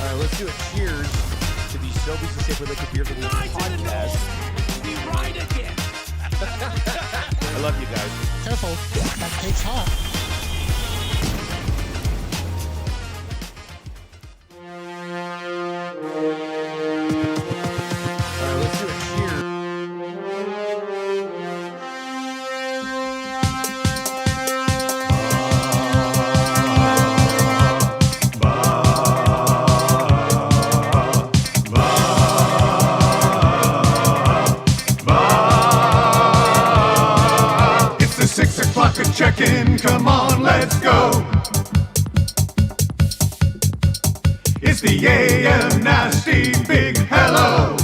All right, let's do a cheers to the Sobeys and Safer Liquid Beer for the podcast. We ride again. I love you guys. Careful, that cake's hot. All right, let's do a cheers. It's the 6 o'clock and check-in, come on, let's go. It's the AM nasty big hello.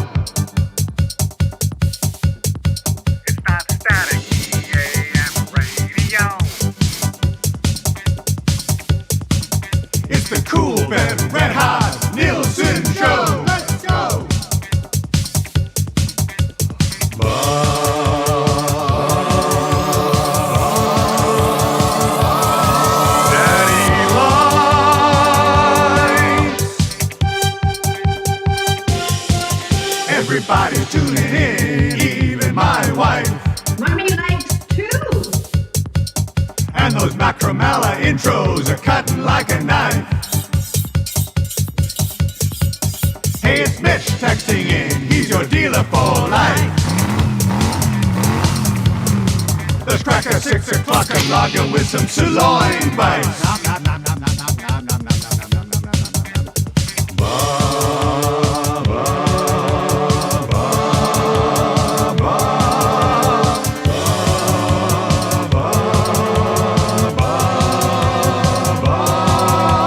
It's that static AM radio. It's the cool Ben Red Hot Nielson show. Let's go. Daddy lights. Everybody tuning in, even my wife. Mommy likes too. And those Macromella intros are cutting like a knife. Hey, it's Mitch texting in, he's your dealer for life. The cracker 6 o'clock and lager with some sirloin bites.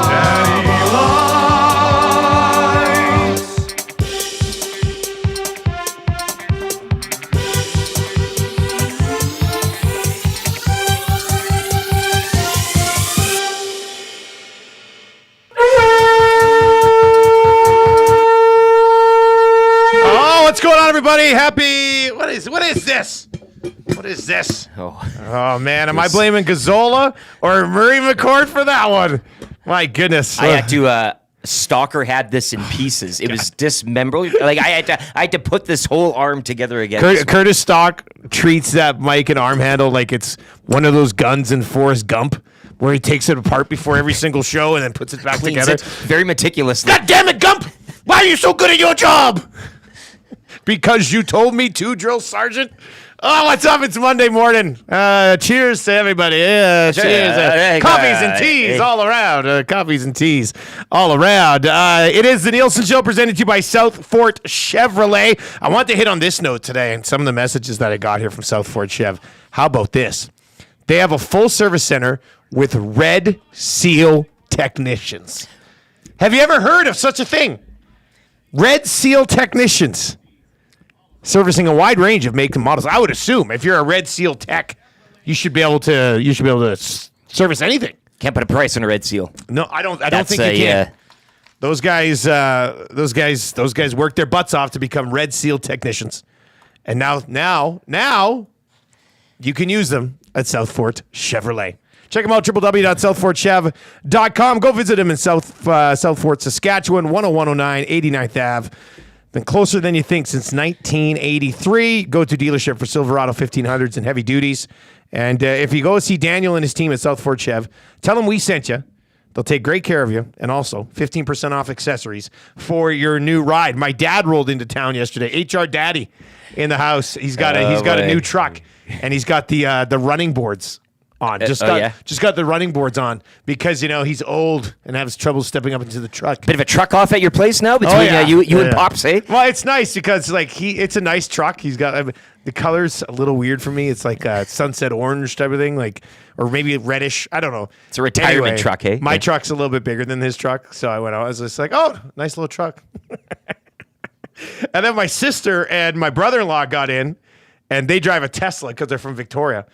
Daddy lights. Oh, what's going on, everybody? Happy. What is this? What is this? Oh man, am I blaming Gazzola or Murray McCord for that one? My goodness. I had to. Stalker had this in pieces. It was dismembered. Like I had to put this whole arm together again. Curtis Stock treats that mic and arm handle like it's one of those guns in Forrest Gump, where he takes it apart before every single show and then puts it back Cleans together. it very meticulously. God damn it, Gump! Why are you so good at your job? Because you told me to, Drill Sergeant. Oh, what's up? It's Monday morning. Cheers to everybody. Cheers. Coffees and teas all around. Coffees and teas all around. It is the Nielson Show presented to you by South Fort Chevrolet. I want to hit on this note today and some of the messages that I got here from South Fort Chev. How about this? They have a full service center with Red Seal technicians. Have you ever heard of such a thing? Red Seal technicians. Servicing a wide range of make and models. I would assume if you're a Red Seal tech, you should be able to service anything. Can't put a price on a Red Seal. No, I don't think you can. Those guys worked their butts off to become Red Seal technicians. And now you can use them at South Fort Chevrolet. Check them out, www.southfortchev.com. Go visit them in South Fort, Saskatchewan, 10109 89th Ave. Been closer than you think since 1983. Go to dealership for Silverado 1500s and heavy duties. And if you go see Daniel and his team at South Fort Chev, tell them we sent you. They'll take great care of you. And also 15% off accessories for your new ride. My dad rolled into town yesterday. HR Daddy in the house. He's got a new truck. And he's got the running boards on. Just got the running boards on because, he's old and has trouble stepping up into the truck. Bit of a truck off at your place now between you and Pops, eh? Well, it's nice because it's a nice truck. He's got the color's a little weird for me. It's like a sunset orange type of thing, or maybe reddish. I don't know. It's a retirement truck, eh? My truck's a little bit bigger than his truck, so I was just like, oh, nice little truck. And then my sister and my brother-in-law got in, and they drive a Tesla because they're from Victoria.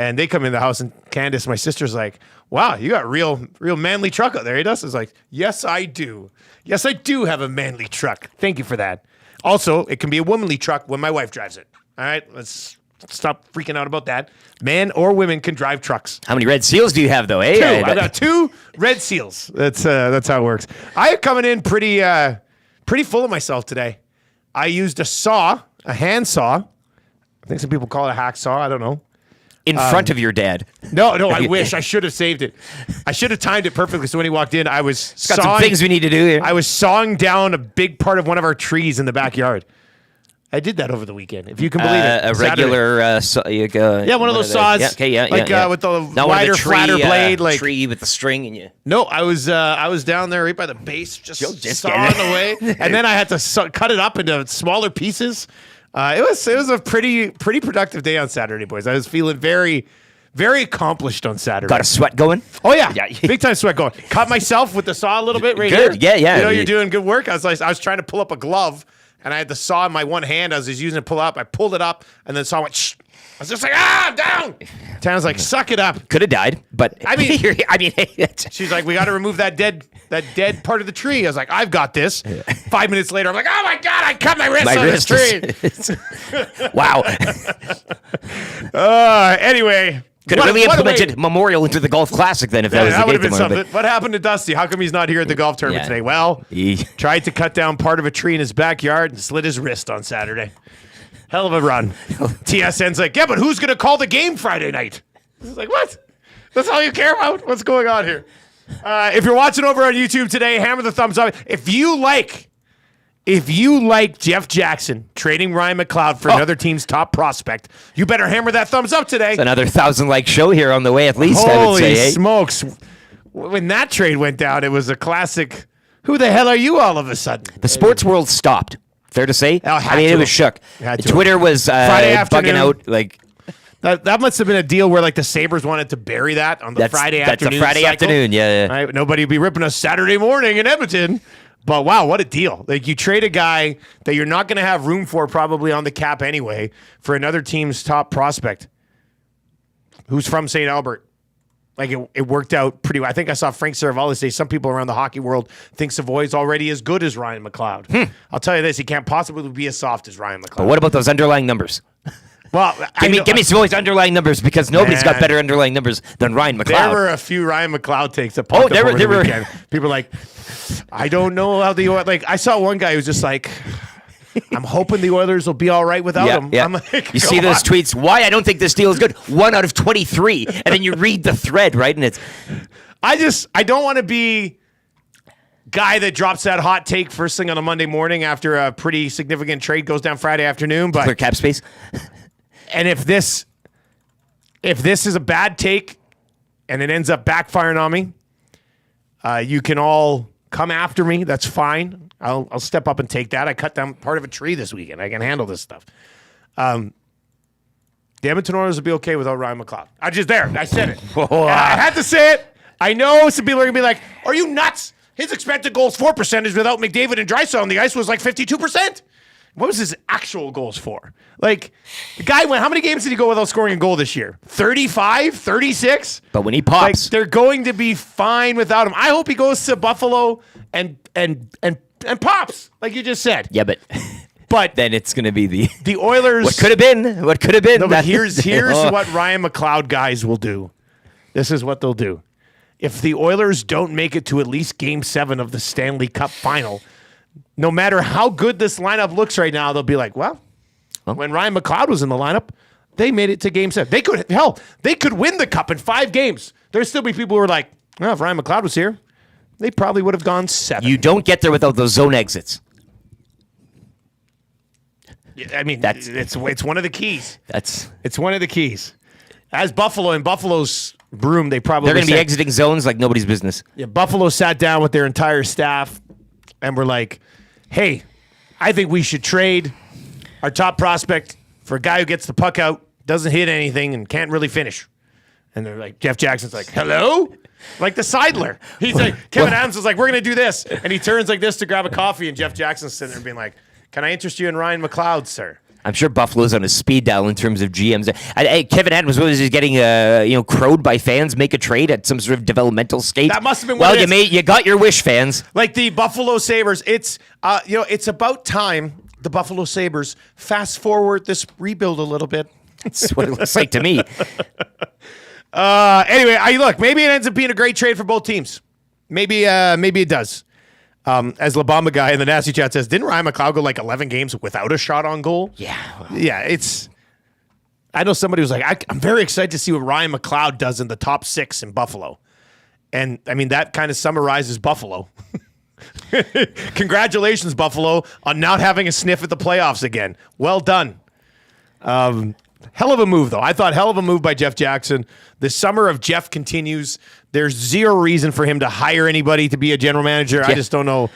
And they come in the house, and Candace, my sister's like, wow, you got real manly truck out there, eh, Dustin's like, yes, I do. Yes, I do have a manly truck. Thank you for that. Also, it can be a womanly truck when my wife drives it. All right, let's Stop freaking out about that. Men or women can drive trucks. How many red seals do you have, though? Two. I got 2 red seals. That's how it works. I am coming in pretty full of myself today. I used a hand saw. I think some people call it a hacksaw. I don't know. In front of your dad. No, I wish. I should have saved it. I should have timed it perfectly. So when he walked in, I was Got some things we need to do here. I was sawing down a big part of one of our trees in the backyard. I did that over the weekend, if you can believe it. A regular, one of those saws. Yeah, okay, yeah. With the Not wider, flatter blade. Tree with the string and you. No, I was down there right by the base, just sawing kidding. away, and then I had to cut it up into smaller pieces. It was a pretty productive day on Saturday, boys. I was feeling very, very accomplished on Saturday. Got a sweat going? Oh yeah, big time sweat going. Cut myself with the saw a little bit right Good. here. Yeah. You know, you're doing good work. I was trying to pull up a glove, and I had the saw in my one hand. I was just using it to pull up. I pulled it up, and then the saw went. Shh. I was just like, I'm down. Tana's like, suck it up. Could have died, but I mean, hey, she's like, we got to remove that dead part of the tree. I was like, I've got this. 5 minutes later, I'm like, oh my God, I cut my wrist on this tree. Wow. Anyway. Could have really implemented Memorial into the Golf Classic then if that was the would case. have been something. What happened to Dusty? How come he's not here at the golf tournament today? Well, he tried to cut down part of a tree in his backyard and slit his wrist on Saturday. Hell of a run. TSN's like, yeah, but who's going to call the game Friday night? He's like, what? That's all you care about? What's going on here? If you're watching over on YouTube today, hammer the thumbs up. If you like Jeff Jackson trading Ryan McLeod for another team's top prospect, you better hammer that thumbs up today. It's another 1,000-like show here on the way, at least, I would say. Holy smokes. When that trade went down, it was a classic, who the hell are you all of a sudden? The sports world stopped. Fair to say? It was shook. Twitter was Friday bugging out. Like that must have been a deal where like the Sabres wanted to bury that on the Friday afternoon. That's a Friday afternoon, yeah. Right? Nobody would be ripping us Saturday morning in Edmonton. But wow, what a deal. Like you trade a guy that you're not going to have room for probably on the cap anyway for another team's top prospect who's from St. Albert. Like it worked out pretty well. I think I saw Frank Saravalli say some people around the hockey world think Savoie is already as good as Ryan McLeod. I'll tell you this, he can't possibly be as soft as Ryan McLeod. But what about those underlying numbers? Well, give me Savoie's underlying numbers because nobody's got better underlying numbers than Ryan McLeod. There were a few Ryan McLeod takes that popped up over the weekend. People were like, I don't know how the Oilers... Like, I saw one guy who was just like, I'm hoping the Oilers will be all right without him. Yeah. I'm like, you see those tweets, why I don't think this deal is good. 1 out of 23. And then you read the thread, right? And it's... I don't want to be guy that drops that hot take first thing on a Monday morning after a pretty significant trade goes down Friday afternoon. But clear cap space. And if this is a bad take and it ends up backfiring on me, you can all come after me. That's fine. I'll step up and take that. I cut down part of a tree this weekend. I can handle this stuff. The Edmonton Oilers will be okay without Ryan McLeod. I said it. I had to say it. I know some people are going to be like, are you nuts? His expected goals for percentage without McDavid and Draisaitl on the ice was like 52%. What was his actual goals for? Like, the guy went, how many games did he go without scoring a goal this year? 35, 36? But when he pops. Like, they're going to be fine without him. I hope he goes to Buffalo and pops, like you just said. Yeah, but then it's going to be the Oilers. What could have been? What could have been? No, but here's what Ryan McLeod guys will do. This is what they'll do. If the Oilers don't make it to at least Game 7 of the Stanley Cup Final, no matter how good this lineup looks right now, they'll be like, well, when Ryan McLeod was in the lineup, they made it to Game 7. They could win the Cup in 5 games. There'd still be people who are like, well, if Ryan McLeod was here, they probably would have gone 7. You don't get there without those zone exits. I mean, it's one of the keys. It's one of the keys. As Buffalo in Buffalo's room, they're going to be exiting zones like nobody's business. Yeah, Buffalo sat down with their entire staff and were like, hey, I think we should trade our top prospect for a guy who gets the puck out, doesn't hit anything, and can't really finish. And they're like, Jeff Jackson's like, hello? Like the Seidler. He's like, Kevin Adams was like, we're going to do this. And he turns like this to grab a coffee, and Jeff Jackson's sitting there being like, can I interest you in Ryan McLeod, sir? I'm sure Buffalo's on a speed dial in terms of GMs. Kevin Adams was just getting crowed by fans. Make a trade at some sort of developmental state. That must have been you got your wish, fans. Like the Buffalo Sabres. It's it's about time the Buffalo Sabres fast forward this rebuild a little bit. That's what it looks like to me. Anyway, look, maybe it ends up being a great trade for both teams. Maybe it does. As LaBamba guy in the Nasty Chat says, didn't Ryan McLeod go like 11 games without a shot on goal? Yeah. Yeah, it's... I know somebody was like, I'm very excited to see what Ryan McLeod does in the top 6 in Buffalo. And, I mean, that kind of summarizes Buffalo. Congratulations, Buffalo, on not having a sniff at the playoffs again. Well done. Hell of a move, though. I thought hell of a move by Jeff Jackson. The summer of Jeff continues. There's zero reason for him to hire anybody to be a general manager. I just don't know.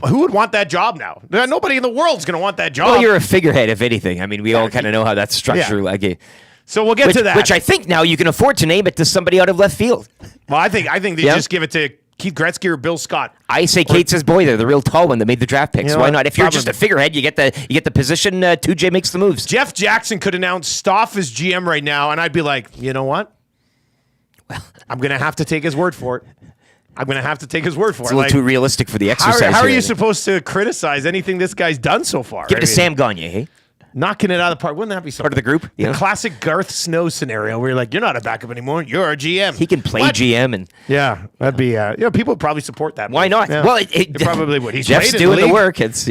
Who would want that job now? Nobody in the world's going to want that job. Well, you're a figurehead, if anything. I mean, we all kind of know how that's structured. Yeah. Like, so we'll get to that. Which I think now you can afford to name it to somebody out of left field. Well, I think they just give it to Keith Gretzky or Bill Scott. I say Kate says, boy, they're the real tall one that made the draft picks. You know Why what? not? If you're Probably. just a figurehead, you get the position. 2J makes the moves. Jeff Jackson could announce Stoff as GM right now, and I'd be like, you know what? Well, I'm going to have to take his word for it. It's a little too realistic for the exercise. How are here. you supposed to criticize anything this guy's done so far? Give it to Sam Gagne, hey? Knocking it out of the park. Wouldn't that be something? Part of the group? The Yeah. classic Garth Snow scenario where you're like, you're not a backup anymore. You're a GM. He can play What? GM and Yeah, that'd be, people would probably support that. why move. not? Yeah. Well, They probably would. He's Jeff's played in doing the league. work. It's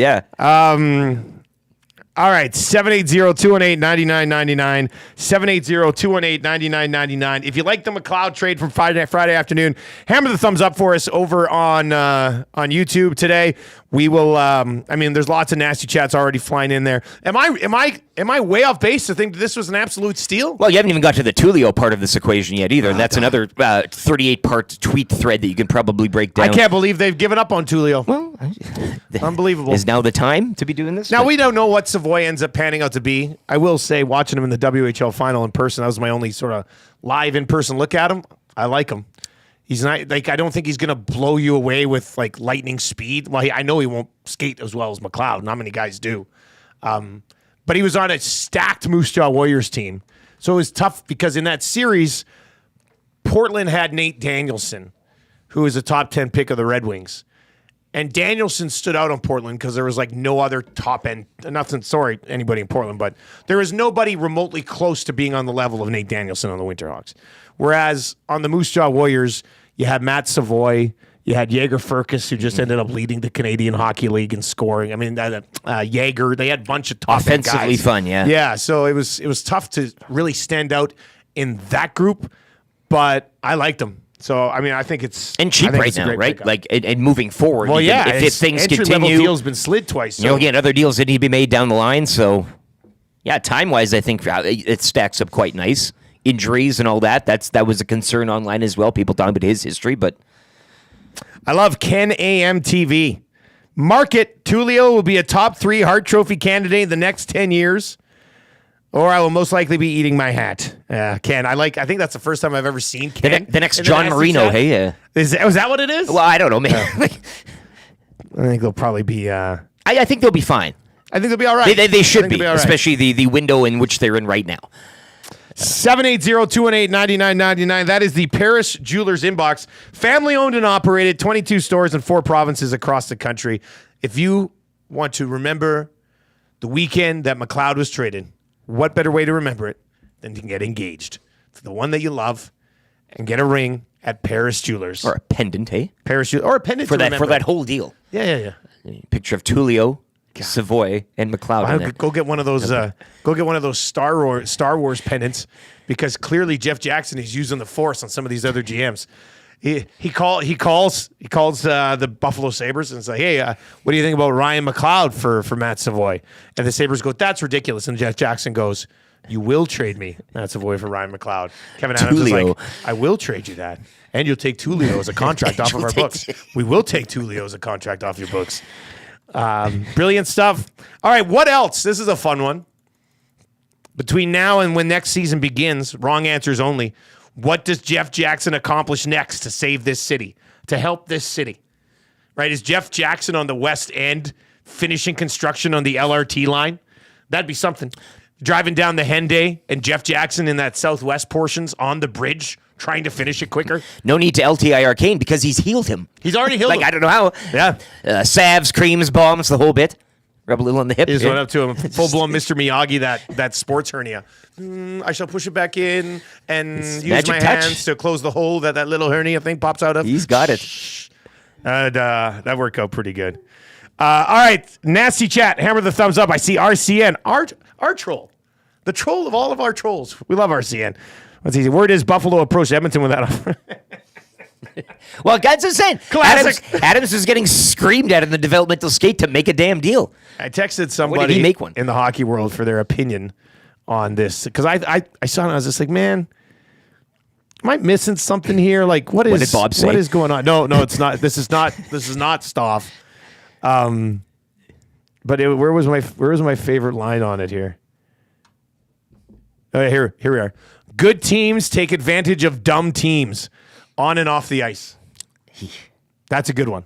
All right, 780-218-9999, 780-218-9999. If you like the McLeod trade from Friday afternoon, hammer the thumbs up for us over on YouTube today. We will. There's lots of nasty chats already flying in there. Am I way off base to think that this was an absolute steal? well, you haven't even got to the Tulio part of this equation yet either, and that's another 38-part tweet thread that you can probably break down. I can't believe they've given up on Tulio. Well, Unbelievable. Is now the time to be doing this? Now, we don't know what Savoie ends up panning out to be. I will say, watching him in the WHL final in person, that was my only sort of live in-person look at him. I like him. He's not, like, I don't think he's going to blow you away with, like, lightning speed. Well, I know he won't skate as well as McLeod. Not many guys do. But he was on a stacked Moose Jaw Warriors team. So it was tough because in that series, Portland had Nate Danielson, who was a top 10 pick of the Red Wings. And Danielson stood out on Portland because there was like no other top end, nothing, sorry, anybody in Portland, but there was nobody remotely close to being on the level of Nate Danielson on the Winterhawks. Whereas on the Moose Jaw Warriors, you had Matt Savoie, you had Jaeger Furcus, who just ended up leading the Canadian Hockey League in scoring. I mean, Jaeger, they had a bunch of top end Offensively guys. fun, yeah. Yeah, so it was tough to really stand out in that group, but I liked them. So, I mean, I think it's... And cheap right now, right? Pickup. Like, and moving forward. Well, you can- yeah, if things entry-level continue, deal's been slid twice. So. again, other deals that need to be made down the line. So, yeah, time-wise, I think it stacks up quite nice. Injuries and all that, that was a concern online as well. People talking about his history, but... I love Ken AM TV. Market Tulio will be a top 3 Hart Trophy candidate in the next 10 years, or I will most likely be eating my hat. Ken, I think that's the first time I've ever seen Ken. The next in John Nasty Marino, Chat. hey? Was that what it is? Well, I don't know, man. I think they'll probably be... I think they'll be fine. I think they'll be all right. They should I think be, they'll all right. especially the window in which they're in right now. 780-218-9999. That is the Paris Jewelers inbox. Family owned and operated, 22 stores in 4 provinces across the country. If you want to remember the weekend that McLeod was traded, what better way to remember it than to get engaged to the one that you love and get a ring at Paris Jewelers. Or a pendant, hey? Paris Jewelers. Or a pendant For to that remember. for that whole deal. Yeah. Picture of Tulio, Savoie, and McLeod. in there. Go get one of those. Go get one of those Star Wars pendants, because clearly Jeff Jackson is using the Force on some of these other GMs. He calls the Buffalo Sabres and says, "Hey, what do you think about Ryan McLeod for Matt Savoie?" And the Sabres go, "That's ridiculous." And Jeff Jackson goes, "You will trade me Matt Savoie for Ryan McLeod." Kevin Adams is like, "I will trade you that, and you'll take Tulio as a contract off of our books. We will take Tulio as a contract off your books." Brilliant stuff. All right, what else? This is a fun one. Between now and when next season begins, wrong answers only. What does Jeff Jackson accomplish next to save this city, to help this city? Right? Is Jeff Jackson on the West End finishing construction on the LRT line? That'd be something. Driving down the Henday and Jeff Jackson in that southwest portions on the bridge, trying to finish it quicker. No need to LTI Arcane because he's healed him. He's already healed him. I don't know how. Yeah. Salves, creams, bombs, the whole bit. Rub a little on the hip. He just yeah. went up to him, full-blown Mr. Miyagi, that sports hernia. I shall push it back in and use magic my touch. hands to close the hole that little hernia thing pops out of. He's got it. And that worked out pretty good. All right, nasty chat. Hammer the thumbs up. I see RCN, our troll, the troll of all of our trolls. We love RCN. What's easy? Word is Buffalo approached Edmonton with that. Well, guys are saying Classic. Adams is getting screamed at in the developmental skate to make a damn deal. I texted When somebody did he make one? in the hockey world for their opinion on this because I saw it and I was just like, man, am I missing something here? Like, what did Bob say? What is going on? No, it's not. This is not Stoff. But where was my favorite line on it here? Oh, yeah, here we are. Good teams take advantage of dumb teams on and off the ice. That's a good one.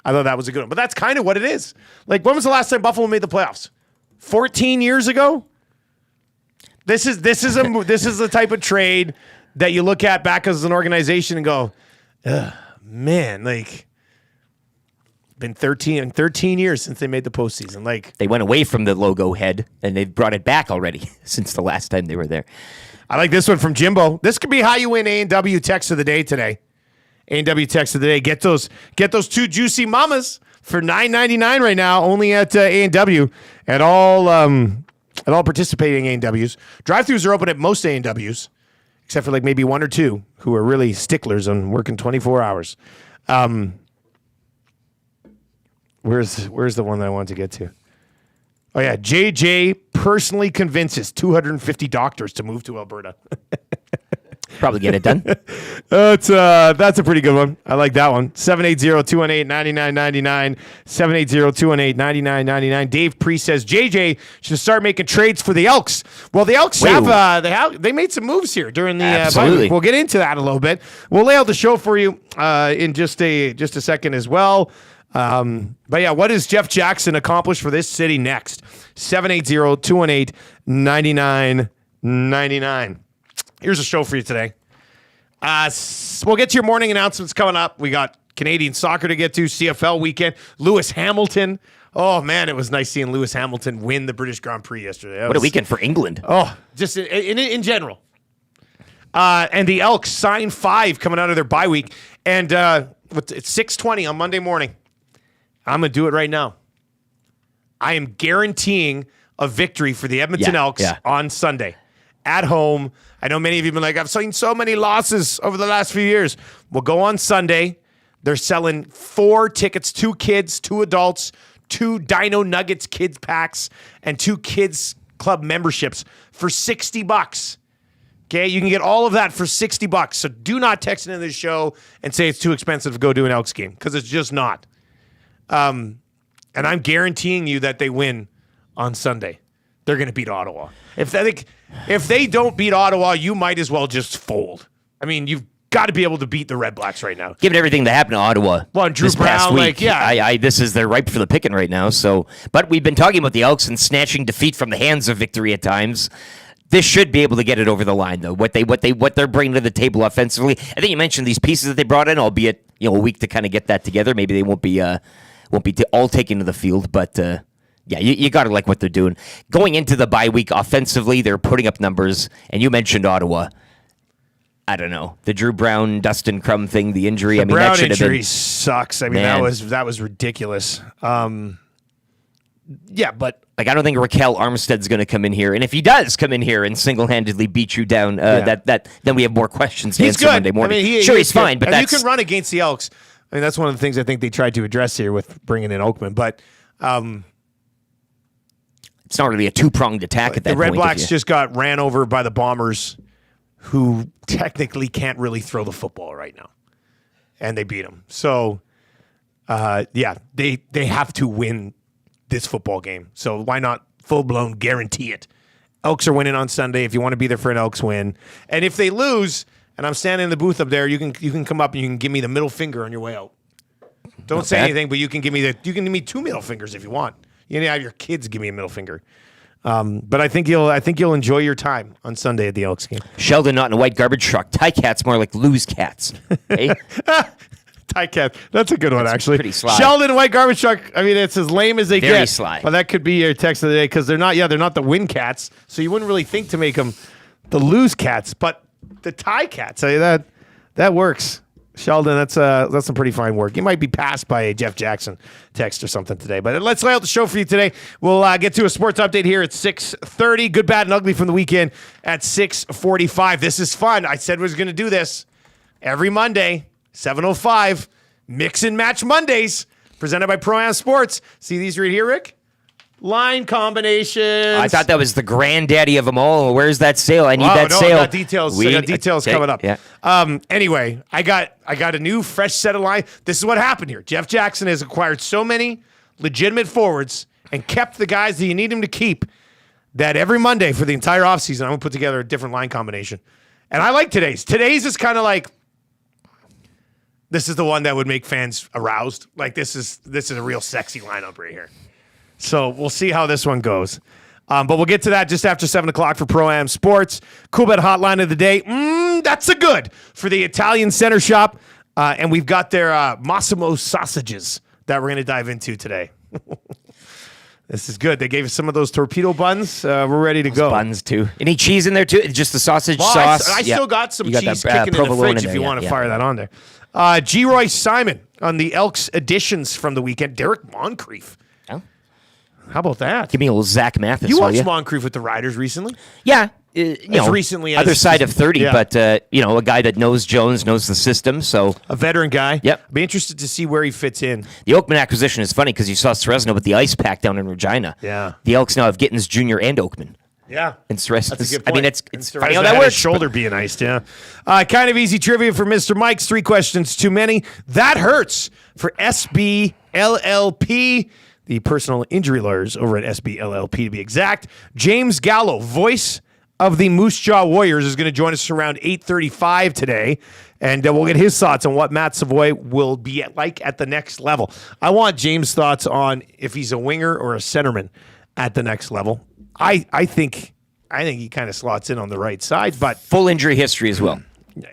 I thought that was a good one. But that's kind of what it is. Like, when was the last time Buffalo made the playoffs? 14 years ago? This is the type of trade that you look at back as an organization and go, man, like, been 13 years since they made the postseason. Like, They went away from the logo head, and they've brought it back already since the last time they were there. I like this one from Jimbo. This could be how you win A&W text of the day today. A&W text of the day. Get those two juicy mamas for $9.99 right now, only at A&W at all participating A&Ws. Drive-thrus are open at most A&Ws, except for like maybe one or two who are really sticklers on working 24 hours. Where's the one that I want to get to? Oh yeah, JJ personally convinces 250 doctors to move to Alberta. Probably get it done. That's a pretty good one. I like that one. 780-218-9999. 780-218-9999. Dave Priest says JJ should start making trades for the Elks. Well, the Elks they made some moves here during the Absolutely. bye week. We'll get into that a little bit. We'll lay out the show for you in just a second as well. But yeah, what does Jeff Jackson accomplish for this city next? 780-218-9999. Here's a show for you today. We'll get to your morning announcements coming up. We got Canadian soccer to get to, CFL weekend. Lewis Hamilton. Oh, man, it was nice seeing Lewis Hamilton win the British Grand Prix yesterday. What a weekend for England. Oh, just in general. And the Elks sign 5 coming out of their bye week. And it's 6:20 on Monday morning. I'm going to do it right now. I am guaranteeing a victory for the Edmonton Elks on Sunday. At home. I know many of you have been like, I've seen so many losses over the last few years. We'll go on Sunday. They're selling 4 tickets, 2 kids, 2 adults, 2 Dino Nuggets kids packs, and 2 kids club memberships for $60. Okay, you can get all of that for $60. So do not text into this show and say it's too expensive to go do an Elks game, because it's just not. And I'm guaranteeing you that they win on Sunday. They're going to beat Ottawa. If they don't beat Ottawa, you might as well just fold. I mean, you've got to be able to beat the Red Blacks right now. Given everything that happened to Ottawa, Well, and Drew this past Brown, week, this is they're ripe for the picking right now. So, but we've been talking about the Elks and snatching defeat from the hands of victory at times. This should be able to get it over the line, though. What they're bringing to the table offensively. I think you mentioned these pieces that they brought in, albeit a week to kind of get that together. Maybe they won't be all taken to the field, but. Yeah, you got to like what they're doing. Going into the bye week offensively, they're putting up numbers. And you mentioned Ottawa. I don't know. The Drew Brown, Dustin Crum thing, the injury. The Brown that should injury have been. sucks. I mean, Man. that was ridiculous. Yeah, but Like, I don't think Raquel Armstead's going to come in here. And if he does come in here and single-handedly beat you down, then we have more questions to he's answer good. Monday morning. I mean, he's good. fine, but and that's... you can run against the Elks. I mean, that's one of the things I think they tried to address here with bringing in Oakman. But it's not really a two-pronged attack at that the Red point. Blacks just got ran over by the Bombers, who technically can't really throw the football right now. And they beat them. So, they have to win this football game. So why not full-blown guarantee it? Elks are winning on Sunday if you want to be there for an Elks win. And if they lose, and I'm standing in the booth up there, you can come up and you can give me the middle finger on your way out. Don't say anything, but you can give me 2 middle fingers if you want. You can have your kids give me a middle finger. But I think you'll enjoy your time on Sunday at the Elks game. Sheldon not in a white garbage truck. Tie cats more like lose cats. Hey? Tie cat. That's a good one, actually. pretty sly. Sheldon, white garbage truck. I mean, it's as lame as they Very get. sly. Well, that could be your text of the day because they're not. Yeah, they're not the win cats. So you wouldn't really think to make them the lose cats, but the tie cats. That works. Sheldon, that's some pretty fine work. You might be passed by a Jeff Jackson text or something today. But let's lay out the show for you today. We'll get to a sports update here at 6:30. Good, bad, and ugly from the weekend at 6:45. This is fun. I said we was going to do this every Monday, 7:05. Mix and Match Mondays, presented by Pro-Am Sports. See these right here, Rick? Line combinations. I thought that was the granddaddy of them all. Where's that sale? I need that no, sale. I got details. I got details coming up. Yeah. Anyway, I got a new fresh set of line. This is what happened here. Jeff Jackson has acquired so many legitimate forwards and kept the guys that you need him to keep that every Monday for the entire offseason, I'm going to put together a different line combination. And I like today's. Today's is kind of like, this is the one that would make fans aroused. Like this is a real sexy lineup right here. So we'll see how this one goes. But we'll get to that just after 7 o'clock for Pro-Am Sports. Cool Bet Hotline of the day. That's a good for the Italian Center Shop. And we've got their Massimo sausages that we're going to dive into today. This is good. They gave us some of those torpedo buns. We're ready to go. Buns, too. Any cheese in there, too? Just the sausage Well, sauce? I still got some cheese that, kicking in the provolone fridge in if you there, want to fire that on there. Geroy Simon on the Elks additions from the weekend. Derek Moncrief. Oh. How about that? Give me a little Zach Mathis. You will watched ya? Moncrief with the Riders recently? Yeah. As recently as... other side of 30, Yeah. but, a guy that knows Jones, knows the system, so... A veteran guy. Yep. I'd be interested to see where he fits in. The Oakman acquisition is funny because you saw Sresno with the ice pack down in Regina. Yeah. The Elks now have Gittins Jr. and Oakman. Yeah. And Sresno... That's a good I point. mean, it's And funny Sresno how that had works. his shoulder being iced, yeah. Kind of easy trivia for Mr. Mike's. 3 questions too many. That hurts for SBLLP. The personal injury lawyers over at SBLLP to be exact. James Gallow, voice of the Moose Jaw Warriors, is going to join us around 8:35 today, and we'll get his thoughts on what Matt Savoie will be like at the next level. I want James' thoughts on if he's a winger or a centerman at the next level. I think he kind of slots in on the right side, but Full injury history as well.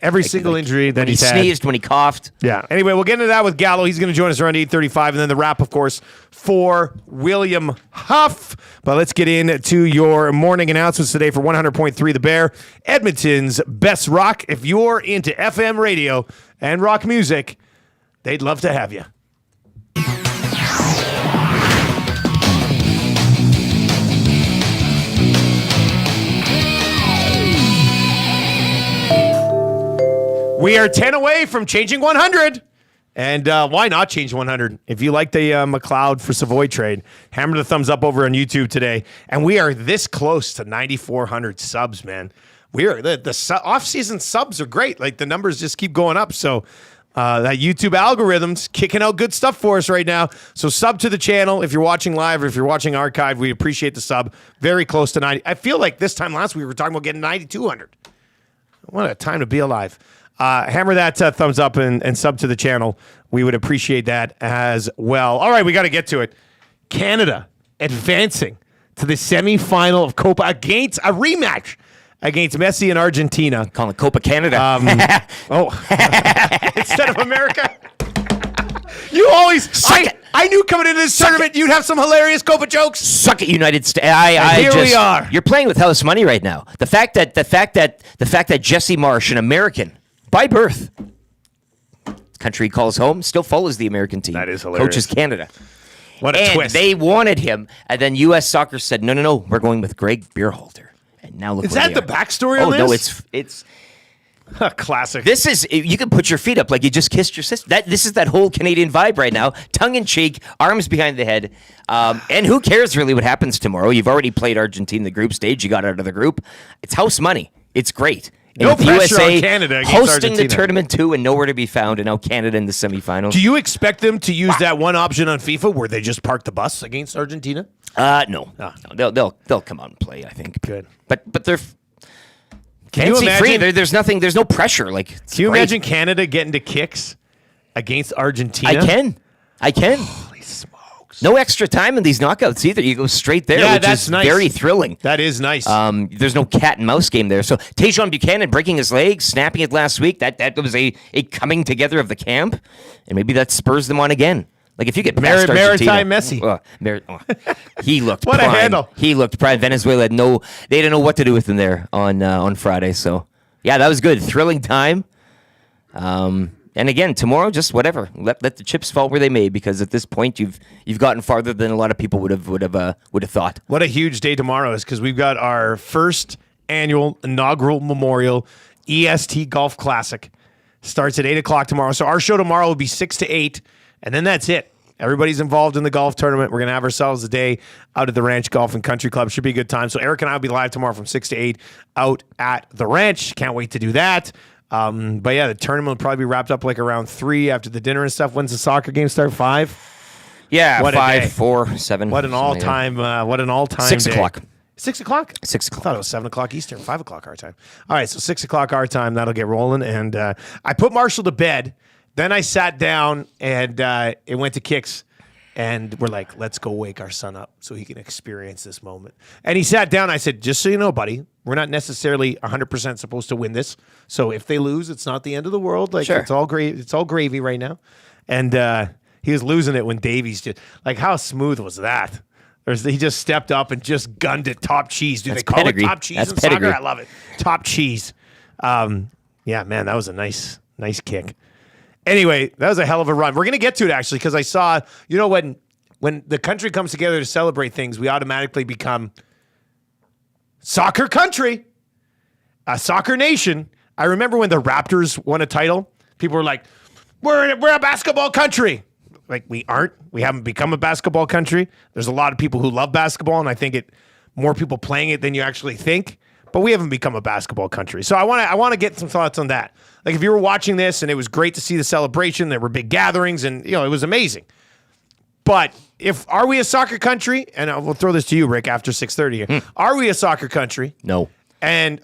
every single injury that When he he's had. sneezed, when he coughed. Yeah. Anyway, we'll get into that with Gallo. He's going to join us around 8:35, and then the wrap, of course, for William Huff. But let's get into your morning announcements today for 100.3 The Bear, Edmonton's best rock. If you're into FM radio and rock music, they'd love to have you. We are 10 away from changing 100. And why not change 100? If you like the McLeod for Savoie trade, hammer the thumbs up over on YouTube today. And we are this close to 9,400 subs, man. We are the off-season subs are great. Like the numbers just keep going up. So that YouTube algorithm's kicking out good stuff for us right now. So sub to the channel if you're watching live or if you're watching archive. We appreciate the sub. Very close to 90. I feel like this time last week we were talking about getting 9,200. What a time to be alive. Hammer that thumbs up and sub to the channel. We would appreciate that as well. All right, we got to get to it. Canada advancing to the semifinal of Copa against a rematch against Messi and Argentina. Calling it Copa Canada. Instead of America. You always... I knew coming into this tournament you'd have some hilarious Copa jokes. Suck it, United States. Here we are. You're playing with house money right now. The fact that Jesse Marsh, an American by birth, country he calls home, still follows the American team. That is hilarious. Coaches Canada. What a And twist. they wanted him, and then U.S. Soccer said, no, we're going with Greg Beerhalter. And now look Is where that they the are. backstory on Oh, no, this? it's Classic. this is, you can put your feet up like you just kissed your sister. This is that whole Canadian vibe right now. Tongue in cheek, arms behind the head. And who cares really what happens tomorrow? You've already played Argentina in the group stage. You got out of the group. It's house money. It's great. And No with pressure USA on Canada against hosting Argentina. the tournament too and nowhere to be found, and now Canada in the semifinals. Do you expect them to use that one option on FIFA where they just park the bus against Argentina? No. They'll come out and play, I think. Good. But they're Can you fancy free. imagine? There's nothing. There's no pressure. Like, it's Can you great. imagine Canada getting to kicks against Argentina? I can. Holy smokes. No extra time in these knockouts either. You go straight there, Yeah, which that's is nice. very thrilling. That is nice. There's no cat and mouse game there. So Tajon Buchanan breaking his leg, snapping it last week. That was a coming together of the camp, and maybe that spurs them on again. Like if you get past Maritime Argentina, Messi. he looked What a prime. handle. He looked prime. Venezuela had they didn't know what to do with him there on Friday. So yeah, that was good, thrilling time. And again, tomorrow, just whatever. Let the chips fall where they may, because at this point, you've gotten farther than a lot of people would have thought. What a huge day tomorrow is, because we've got our first annual inaugural memorial EST Golf Classic. Starts at 8 o'clock tomorrow. So our show tomorrow will be 6 to 8, and then that's it. Everybody's involved in the golf tournament. We're going to have ourselves a day out at the Ranch Golf and Country Club. Should be a good time. So Eric and I will be live tomorrow from 6 to 8 out at the ranch. Can't wait to do that. But yeah, the tournament will probably be wrapped up like around 3 after the dinner and stuff. When's the soccer game start? 5? Yeah, What a day. 5, 4, 7. What an all-time! 6 day. o'clock. 6 o'clock. 6 I thought o'clock. it was 7 o'clock Eastern, 5 o'clock our time. All right, so 6 o'clock our time. That'll get rolling. And I put Marshall to bed. Then I sat down and it went to Kicks. And we're like, let's go wake our son up so he can experience this moment. And he sat down. I said, just so you know, buddy, we're not necessarily 100% supposed to win this. So if they lose, it's not the end of the world. Like, Sure. it's all gravy right now. And he was losing it when Davies just, like, how smooth was that? He just stepped up and just gunned it top cheese. Do That's they call pedigree. it top cheese That's in pedigree. soccer? I love it. Top cheese. Yeah, man, that was a nice kick. Anyway, that was a hell of a run. We're going to get to it, actually, because I saw, when the country comes together to celebrate things, we automatically become soccer country, a soccer nation. I remember when the Raptors won a title, people were like, we're a basketball country. Like, we aren't. We haven't become a basketball country. There's a lot of people who love basketball, and I think more people playing it than you actually think. But we haven't become a basketball country. So I want to get some thoughts on that. Like, if you were watching this and it was great to see the celebration, there were big gatherings, and it was amazing. But are we a soccer country? And we'll throw this to you, Rick, after 6:30 here. Are we a soccer country? No. And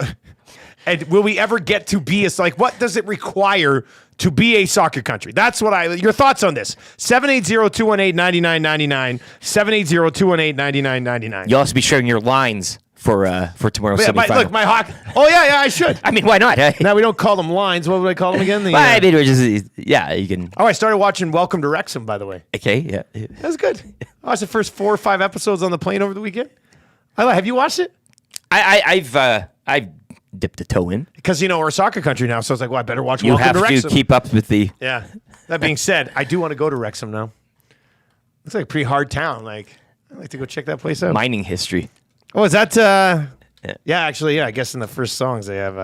will we ever get to be what does it require to be a soccer country? That's your thoughts on this. 780-218-9999. 780-218-9999. You'll also be sharing your lines for tomorrow's semifinal. Look, my hawk. Oh, yeah, I should. I mean, why not? Now, we don't call them lines. What would I call them again? I mean, we're just, yeah, you can. I started watching Welcome to Wrexham, by the way. Okay, yeah. That was good. I watched the first 4 or 5 episodes on the plane over the weekend. Have you watched it? I've dipped a toe in. Because, we're a soccer country now, so I was like, well, I better watch You Welcome have to to Wrexham. keep up with the. Yeah. That being said, I do want to go to Wrexham now. It's like a pretty hard town. Like, I'd like to go check that place out. Mining history. Oh, is that? Yeah, actually, yeah. I guess in the first songs they have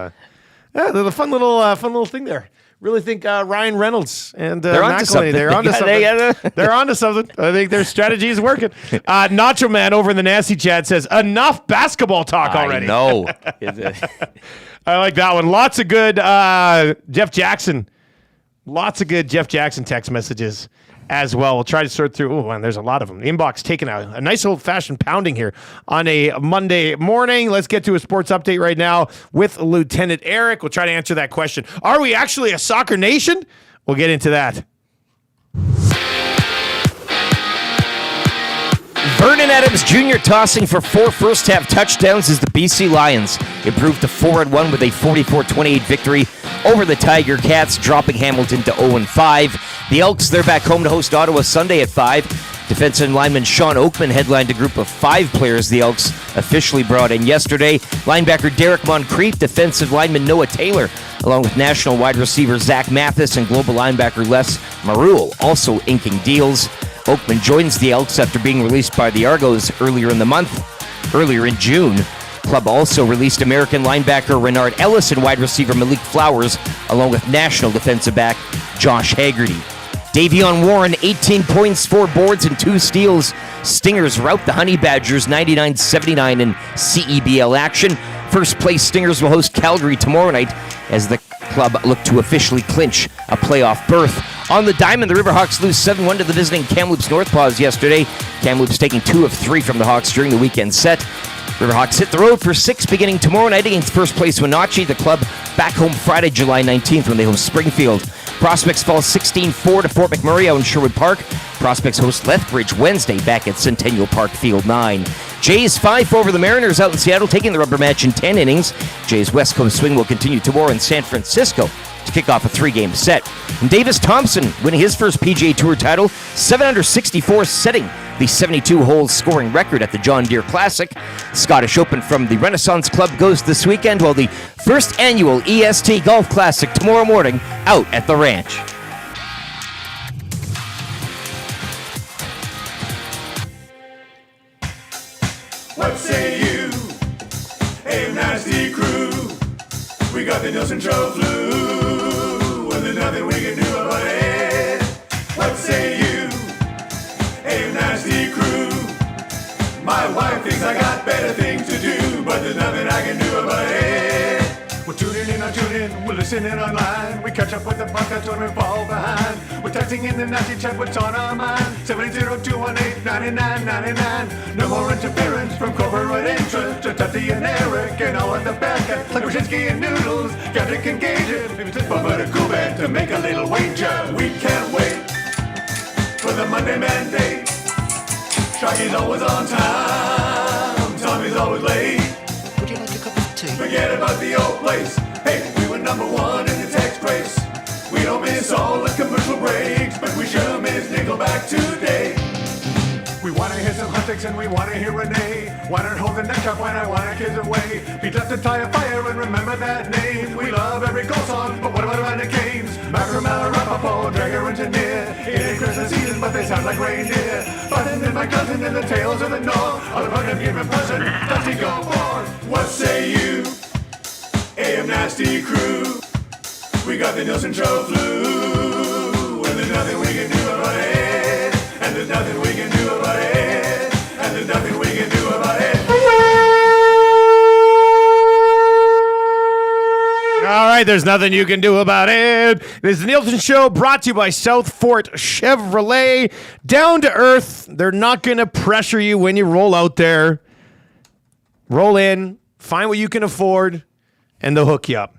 the fun little thing there. Really think Ryan Reynolds and They're onto McElhinney, something. they're onto something. They're onto something. I think their strategy is working. Nacho Man over in the Nasty Chat says, enough basketball talk already. I know. I like that one. Lots of good Jeff Jackson text messages as well. We'll try to sort through. Oh, man, there's a lot of them. The inbox taking a nice old-fashioned pounding here on a Monday morning. Let's get to a sports update right now with Lieutenant Eric. We'll try to answer that question. Are we actually a soccer nation? We'll get into that. Vernon Adams Jr. tossing for 4 first-half touchdowns as the BC Lions improved to 4-1 with a 44-28 victory over the Tiger Cats, dropping Hamilton to 0-5. The Elks, they're back home to host Ottawa Sunday at 5. Defensive lineman Sean Oakman headlined a group of 5 players the Elks officially brought in yesterday. Linebacker Derek Moncrief, defensive lineman Noah Taylor, along with national wide receiver Zach Mathis and global linebacker Les Marule, also inking deals. Oakman joins the Elks after being released by the Argos earlier in June. Club also released American linebacker Renard Ellis and wide receiver Malik Flowers, along with national defensive back Josh Haggerty. Davion Warren, 18 points, 4 boards, and 2 steals. Stingers rout the Honey Badgers 99-79 in CEBL action. First place Stingers will host Calgary tomorrow night as the club look to officially clinch a playoff berth. On the diamond, the Riverhawks lose 7-1 to the visiting Kamloops Northpaws yesterday. Kamloops taking 2 of 3 from the Hawks during the weekend set. Riverhawks hit the road for 6 beginning tomorrow night against first place Wenatchee. The club back home Friday, July 19th when they host Springfield. Prospects fall 16-4 to Fort McMurray out in Sherwood Park. Prospects host Lethbridge Wednesday back at Centennial Park Field 9. Jays 5 over the Mariners out in Seattle, taking the rubber match in 10 innings. Jays West Coast swing will continue tomorrow in San Francisco to kick off a 3-game set. And Davis Thompson winning his first PGA Tour title, 7 under 64, setting the 72-hole scoring record at the John Deere Classic. Scottish Open from the Renaissance Club goes this weekend, while the first annual EST Golf Classic tomorrow morning out at the ranch. What say you? Hey, nasty crew. We got the Nielson Show flu. Well, there's nothing we can do about it. What say you? Hey, nasty crew. My wife thinks I got better things to do, but there's nothing I can do about it. We're tuning in, we're listening online. We catch up with the podcast when we fall behind. We're texting in the nasty chat, what's on our mind. 780-218-9999. No more interference from corporate interest. Just Tutti and Eric and all of the bad guys. Like Brzezinski and Noodles, Gadrick and Gage. Maybe it's but a cool band to make a little wager. We can't wait for the Monday Mandate. Shaggy's always on time. Tommy's always late. Would you like a cup of tea? Forget about the old place. Hey, we were number one in the text race. We don't miss all the commercial breaks, but we sure miss Nickelback today. We wanna hear some Huntics and we wanna hear Renee. Why not hold the neck up when I wanna kiss away? Beat left to tie a fire and remember that name. We love every goal song, but what about Randy Canes? Macramel, Rapapo, Dragger, Engineer. It ain't Christmas season, but they sound like reindeer. Button and my cousin and the tales of the North. All the fucking human person, Dusty go forth. What say you? AM Nasty crew. We got the Nielsen Show flu. And there's nothing we can do about it. And there's nothing we can do about it. And there's nothing we can do about it. All right, there's nothing you can do about it. It is the Nielsen Show, brought to you by South Fort Chevrolet. Down to earth. They're not going to pressure you when you roll out there. Roll in, find what you can afford, and they'll hook you up.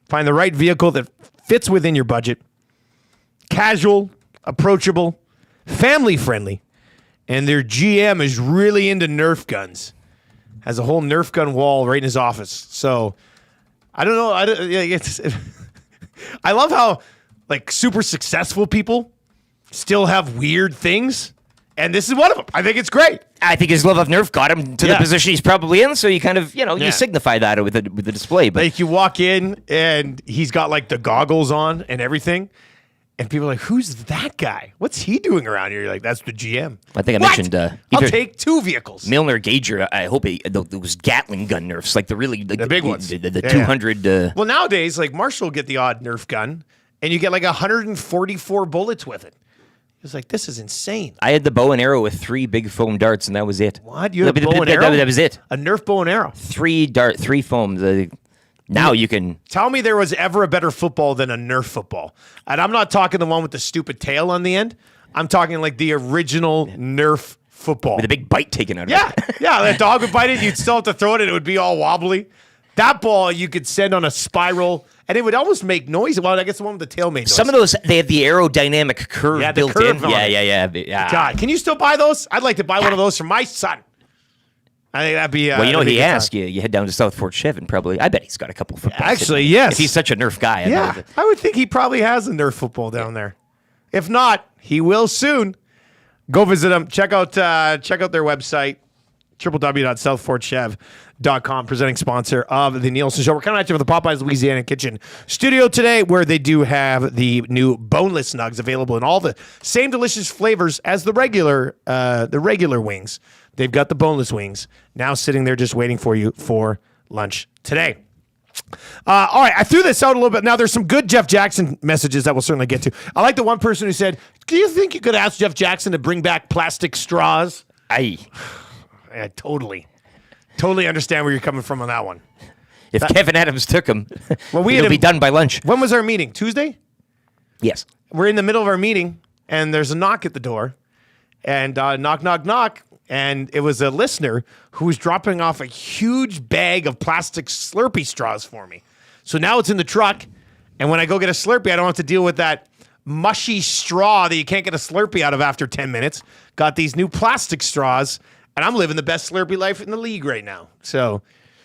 Find the right vehicle that fits within your budget. Casual, approachable, family-friendly. And their GM is really into Nerf guns. Has a whole Nerf gun wall right in his office. So, I don't know. I love how, like, super successful people still have weird things. And this is one of them. I think it's great. I think his love of Nerf got him to the position he's probably in, so you kind of, you signify that with the display. But like, you walk in, and he's got, like, the goggles on and everything. And people are like, who's that guy? What's he doing around here? You're like, that's the GM. I think I mentioned... I'll take 2 vehicles. Milner Gager, I hope those Gatling gun Nerfs, like the big ones. The 200... Well, nowadays, like, Marshall will get the odd Nerf gun, and you get like 144 bullets with it. It's like, this is insane. I had the bow and arrow with 3 big foam darts, and that was it. What? You had a bow and arrow? That was it. A Nerf bow and arrow? 3 foams. Now you can... Tell me there was ever a better football than a Nerf football. And I'm not talking the one with the stupid tail on the end. I'm talking like the original Nerf football. With a big bite taken out of it. Yeah, the dog would bite it. You'd still have to throw it, and it would be all wobbly. That ball you could send on a spiral, and it would almost make noise. Well, I guess the one with the tail made noise. Some of those, they have the aerodynamic curve built in. Yeah. God, can you still buy those? I'd like to buy one of those for my son. I think that'd be... well, he asked you. You head down to South Fort Chev, and probably... I bet he's got a couple footballs. Actually, yes. If he's such a Nerf guy. I would think he probably has a Nerf football down there. If not, he will soon. Go visit them. Check out their website, www.southfortchev.com, presenting sponsor of the Nielsen Show. We're coming at you from the Popeyes Louisiana Kitchen studio today, where they do have the new boneless nugs available in all the same delicious flavors as the regular wings. They've got the boneless wings now sitting there just waiting for you for lunch today. All right, I threw this out a little bit. Now, there's some good Jeff Jackson messages that we'll certainly get to. I like the one person who said, do you think you could ask Jeff Jackson to bring back plastic straws? I totally understand where you're coming from on that one. If Kevin Adams took him, it'll be done by lunch. When was our meeting? Tuesday? Yes. We're in the middle of our meeting, and there's a knock at the door. And knock, knock, knock. And it was a listener who was dropping off a huge bag of plastic Slurpee straws for me. So now it's in the truck, And when I go get a Slurpee, I don't have to deal with that mushy straw that you can't get a Slurpee out of after 10 minutes. Got these new plastic straws, and I'm living the best Slurpee life in the league right now. So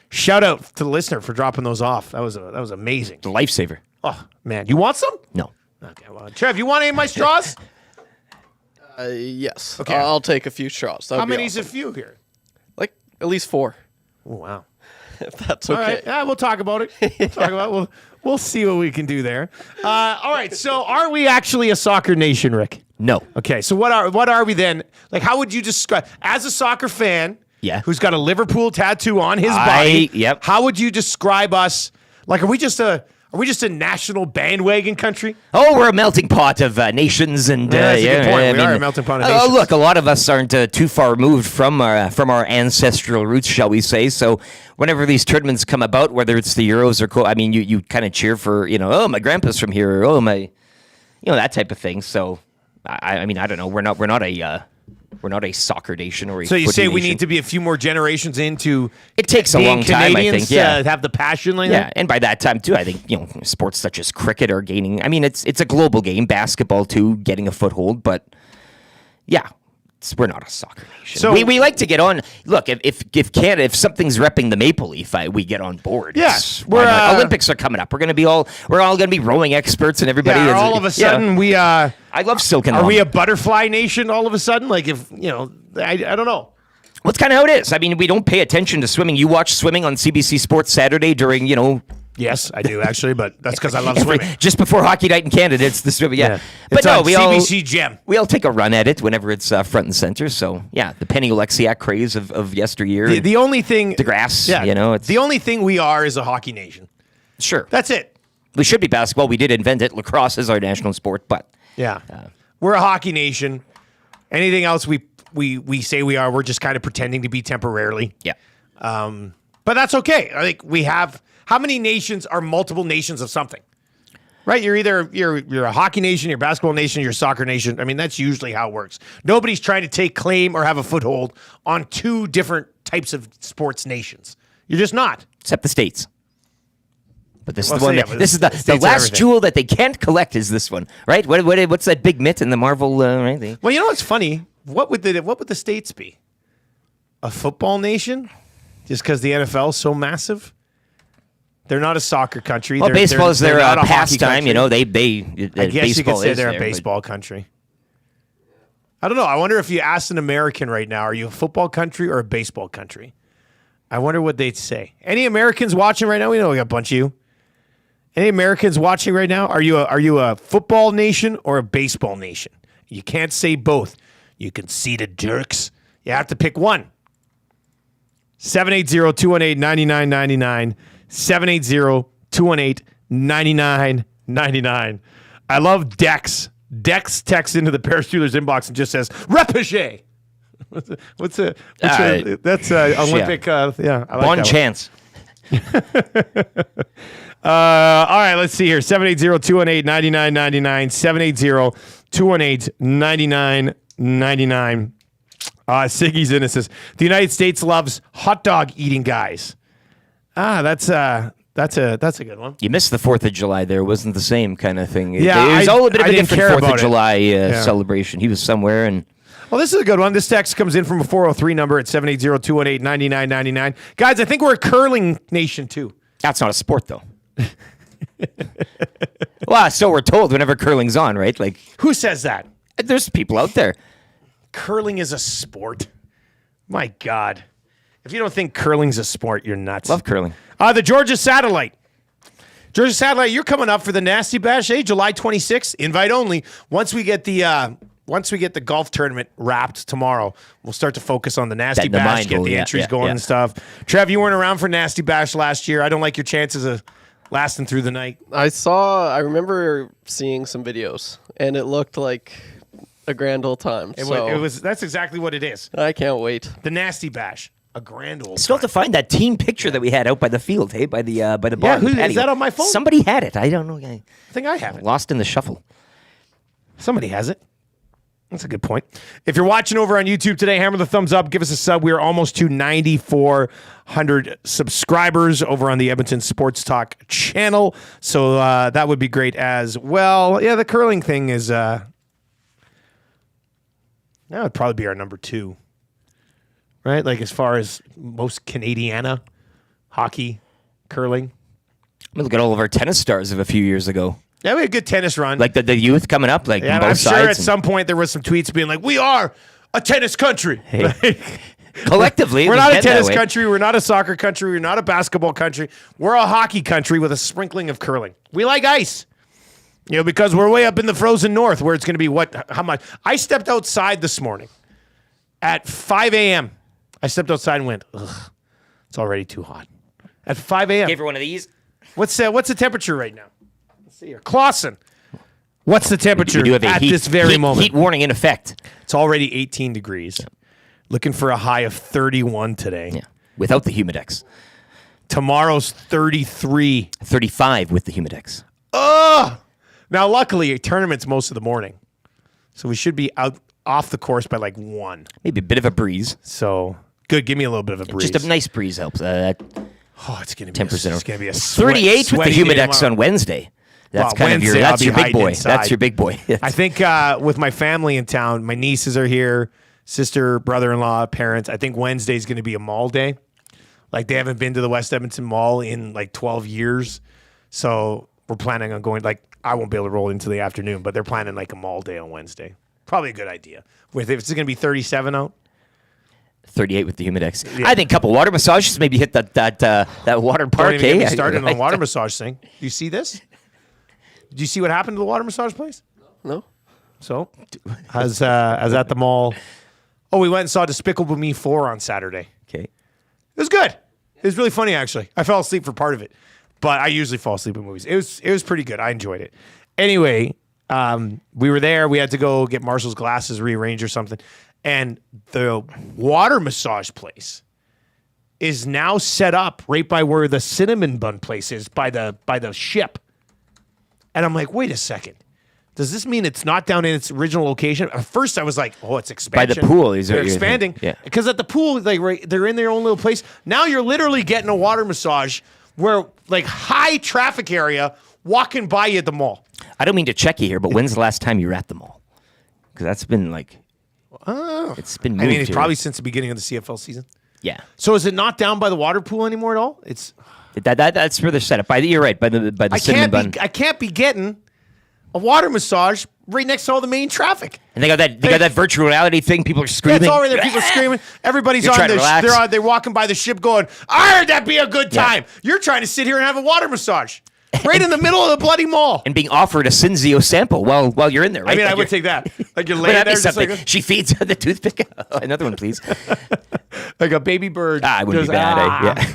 shout out to the listener for dropping those off. That was amazing. The lifesaver. Oh, man. You want some? No. Okay, well, Trev, you want any of my straws? Yes. Okay. I'll take a few straws. How many is a few here? Like at least 4. Oh, wow. If that's All okay. right. Yeah, we'll talk about it. We'll see what we can do there. All right. So, are we actually a soccer nation, Rick? No. Okay. So, what are we then? Like, how would you describe as a soccer fan? Yeah. Who's got a Liverpool tattoo on his body? Yep. How would you describe us? Like, are we just a national bandwagon country? Oh, we're a melting pot of nations, and that's a good point. We are a melting pot of nations. Look, a lot of us aren't too far removed from our ancestral roots, shall we say? So, whenever these tournaments come about, whether it's the Euros or I mean, you kind of cheer for oh, my grandpa's from here, or oh my, that type of thing. So, I mean, I don't know. We're not a soccer nation or a So you footy say we nation. need to be a few more generations into It takes a being long time, I Canadians think. Yeah. to have the passion like Yeah, that? and by that time too, I think sports such as cricket are gaining. I mean, it's a global game, basketball too, getting a foothold. But yeah, we're not a soccer nation. So- we like to get on. Look, if Canada, if something's repping the maple leaf, we get on board. Yes, Why we're, not? Olympics are coming up. We're all gonna be rowing experts, and everybody. Yeah, is, all of a sudden we I love silk and are we a lumber. butterfly nation all of a sudden? Like if I don't know. Well, it's kind of how it is. I mean, we don't pay attention to swimming. You watch swimming on CBC Sports Saturday during Yes, I do actually, but that's because I love every- swimming. just before Hockey Night in Canada. It's the swimming. Yeah, but It's no, on we all. CBC Gem. We all take a run at it whenever it's front and center. So yeah, the Penny Oleksiak craze of yesteryear. The only thing DeGrasse, it's the only thing we are is a hockey nation. sure That's it. we should be basketball. We did invent it. Lacrosse is our national sport, but Yeah, we're a hockey nation. Anything else we say we are, we're just kind of pretending to be temporarily. yeah, But that's okay. I think we have. How many nations are multiple nations of something? Right? You're either you're a hockey nation, you're a basketball nation, you're a soccer nation. I mean, that's usually how it works. Nobody's trying to take claim or have a foothold on two different types of sports nations. You're just not. except the states. But this is Well, the one. yeah, That, but this is the the States are last everything. jewel that they can't collect. Is this one right? What's that big mitt in the Marvel? Right? Well, you know what's funny? What would the states be? A football nation? Just because the NFL is so massive? They're not a soccer country. Well, baseball is they're their not a hockey pastime. country. They. I guess you could say they're a there, but- baseball country. I don't know. I wonder if you asked an American right now, are you a football country or a baseball country? I wonder what they'd say. Any Americans watching right now? We know we got a bunch of you. Any Americans watching right now? Are you a football nation or a baseball nation? You can't say both. You conceited jerks. You have to pick one. 780-218-9999. 780-218-9999. I love Dex. Dex texts into the Paris Steelers inbox and just says, Repage. That's Olympic. I like One that one. chance. All right, let's see here. 780-218-9999. 780-218-9999. Siggy's in it says, the United States loves hot dog eating guys. That's a good one. You missed the 4th of July there. It wasn't the same kind of thing. Yeah, it was all a bit of I a didn't different care 4th about of it. July Yeah. celebration. He was somewhere and Well, this is a good one. This text comes in from a 403 number at 780-218-9999. Guys, I think we're a curling nation too. that's not a sport though. Well, so we're told whenever curling's on, right? Like Who says that? there's people out there. Curling is a sport. My God. If you don't think curling's a sport, you're nuts. Love curling. The Georgia Satellite. Georgia Satellite, you're coming up for the Nasty Bash, July 26th. Invite only. Once we get the golf tournament wrapped tomorrow, we'll start to focus on the Nasty The Bash, mind get will, the yeah, entries yeah, going yeah. and stuff. Trev, you weren't around for Nasty Bash last year. I don't like your chances of lasting through the night. I remember seeing some videos, and it looked like a grand old time. That's exactly what it is. I can't wait. The Nasty Bash. A grand old Still have to time. find that team picture that we had out by the field, hey, by the bar. Yeah, and the is patio. that on my phone? Somebody had it. I don't know. I think I have it. Lost in the shuffle. Somebody has it. That's a good point. If you're watching over on YouTube today, hammer the thumbs up. Give us a sub. We are almost to 9,400 subscribers over on the Edmonton Sports Talk channel. So that would be great as well. Yeah, the curling thing is that would probably be our number 2. Right? Like as far as most Canadiana hockey, curling. Look at all of our tennis stars of a few years ago. Yeah, we had a good tennis run. Like the youth coming up, like yeah, on both I'm sides. sure at some point there was some tweets being like, we are a tennis country. Hey. Collectively, we're we not a get that tennis way. country. We're not a soccer country. We're not a basketball country. We're a hockey country with a sprinkling of curling. We like ice. Because we're way up in the frozen north where it's going to be how much? I stepped outside this morning at 5 a.m. I stepped outside and went, ugh, it's already too hot. At 5 a.m. Gave her one of these. What's the temperature right now? Let's see here. Clausen. What's the temperature We do have a at heat, this very moment? Heat warning in effect. It's already 18 degrees. Looking for a high of 31 today. Yeah, without the Humidex. Tomorrow's 33. 35 with the Humidex. Oh! Now, luckily, a tournament's most of the morning. So we should be off the course by like 1. Maybe a bit of a breeze. So, good. Give me a little bit of a breeze. Just a nice breeze helps. It's going to be 10%. It's going to be a 38 with the Humidex on Wednesday. That's kind of Wednesday, that's I'll your be big hiding boy. inside. That's your big boy. I think with my family in town, my nieces are here, sister, brother-in-law, parents. I think Wednesday's going to be a mall day. Like they haven't been to the West Edmonton Mall in like 12 years. So we're planning on going, like I won't be able to roll into the afternoon, but they're planning like a mall day on Wednesday. Probably a good idea. If it's going to be 37 out. 38 with the Humidex. Yeah. I think a couple water massages, maybe hit that water park. Don't even get me started on the water massage thing. Do you see this? Do you see what happened to the water massage place? No. So, as at the mall. Oh, we went and saw Despicable Me 4 on Saturday. Okay. It was good. It was really funny, actually. I fell asleep for part of it, but I usually fall asleep in movies. It was pretty good. I enjoyed it. Anyway, we were there. We had to go get Marshall's glasses rearranged or something. And the water massage place is now set up right by where the cinnamon bun place is, by the ship. And I'm like, wait a second. Does this mean it's not down in its original location? At first, I was like, oh, it's expansion. By the pool. They're expanding. Yeah. Because at the pool, they're in their own little place. Now you're literally getting a water massage where, like, high traffic area walking by you at the mall. I don't mean to check you here, but when's the last time you were at the mall? Because that's been like... It's been moved It's here. probably since the beginning of the CFL season. Yeah. So is it not down by the water pool anymore at all? It's That's where they're set up. You're right, by the cinnamon bun. I can't be getting a water massage right next to all the main traffic. And they got that virtual reality thing. People are screaming. It's all right there. People are screaming. Everybody's You're on trying to relax. they're walking by the ship going, I heard that'd be a good time. You're trying to sit here and have a water massage. Right in the middle of the bloody mall. And being offered a Cinzio sample while you're in there, right? I mean, Like I would you're- take that. Like you're But laying that'd be there just something. like, She feeds the toothpick. Another one, please. like a baby bird. I wouldn't Just, be bad.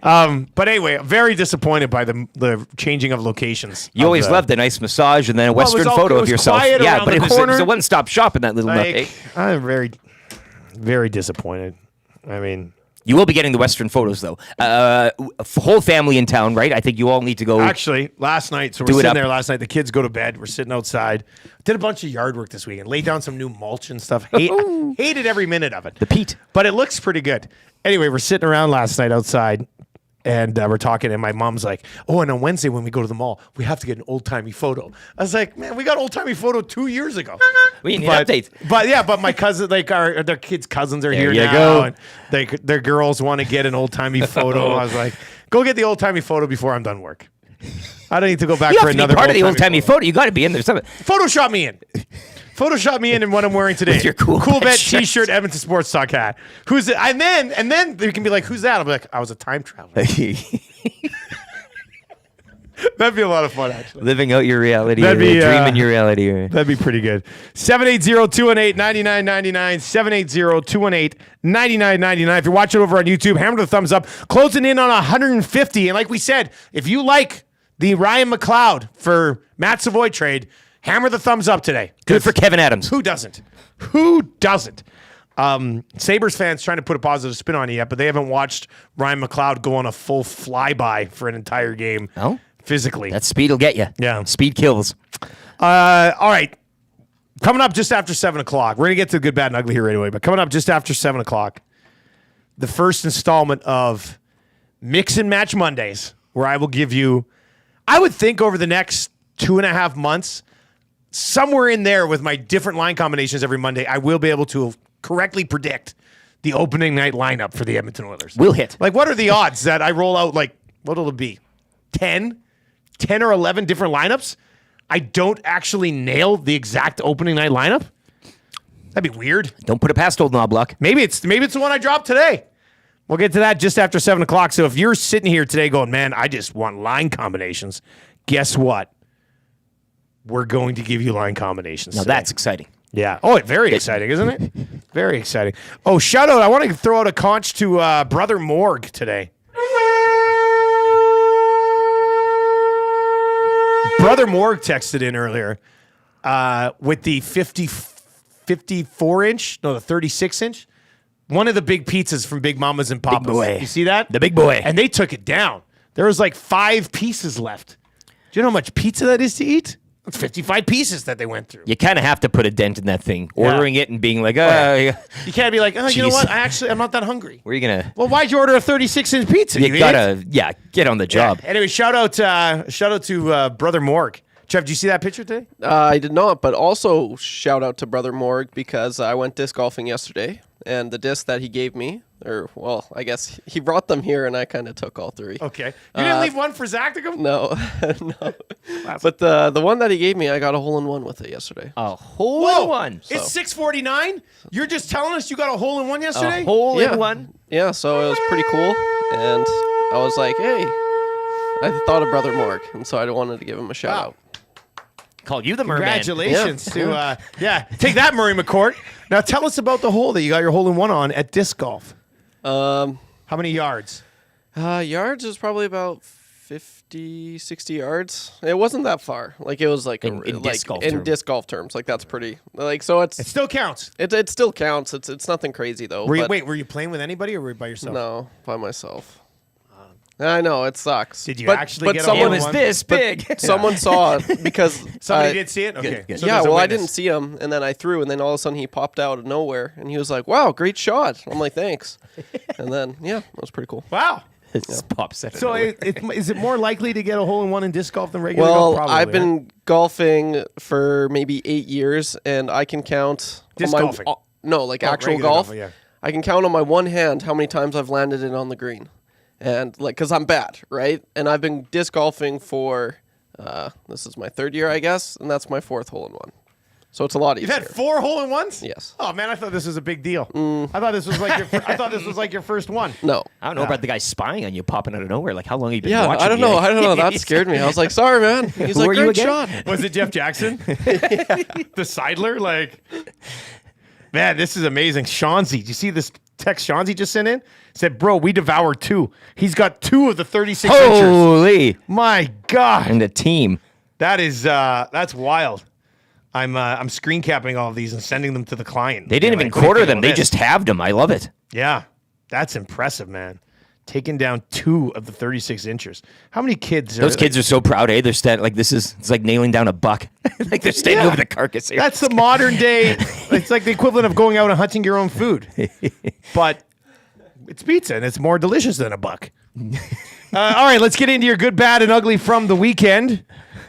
Yeah. But anyway, very disappointed by the changing of locations. You always loved a nice massage and then a Well, it was Western all- photo it of was yourself. quiet Yeah, around but the it was corner. a one-stop shop in that little nook. like, I'm very, very disappointed. I mean, You will be getting the Western photos, though. Whole family in town, right? I think you all need to go. actually, last night, so we're Do it sitting up. there last night. The kids go to bed. We're sitting outside. Did a bunch of yard work this weekend. Laid down some new mulch and stuff. Hated every minute of it. The peat. But it looks pretty good. Anyway, we're sitting around last night outside. And we're talking, and my mom's like, "Oh, and on Wednesday when we go to the mall, we have to get an old timey photo." I was like, "Man, we got old timey photo 2 years ago." We need updates. But my cousin, like their kids' cousins are here you now, go. and their girls want to get an old timey photo. I was like, "Go get the old timey photo before I'm done work. I don't need to go back You for have to another be part of the old-timey old-timey photo. You got to be in there. Something. Photoshop me in." Photoshop me in what I'm wearing today. With your cool Bet shirt. T-shirt, Edmonton Sports Talk hat. Who's it? And then they can be like, "Who's that?" I'll be like, "I was a time traveler." That'd be a lot of fun, actually. Living out your reality. That'd be, dreaming your reality. Right? That'd be pretty good. 780-218-9999. 780-218-9999. If you're watching over on YouTube, hammer the thumbs up. Closing in on 150. And like we said, if you like the Ryan McLeod for Matt Savoie trade, hammer the thumbs up today. Good for Kevin Adams. Who doesn't? Who doesn't? Sabres fans trying to put a positive spin on it yet, but they haven't watched Ryan McLeod go on a full flyby for an entire game No? physically. That speed will get you. Yeah. Speed kills. All right. Coming up just after 7 o'clock. We're going to get to the good, bad, and ugly here right away. But coming up just after 7 o'clock, the first installment of Mix and Match Mondays, where I will give you, I would think over the next 2.5 months, somewhere in there with my different line combinations every Monday, I will be able to correctly predict the opening night lineup for the Edmonton Oilers. We'll hit. Like, what are the odds that I roll out, like, what'll it be? 10 or 11 different lineups? I don't actually nail the exact opening night lineup? That'd be weird. Don't put it past old Knobloch. Maybe it's the one I dropped today. We'll get to that just after 7 o'clock. So if you're sitting here today going, man, I just want line combinations, guess what? We're going to give you line combinations. Now today. that's exciting. Yeah. Oh, very exciting, isn't it? Very exciting. Oh, shout out. I want to throw out a conch to Brother Morg today. Brother Morg texted in earlier with the 54-inch, no, the 36-inch. One of the big pizzas from Big Mamas and Papas. Big boy. You see that? The big boy. And they took it down. There was like 5 pieces left. Do you know how much pizza that is to eat? It's 55 pieces that they went through. You kind of have to put a dent in that thing. Ordering it and being like, You can't be like, oh, you know Jeez. what? I'm not that hungry. where are you going to... Well, why'd you order a 36-inch pizza? You idiot? gotta, get on the job. Yeah. Anyway, shout out to Brother Morg. Jeff, did you see that picture today? I did not, but also shout out to Brother Morg because I went disc golfing yesterday, and the disc that he gave me, I guess he brought them here, and I kind of took all 3. Okay. You didn't leave one for Zach to go? No, no. But the one that he gave me, I got a hole-in-one with it yesterday. A hole in one. It's 6:49? You're just telling us you got a hole-in-one yesterday? A hole Yeah. in one. Yeah, so it was pretty cool, and I was like, hey, I thought of Brother Morg, and so I wanted to give him a shout-out. Called you the merman. Congratulations to take that, Murray McCourt. Now tell us about the hole that you got your hole-in-one on at disc golf. How many yards? Yards is probably about 50, 60 yards. It wasn't that far. Like it was like In disc golf in terms. disc golf terms. Like that's pretty. Like so It still counts. it still counts. It's nothing crazy though. Were you but playing with anybody or were you by yourself? No, by myself. I know it sucks. Did you but, actually but get a someone, hole in It was one? this big. Someone saw it because Somebody did see it? Okay. good. So yeah, there's a well, I witness. didn't see him, and then I threw, and then all of a sudden he popped out of nowhere, and he was like, "Wow, great shot!" I'm like, "Thanks," and then that was pretty cool. Wow. It's pops out of So nowhere. is it more likely to get a hole-in-one in disc golf than regular Well, golf? Probably, I've huh? been golfing for maybe 8 years, and I can count Disc on my golfing? no, like actual regular golf. golf, yeah. I can count on my one hand how many times I've landed it on the green, and like because I'm bad, right? And I've been disc golfing for this is my 3rd year, I guess, and that's my 4th hole-in-one. So it's a lot You've easier. had 4 hole-in-ones? Yes. Oh man, I thought this was a big deal. I thought this was like your first one. No. I don't know about the guy spying on you popping out of nowhere. Like, how long have you been Yeah, watching I don't you? know. That scared me. I was like, sorry, man. He's Who like, are you great again? shot. Was it Jeff Jackson? The Seidler? Like, man, this is amazing. Shanzi, do you see this text Shanzi just sent in? Said, bro, we devoured 2. He's got 2 of the 36 inchers. Holy. My God. And the team. That is, that's wild. I'm screen capping all of these and sending them to the client. They didn't They're even like, what do quarter you think them. about They this? just halved them. I love it. Yeah, that's impressive, man. Taking down 2 of the 36 inchers. How many kids? Those kids are so proud, eh? They're standing like it's like nailing down a buck. Like they're standing Yeah. over the carcass here. That's the modern day. It's like the equivalent of going out and hunting your own food, but it's pizza and it's more delicious than a buck. All right, let's get into your good, bad, and ugly from the weekend,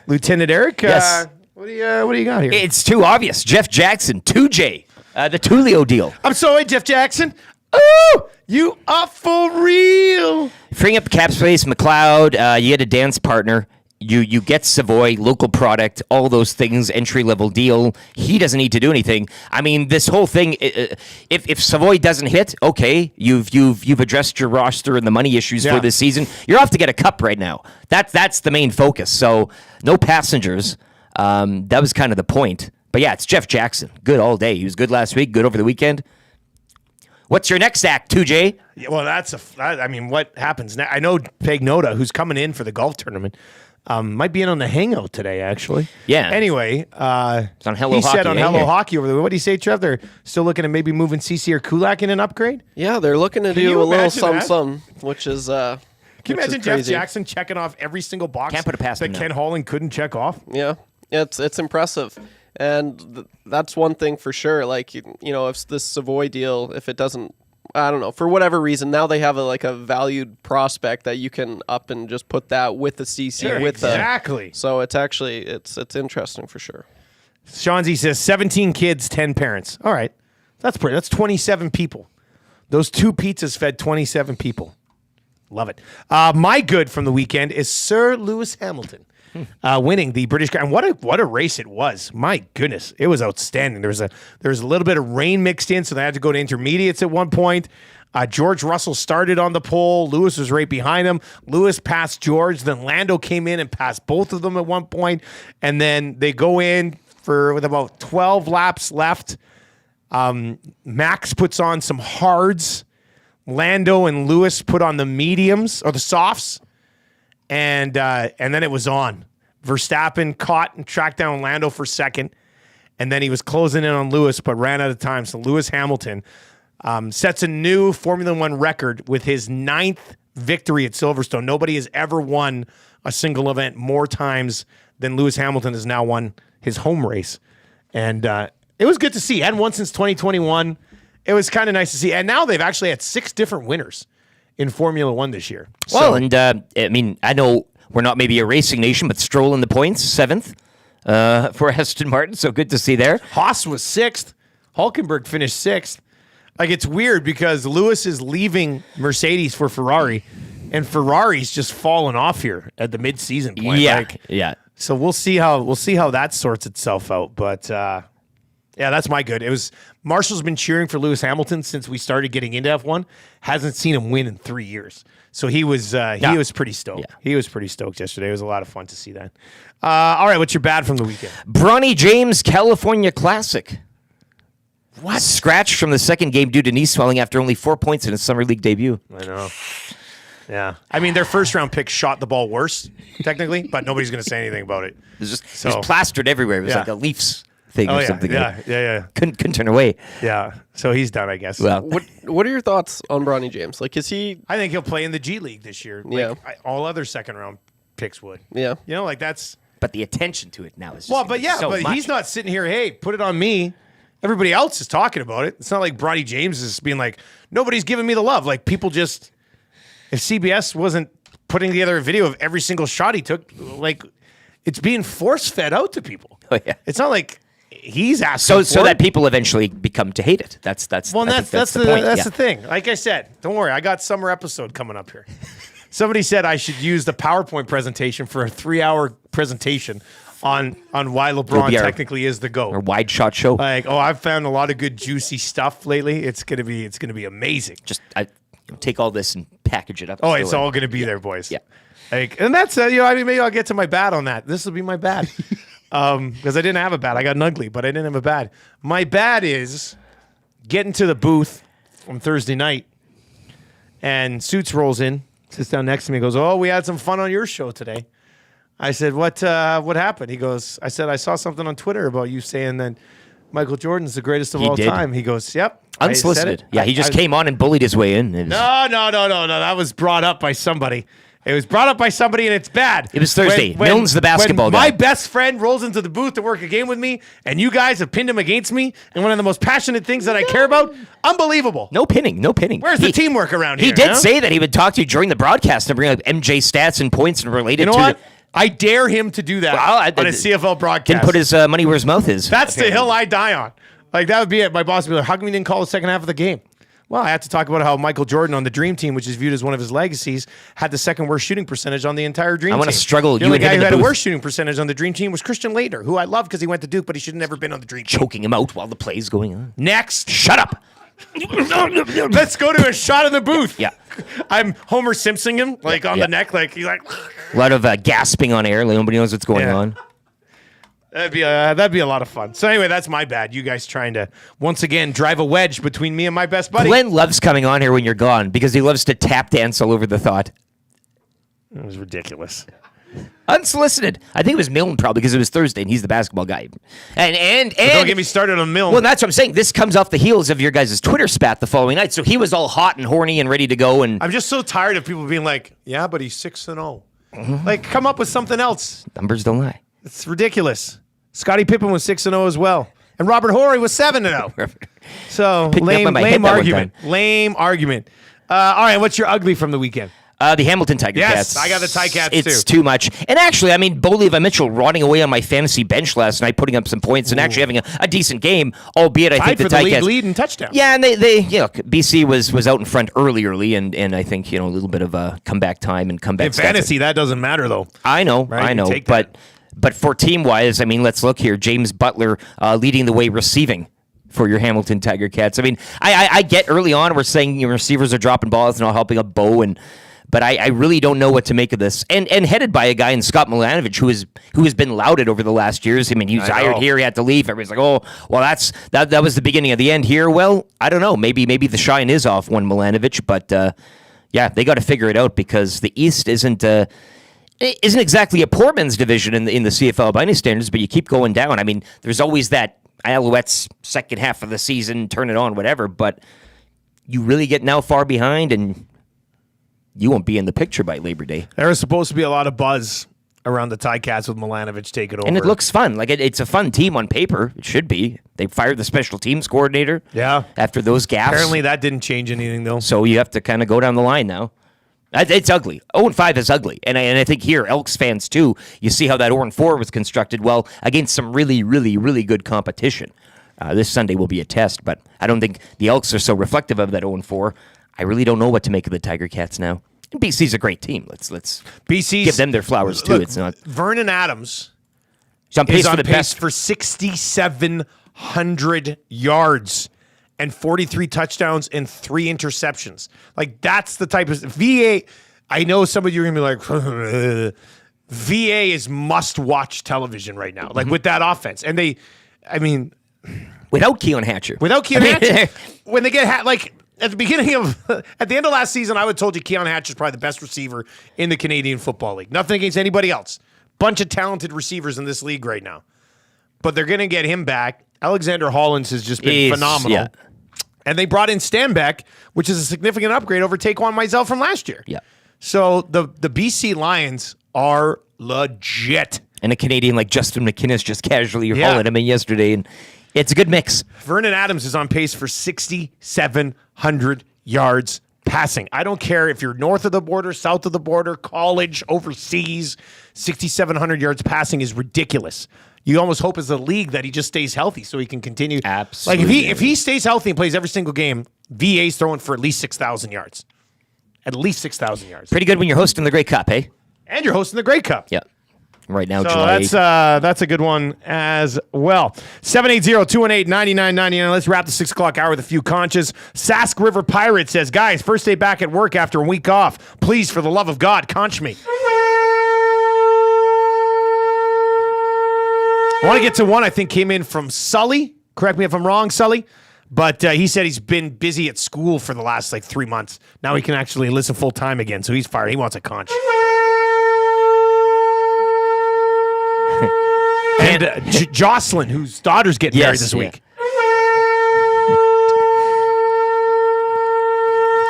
Lieutenant Eric. Yes. What do you got here? It's too obvious. Jeff Jackson, 2J, the Tulio deal. I'm sorry, Jeff Jackson. Oh, you are for real. Freeing up cap space, McLeod. You get a dance partner. You get Savoie, local product, all those things, entry level deal. He doesn't need to do anything. I mean, this whole thing. If Savoie doesn't hit, okay, you've addressed your roster and the money issues Yeah. for this season. You're off to get a cup right now. That's the main focus. So no passengers. That was kind of the point. But yeah, it's Jeff Jackson. Good all day. He was good last week. Good over the weekend. What's your next act, 2J? Yeah, well, I mean, what happens now? I know Pagnotta, who's coming in for the golf tournament, might be in on the hangout today, actually. Yeah. Anyway, It's on Hello he Hockey. said on eh? Hello Yeah. Hockey over there. What do you say, Trev? They're still looking at maybe moving CC or Kulak in an upgrade? Yeah, they're looking to Can you do a little imagine that? some, which is Can you which is imagine Jeff crazy. Jackson checking off every single box Can't put it past that him now. Ken Holland couldn't check off? Yeah, it's impressive. And that's one thing for sure. Like, if this Savoie deal, if it doesn't, I don't know, for whatever reason, now they have a valued prospect that you can up and just put that with the CC. Yeah, with exactly. So it's actually, it's interesting for sure. Shawnzy says 17 kids, 10 parents. All right. That's 27 people. Those 2 pizzas fed 27 people. Love it. My good from the weekend is Sir Lewis Hamilton winning the British Grand. What a race it was. My goodness. It was outstanding. There was a little bit of rain mixed in, so they had to go to intermediates at one point. George Russell started on the pole. Lewis was right behind him. Lewis passed George. Then Lando came in and passed both of them at one point. And then they go in with about 12 laps left. Max puts on some hards. Lando and Lewis put on the mediums or the softs. And then it was on. Verstappen caught and tracked down Lando for second. And then he was closing in on Lewis, but ran out of time. So Lewis Hamilton sets a new Formula One record with his 9th victory at Silverstone. Nobody has ever won a single event more times than Lewis Hamilton has now won his home race. And it was good to see. He hadn't won since 2021. It was kind of nice to see. And now they've actually had 6 different winners in Formula One this year. Well, and I know we're not maybe a racing nation, but Stroll in the points, 7th for Aston Martin. So good to see there. Haas was 6th. Hulkenberg finished 6th. Like, it's weird because Lewis is leaving Mercedes for Ferrari, and Ferrari's just fallen off here at the mid-season point. Yeah. So we'll see how that sorts itself out. But yeah, that's my good. It was Marshall's been cheering for Lewis Hamilton since we started getting into F1. Hasn't seen him win in 3 years. So he was pretty stoked. Yeah. He was pretty stoked yesterday. It was a lot of fun to see that. All right, what's your bad from the weekend? Bronny James California Classic. What? Scratched from the second game due to knee swelling after only 4 points in his summer league debut. I know. Yeah. I mean, their first round pick shot the ball worse, technically, but nobody's going to say anything about it. It was plastered everywhere. It was like a Leafs thing or something. Yeah. Couldn't turn away. Yeah. So he's done, I guess. Well, What are your thoughts on Bronny James? Like, is he? I think he'll play in the G League this year. All other second round picks would. Yeah. That's. But the attention to it now is just so but much. he's not sitting here, hey, put it on me. Everybody else is talking about it. It's not like Bronny James is being like, nobody's giving me the love. Like, people just, if CBS wasn't putting together a video of every single shot he took, like, it's being force-fed out to people. Oh, yeah. It's not like he's asking so that people eventually become to hate it. That's the point. That's the thing. Like I said, don't worry. I got summer episode coming up here. Somebody said I should use the PowerPoint presentation for a 3-hour presentation on why LeBron technically is the GOAT. Or wide shot show. Like, I've found a lot of good juicy stuff lately. It's gonna be amazing. Just take all this and package it up. It's all gonna be there, boys. Yeah. Like, and that's maybe I'll get to my bad on that. This will be my bad. Because I didn't have a bad. I got an ugly, but I didn't have a bad. My bad is getting to the booth on Thursday night, and Suits rolls in, sits down next to me, goes, "Oh, we had some fun on your show today." I said, what happened? He goes, I said, I saw something on Twitter about you saying that Michael Jordan's the greatest of all time. He goes, yep. Unsolicited. Yeah, he just came on and bullied his way in. No. That was brought up by somebody. It was brought up by somebody, and it's bad. It was Thursday. Milton's the basketball guy. My best friend rolls into the booth to work a game with me, and you guys have pinned him against me, and one of the most passionate things that I care about, unbelievable. No pinning. Where's the teamwork around here? He did say that he would talk to you during the broadcast and bring up MJ stats and points and related to what? I dare him to do that on a CFL broadcast. Didn't put his money where his mouth is. That's the hill I die on. Like, that would be it. My boss would be like, how come you didn't call the second half of the game? Well, I had to talk about how Michael Jordan on the Dream Team, which is viewed as one of his legacies, had the second worst shooting percentage on the entire Dream Team. I want to struggle. The only guy who had a worst shooting percentage on the Dream Team was Christian Laettner, who I love because he went to Duke, but he should have never been on the Dream Team. Choking him out while the play's going on. Next. Shut up. Let's go to a shot in the booth. Yeah. I'm Homer Simpson him, like on the neck, like he's like. A lot of gasping on air. Like nobody knows what's going on. That'd be a lot of fun. So anyway, that's my bad. You guys trying to once again drive a wedge between me and my best buddy. Glenn loves coming on here when you're gone because he loves to tap dance all over the thought. It was ridiculous. Unsolicited. I think it was Milne probably because it was Thursday and he's the basketball guy. And don't get me started on Milne. Well, that's what I'm saying. This comes off the heels of your guys' Twitter spat the following night. So he was all hot and horny and ready to go. And I'm just so tired of people being like, "Yeah, but he's 6-0." Like, come up with something else. Numbers don't lie. It's ridiculous. Scottie Pippen was 6-0 as well. And Robert Horry was 7-0. So Picked me up on my head lame that one argument. Lame argument. All right, what's your ugly from the weekend? The Hamilton Tiger Cats. Yes, I got the Ticats too. It's too much. And actually, I mean, Bo Levi Mitchell rotting away on my fantasy bench last night, putting up some points and actually having a decent game, albeit I think Tied the for the Ticats. lead in touchdown. Yeah, and they BC was out in front early, and I think, a little bit of a comeback time and comeback In stats. fantasy, that doesn't matter, though. I know, Right, I you know. take that. But for team-wise, I mean, let's look here. James Butler leading the way receiving for your Hamilton Tiger Cats. I mean, I get early on we're saying your receivers are dropping balls and all helping up Bo, but I really don't know what to make of this. And headed by a guy in Scott Milanovic who has been lauded over the last years. I mean, he was hired here, he had to leave. Everybody's like, oh, well, that was the beginning of the end here. Well, I don't know. Maybe the shine is off one Milanovic, but yeah, they got to figure it out because the East isn't exactly a poor men's division in the CFL by any standards, but you keep going down. I mean, there's always that Alouettes second half of the season, turn it on, whatever, but you really get now far behind and you won't be in the picture by Labor Day. There was supposed to be a lot of buzz around the Ticats with Milanovic taking over. And it looks fun. Like, it's a fun team on paper. It should be. They fired the special teams coordinator. Yeah. After those gaffes. Apparently that didn't change anything, though. So you have to kind of go down the line now. It's ugly. 0-5 is ugly. And I think here, Elks fans, too, you see how that 0-4 was constructed, well, against some really, really, really good competition. This Sunday will be a test, but I don't think the Elks are so reflective of that 0-4. I really don't know what to make of the Tiger Cats now. And BC's a great team. Let's BC's, give them their flowers, too. Look, It's not. Vernon Adams He's on pace is for on the pace best. for 6,700 yards and 43 touchdowns and 3 interceptions. Like, that's the type of VA. I know some of you are going to be like, VA is must-watch television right now, like with that offense. And Without Keon Hatcher. Hatcher, when they get like at the beginning of, at the end of last season, I would have told you Keon Hatcher is probably the best receiver in the Canadian Football League. Nothing against anybody else. Bunch of talented receivers in this league right now. But they're going to get him back. Alexander Hollins has just been phenomenal. Yeah. And they brought in Stanback, which is a significant upgrade over Taquan Mizell from last year. Yeah. So the BC Lions are legit. And a Canadian like Justin McInnes just casually hauling him in yesterday. And it's a good mix. Vernon Adams is on pace for 6,700 yards passing. I don't care if you're north of the border, south of the border, college, overseas, 6,700 yards passing is ridiculous. You almost hope as a league that he just stays healthy so he can continue. Absolutely. Like if he stays healthy and plays every single game, VA's throwing for at least 6,000 yards. At least 6,000 yards. Pretty good when you're hosting the Grey Cup, hey? And you're hosting the Grey Cup. Yeah. Right now, So July 8th. that's a good one as well. 780-218-9999. Let's wrap the 6 o'clock hour with a few conches. Sask River Pirate says, guys, first day back at work after a week off. Please, for the love of God, conch me. I want to get to one I think came in from Sully. Correct me if I'm wrong, Sully. But he said he's been busy at school for the last 3 months. Now he can actually listen full time again, so he's fired. He wants a conch. And Jocelyn, whose daughter's getting married this week.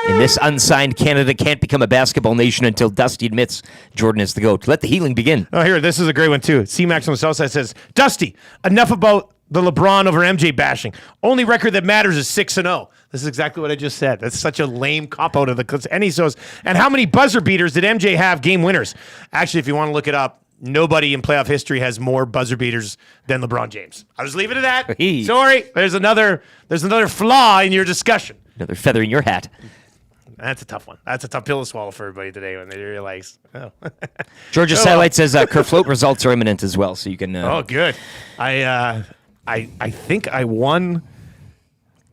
In this unsigned Canada can't become a basketball nation until Dusty admits Jordan is the GOAT. Let the healing begin. Oh, here, this is a great one, too. C-Max on the south side says, Dusty, enough about the LeBron over MJ bashing. Only record that matters is 6-0. This is exactly what I just said. That's such a lame cop-out of the clips. And he says, and how many buzzer beaters did MJ have game winners? Actually, if you want to look it up, nobody in playoff history has more buzzer beaters than LeBron James. I was leaving it at that. Sorry, there's another flaw in your discussion. Another feather in your hat. That's a tough one. That's a tough pill to swallow for everybody today when they realize. Oh. Georgia Satellite says Kerfloat results are imminent as well, so you can. Oh, good. I think I won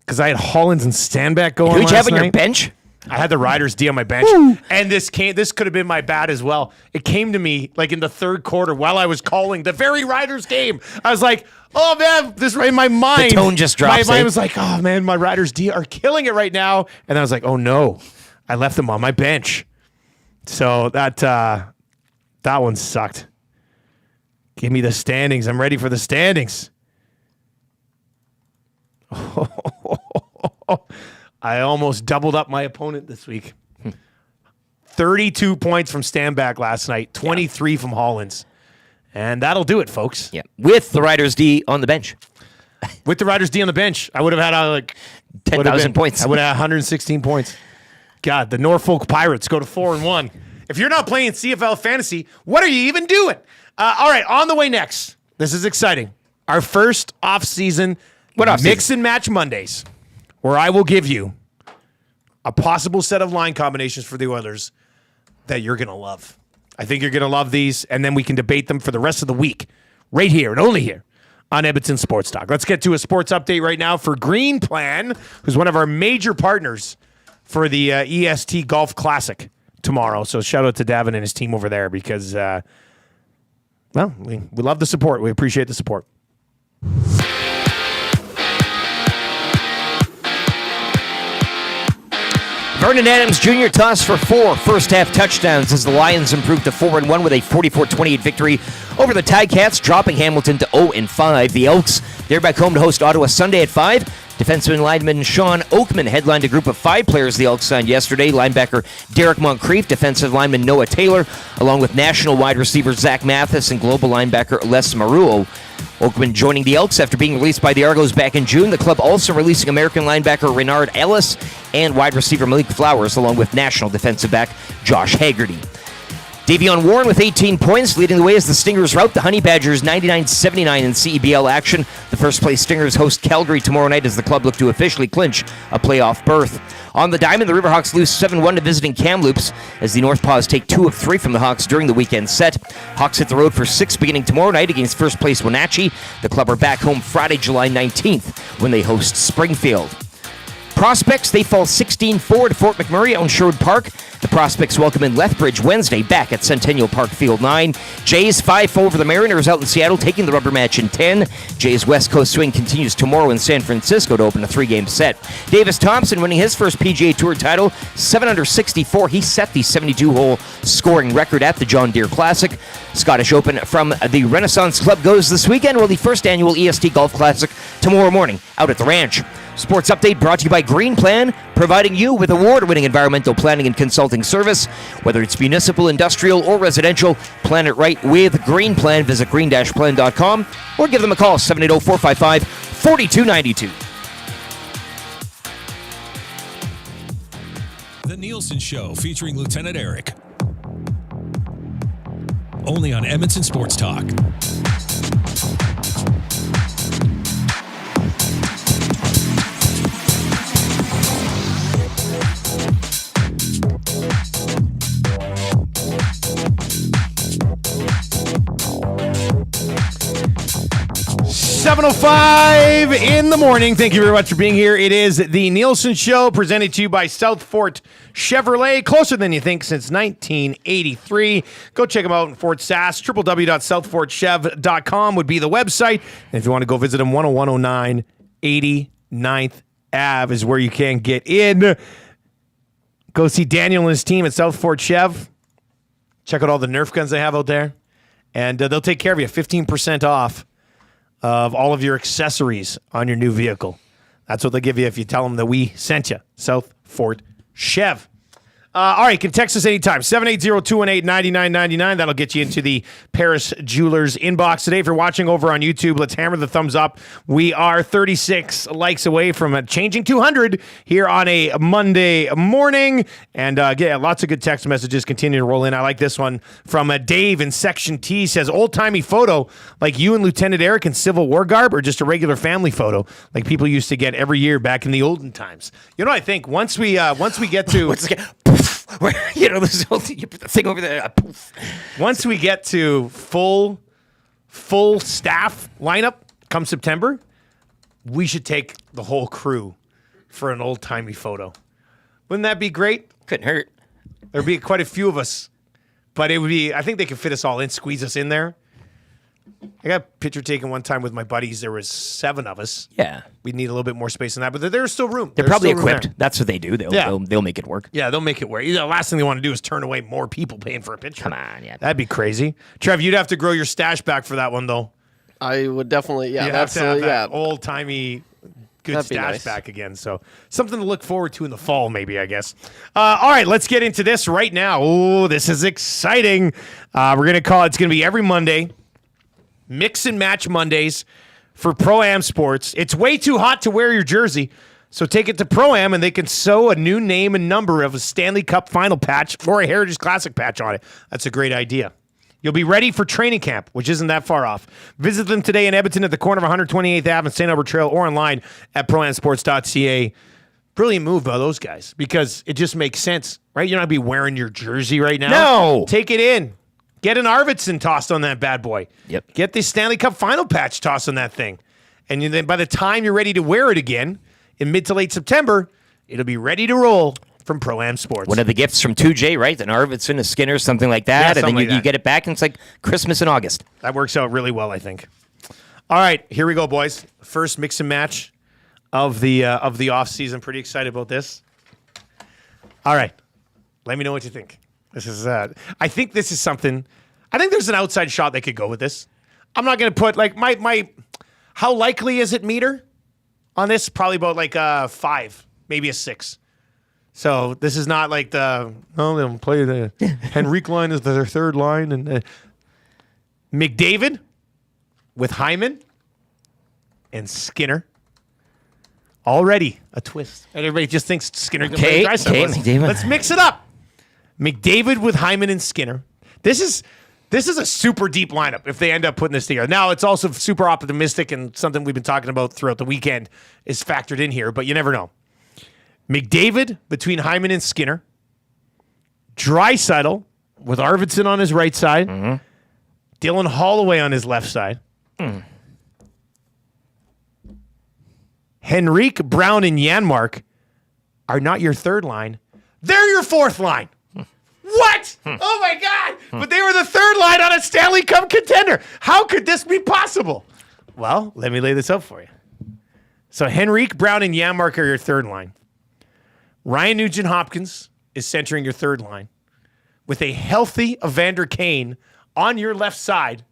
because I had Hollins and Stanback going. Who'd you have on night. your bench? I had the Riders D on my bench. Woo. And this could have been my bad as well. It came to me like in the third quarter while I was calling the very Riders game. I was like, oh man, this in my mind. The tone just drops. My mind was like, oh man, my Riders D are killing it right now. And I was like, oh no, I left them on my bench. So that one sucked. Give me the standings. I'm ready for the standings. I almost doubled up my opponent this week. 32 points from Stanback last night, 23 from Hollins. And that'll do it, folks. Yeah, with the Riders D on the bench. With the Riders D on the bench, I would have had 10,000 points. I would have had 116 points. God, the Norfolk Pirates go to 4-1. If you're not playing CFL fantasy, what are you even doing? All right, on the way next. This is exciting. Our first off-season mix and match Mondays, where I will give you a possible set of line combinations for the Oilers that you're going to love. I think you're going to love these, and then we can debate them for the rest of the week, right here and only here on Edmonton Sports Talk. Let's get to a sports update right now for Green Plan, who's one of our major partners for the EST Golf Classic tomorrow. So shout out to Davin and his team over there because, we love the support. We appreciate the support. Vernon Adams Jr. tossed for 4 first-half touchdowns as the Lions improved to 4-1 with a 44-28 victory over the Ticats, dropping Hamilton to 0-5. The Elks, they're back home to host Ottawa Sunday at 5. Defenseman lineman Sean Oakman headlined a group of 5 players the Elks signed yesterday. Linebacker Derek Moncrief, defensive lineman Noah Taylor, along with national wide receiver Zach Mathis and global linebacker Les Maruo. Oakman joining the Elks after being released by the Argos back in June. The club also releasing American linebacker Renard Ellis and wide receiver Malik Flowers, along with national defensive back Josh Haggerty. Davion Warren with 18 points, leading the way as the Stingers rout the Honey Badgers 99-79 in CEBL action. The first-place Stingers host Calgary tomorrow night as the club look to officially clinch a playoff berth. On the diamond, the Riverhawks lose 7-1 to visiting Kamloops as the North Paws take 2 of 3 from the Hawks during the weekend set. Hawks hit the road for 6 beginning tomorrow night against first-place Wenatchee. The club are back home Friday, July 19th when they host Springfield. Prospects, they fall 16-4 to Fort McMurray out in Sherwood Park. The Prospects welcome in Lethbridge Wednesday back at Centennial Park Field 9. Jays 5-4 over the Mariners out in Seattle, taking the rubber match in 10. Jays West Coast swing continues tomorrow in San Francisco to open a 3-game set. Davis Thompson winning his first PGA Tour title, 7 under 64. He set the 72-hole scoring record at the John Deere Classic. Scottish Open from the Renaissance Club goes this weekend, while the first annual EST Golf Classic tomorrow morning out at the ranch. Sports update brought to you by Green Plan, providing you with award-winning environmental planning and consulting service. Whether it's municipal, industrial, or residential, plan it right with Green Plan. Visit green-plan.com or give them a call, 780-455-4292. The Nielson Show featuring Lieutenant Eric. Only on Edmonton Sports Talk. 7:05 in the morning. Thank you very much for being here. It is the Nielsen Show, presented to you by South Fort Chevrolet. Closer than you think since 1983. Go check them out in Fort Sask. www.southfortchev.com would be the website. And if you want to go visit them, 10109 89th Ave is where you can get in. Go see Daniel and his team at South Fort Chev. Check out all the Nerf guns they have out there. And they'll take care of you. 15% off of all of your accessories on your new vehicle. That's what they give you if you tell them that we sent you. South Fort Chev. All right, you can text us anytime. 780-218-9999. That'll get you into the Paris Jewelers inbox today. If you're watching over on YouTube, let's hammer the thumbs up. We are 36 likes away from changing 200 here on a Monday morning. And yeah, lots of good text messages continue to roll in. I like this one from Dave in Section T. Says, old-timey photo like you and Lieutenant Eric in Civil War garb, or just a regular family photo like people used to get every year back in the olden times? You know, I think once we get to... You know, there's you put the thing over there. Poof. Once we get to full staff lineup come September, we should take the whole crew for an old-timey photo. Wouldn't that be great? Couldn't hurt. There'd be quite a few of us, but it would be, I think they could fit us all in, squeeze us in there. I got a picture taken one time with my buddies. There was 7 of us. Yeah. We'd need a little bit more space than that, but there's still room. They're probably equipped. That's what they do. They'll make it work. Yeah, they'll make it work. The last thing they want to do is turn away more people paying for a picture. Come on, yeah. That'd be crazy. Trev, you'd have to grow your stash back for that one, though. I would definitely, yeah. You'd That's have to have that yeah. old-timey good That'd be stash nice. back again. So something to look forward to in the fall, maybe, I guess. All right, let's get into this right now. Oh, this is exciting. We're going to call it, it's going to be every Monday Mix and Match Mondays for Pro-Am Sports. It's way too hot to wear your jersey, so take it to Pro-Am and they can sew a new name and number of a Stanley Cup final patch or a Heritage Classic patch on it. That's a great idea. You'll be ready for training camp, which isn't that far off. Visit them today in Edmonton at the corner of 128th Ave and St. Albert Trail or online at proamsports.ca. Brilliant move by those guys because it just makes sense, right? You're not going to be wearing your jersey right now. No. Take it in. Get an Arvidsson tossed on that bad boy. Yep. Get the Stanley Cup final patch tossed on that thing. And then by the time you're ready to wear it again in mid to late September, it'll be ready to roll from Pro-Am Sports. One of the gifts from 2J, right? An Arvidsson, a Skinner, something like that. Yeah, and then something you, like that. you get it back and it's like Christmas in August. That works out really well, I think. All right, here we go, boys. First mix and match of the off season. Pretty excited about this. All right, let me know what you think. This is. I think this is something. I think there's an outside shot they could go with this. I'm not going to put like my. How likely is it meter on this? Probably about like 5, maybe a 6. So this is not like they don't play the Henrique line as their third line and McDavid with Hyman and Skinner. Already a twist. And everybody just thinks Skinner can play Draisaitl. McDavid. Let's mix it up. McDavid with Hyman and Skinner. This is a super deep lineup if they end up putting this together. Now, it's also super optimistic and something we've been talking about throughout the weekend is factored in here, but you never know. McDavid between Hyman and Skinner. Draisaitl with Arvidsson on his right side. Mm-hmm. Dylan Holloway on his left side. Henrique, Brown, and Janmark are not your third line. They're your fourth line. What? Oh, my God. But they were the third line on a Stanley Cup contender. How could this be possible? Well, let me lay this out for you. So Henrique, Brown, and Janmark are your third line. Ryan Nugent-Hopkins is centering your third line with a healthy Evander Kane on your left side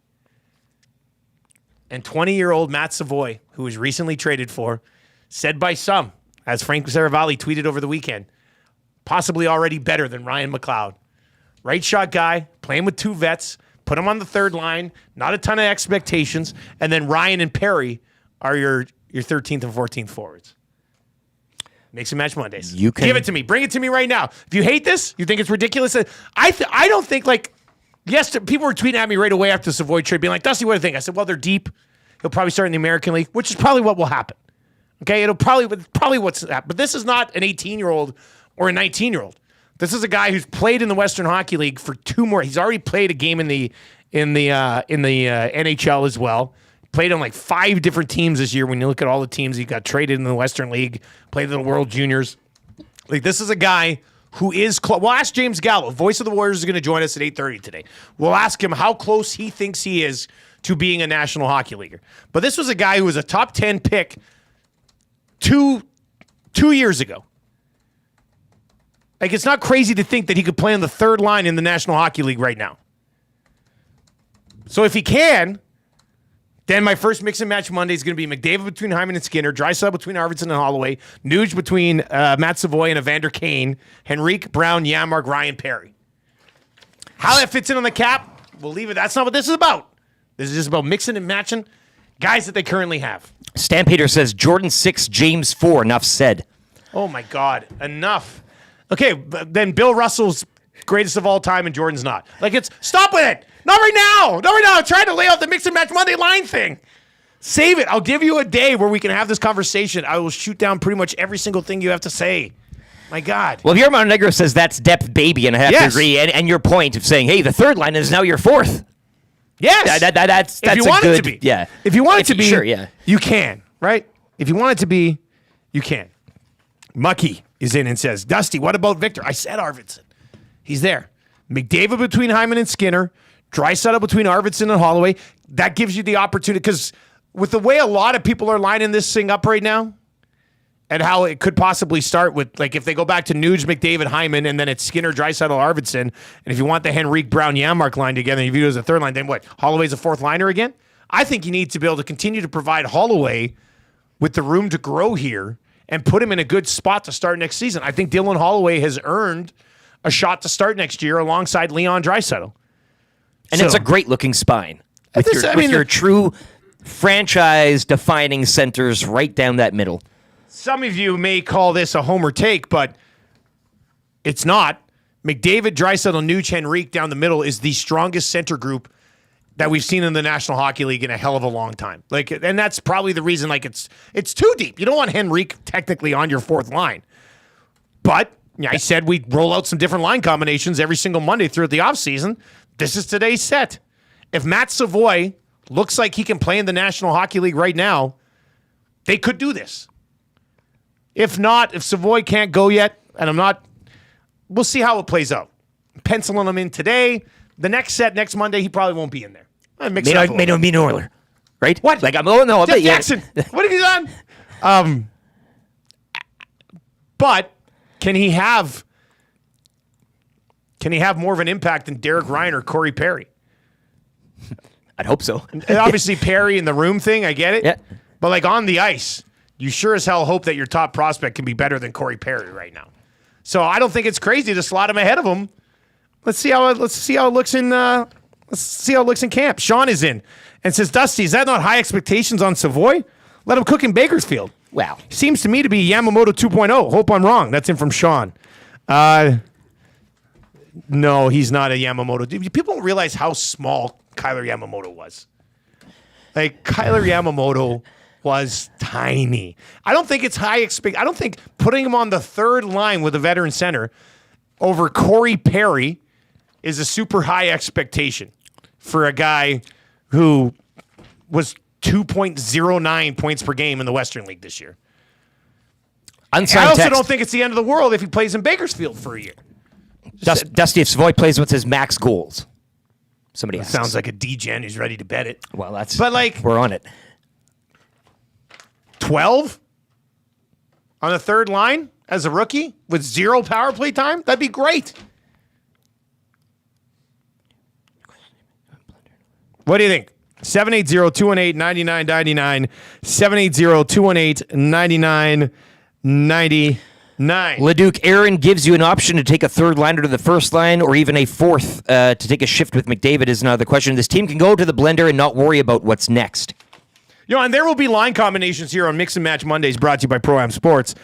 and 20-year-old Matt Savoie, who was recently traded for, said by some, as Frank Saravalli tweeted over the weekend, possibly already better than Ryan McLeod. Right shot guy, playing with 2 vets, put him on the third line, not a ton of expectations, and then Ryan and Perry are your 13th and 14th forwards. Mix and Match Mondays. You can give it to me. Bring it to me right now. If you hate this, you think it's ridiculous. I don't think like yes. People were tweeting at me right away after the Savoie trade, being like, "Dusty, what do you think?" I said, "Well, they're deep. He'll probably start in the American League, which is probably what will happen. Okay, it'll probably what's happened. But this is not an 18-year-old or a 19-year-old. This is a guy who's played in the Western Hockey League for 2 more. He's already played a game in the NHL as well. Played on like 5 different teams this year. When you look at all the teams, he got traded in the Western League, played in the World Juniors. Like this is a guy who is close. We'll ask James Gallo, voice of the Warriors, is going to join us at 8:30 today. We'll ask him how close he thinks he is to being a National Hockey Leaguer. But this was a guy who was a top 10 pick 2 years ago. Like it's not crazy to think that he could play on the third line in the National Hockey League right now. So if he can, then my first Mix and Match Monday is going to be McDavid between Hyman and Skinner, Draisaitl between Arvidsson and Holloway, Nuge between Matt Savoie and Evander Kane, Henrique, Brown, Janmark, Ryan, Perry. How that fits in on the cap, we'll leave it. That's not what this is about. This is just about mixing and matching guys that they currently have. Stampeder says Jordan 6, James 4. Enough said. Oh, my God. Enough. Okay, but then Bill Russell's greatest of all time and Jordan's not. Like, it's stop with it. Not right now. Not right now. I'm trying to lay out the Mix and Match Monday line thing. Save it. I'll give you a day where we can have this conversation. I will shoot down pretty much every single thing you have to say. My God. Well, Guillermo Negro says that's depth, baby, and I have to agree. And your point of saying, hey, the third line is now your fourth. Yes. That's if you a want good, it to be. Yeah. If you want it to be, sure, yeah. You can, right? If you want it to be, you can. Mucky is in and says, Dusty, what about Victor? I said Arvidsson. He's there. McDavid between Hyman and Skinner. Draisaitl between Arvidsson and Holloway. That gives you the opportunity, because with the way a lot of people are lining this thing up right now, and how it could possibly start with, like, if they go back to Nuge, McDavid, Hyman, and then it's Skinner, Draisaitl, Arvidsson, and if you want the Henrique, Brown, Janmark line together, and you view it as a third line, then what? Holloway's a fourth liner again? I think you need to be able to continue to provide Holloway with the room to grow here and put him in a good spot to start next season. I think Dylan Holloway has earned a shot to start next year alongside Leon Draisaitl. And it's a great-looking spine. With your true franchise-defining centers right down that middle. Some of you may call this a homer take, but it's not. McDavid, Draisaitl, Nuge, Henrique down the middle is the strongest center group that we've seen in the National Hockey League in a hell of a long time. And that's probably the reason. It's too deep. You don't want Henrique technically on your fourth line, but I said we'd roll out some different line combinations every single Monday throughout the offseason. This is today's set. If Matt Savoie looks like he can play in the National Hockey League right now, they could do this. If not, if Savoie can't go yet, and we'll see how it plays out. Penciling him in today. The next set, next Monday, he probably won't be in there. May not be an Oiler, right? What? Jeff Jackson. What have you done? But can he have more of an impact than Derek Ryan or Corey Perry? I'd hope so. And obviously, Perry in the room thing, I get it. Yeah. But on the ice, you sure as hell hope that your top prospect can be better than Corey Perry right now. So I don't think it's crazy to slot him ahead of him. Let's see how it looks in camp. Sean is in and says, Dusty, is that not high expectations on Savoie? Let him cook in Bakersfield. Wow. Seems to me to be Yamamoto 2.0. Hope I'm wrong. That's in from Sean. No, he's not a Yamamoto. People don't realize how small Kyler Yamamoto was. Kyler Yamamoto was tiny. I don't think it's I don't think putting him on the third line with a veteran center over Corey Perry is a super high expectation for a guy who was 2.09 points per game in the Western League this year. I also don't think it's the end of the world if he plays in Bakersfield for a year. Dusty, if Savoie plays with his max goals, somebody asks. Sounds like a D-gen who's ready to bet it. Well, we're on it. 12 on the third line as a rookie with 0 power play time? That'd be great. What do you think? 780-218-9999. 780-218-9999. Leduc, Aaron gives you an option to take a third liner to the first line or even a fourth to take a shift with McDavid is another question. This team can go to the blender and not worry about what's next. And there will be line combinations here on Mix and Match Mondays brought to you by Pro-Am Sports.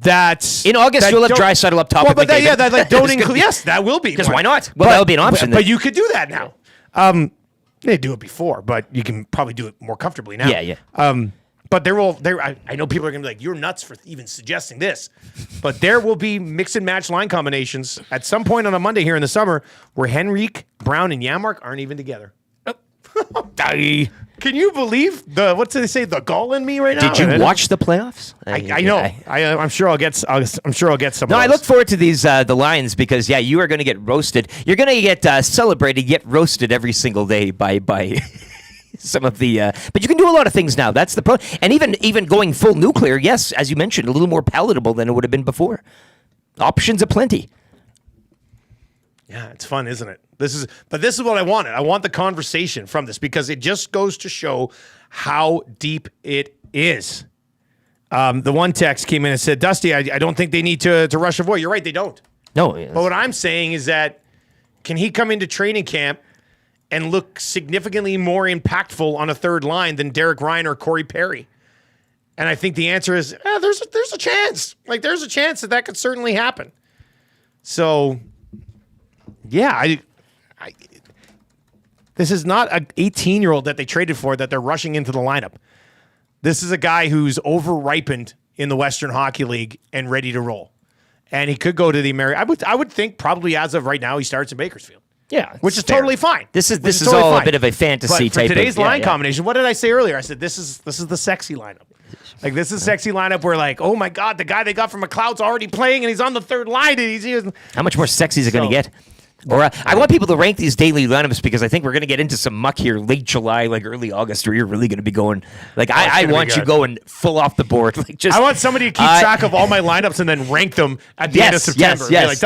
In August, you'll have Draisaitl up top. Don't include. Yes, that will be. Because why not? Well, that would be an option. But you could do that now. They do it before, but you can probably do it more comfortably now. Yeah. But I know people are going to be like, you're nuts for even suggesting this. But there will be mix and match line combinations at some point on a Monday here in the summer where Henrique, Brown, and Yamark aren't even together. Can you believe what do they say? The gall in me right now. Did you watch the playoffs? I know. I'm sure I'll get. I'm sure I'll get some. No, I look forward to these the Lions because you are going to get roasted. You're going to get celebrated, yet roasted every single day by some of the. But you can do a lot of things now. That's the pro. And even going full nuclear, yes, as you mentioned, a little more palatable than it would have been before. Options aplenty. Yeah, it's fun, isn't it? This is what I wanted. I want the conversation from this because it just goes to show how deep it is. The one text came in and said, Dusty, I don't think they need to rush Savoie. You're right, they don't. No. But what I'm saying is that can he come into training camp and look significantly more impactful on a third line than Derek Ryan or Corey Perry? And I think the answer is there's a chance. There's a chance that could certainly happen. So, yeah, this is not an 18-year-old that they traded for that they're rushing into the lineup. This is a guy who's over-ripened in the Western Hockey League and ready to roll. And he could go to the American. I would think probably as of right now he starts in Bakersfield. Yeah, which is totally fine. This is totally all fine. A bit of a fantasy but for type. Today's line combination. What did I say earlier? I said this is the sexy lineup. This is a sexy lineup where oh my God, the guy they got from McLeod's already playing and he's on the third line and he's how much more sexy is it going to get? Or I want people to rank these daily lineups because I think we're going to get into some muck here late July, early August, where you're really going to be going. I want you going full off the board. I want somebody to keep track of all my lineups and then rank them at the end of September. Yes.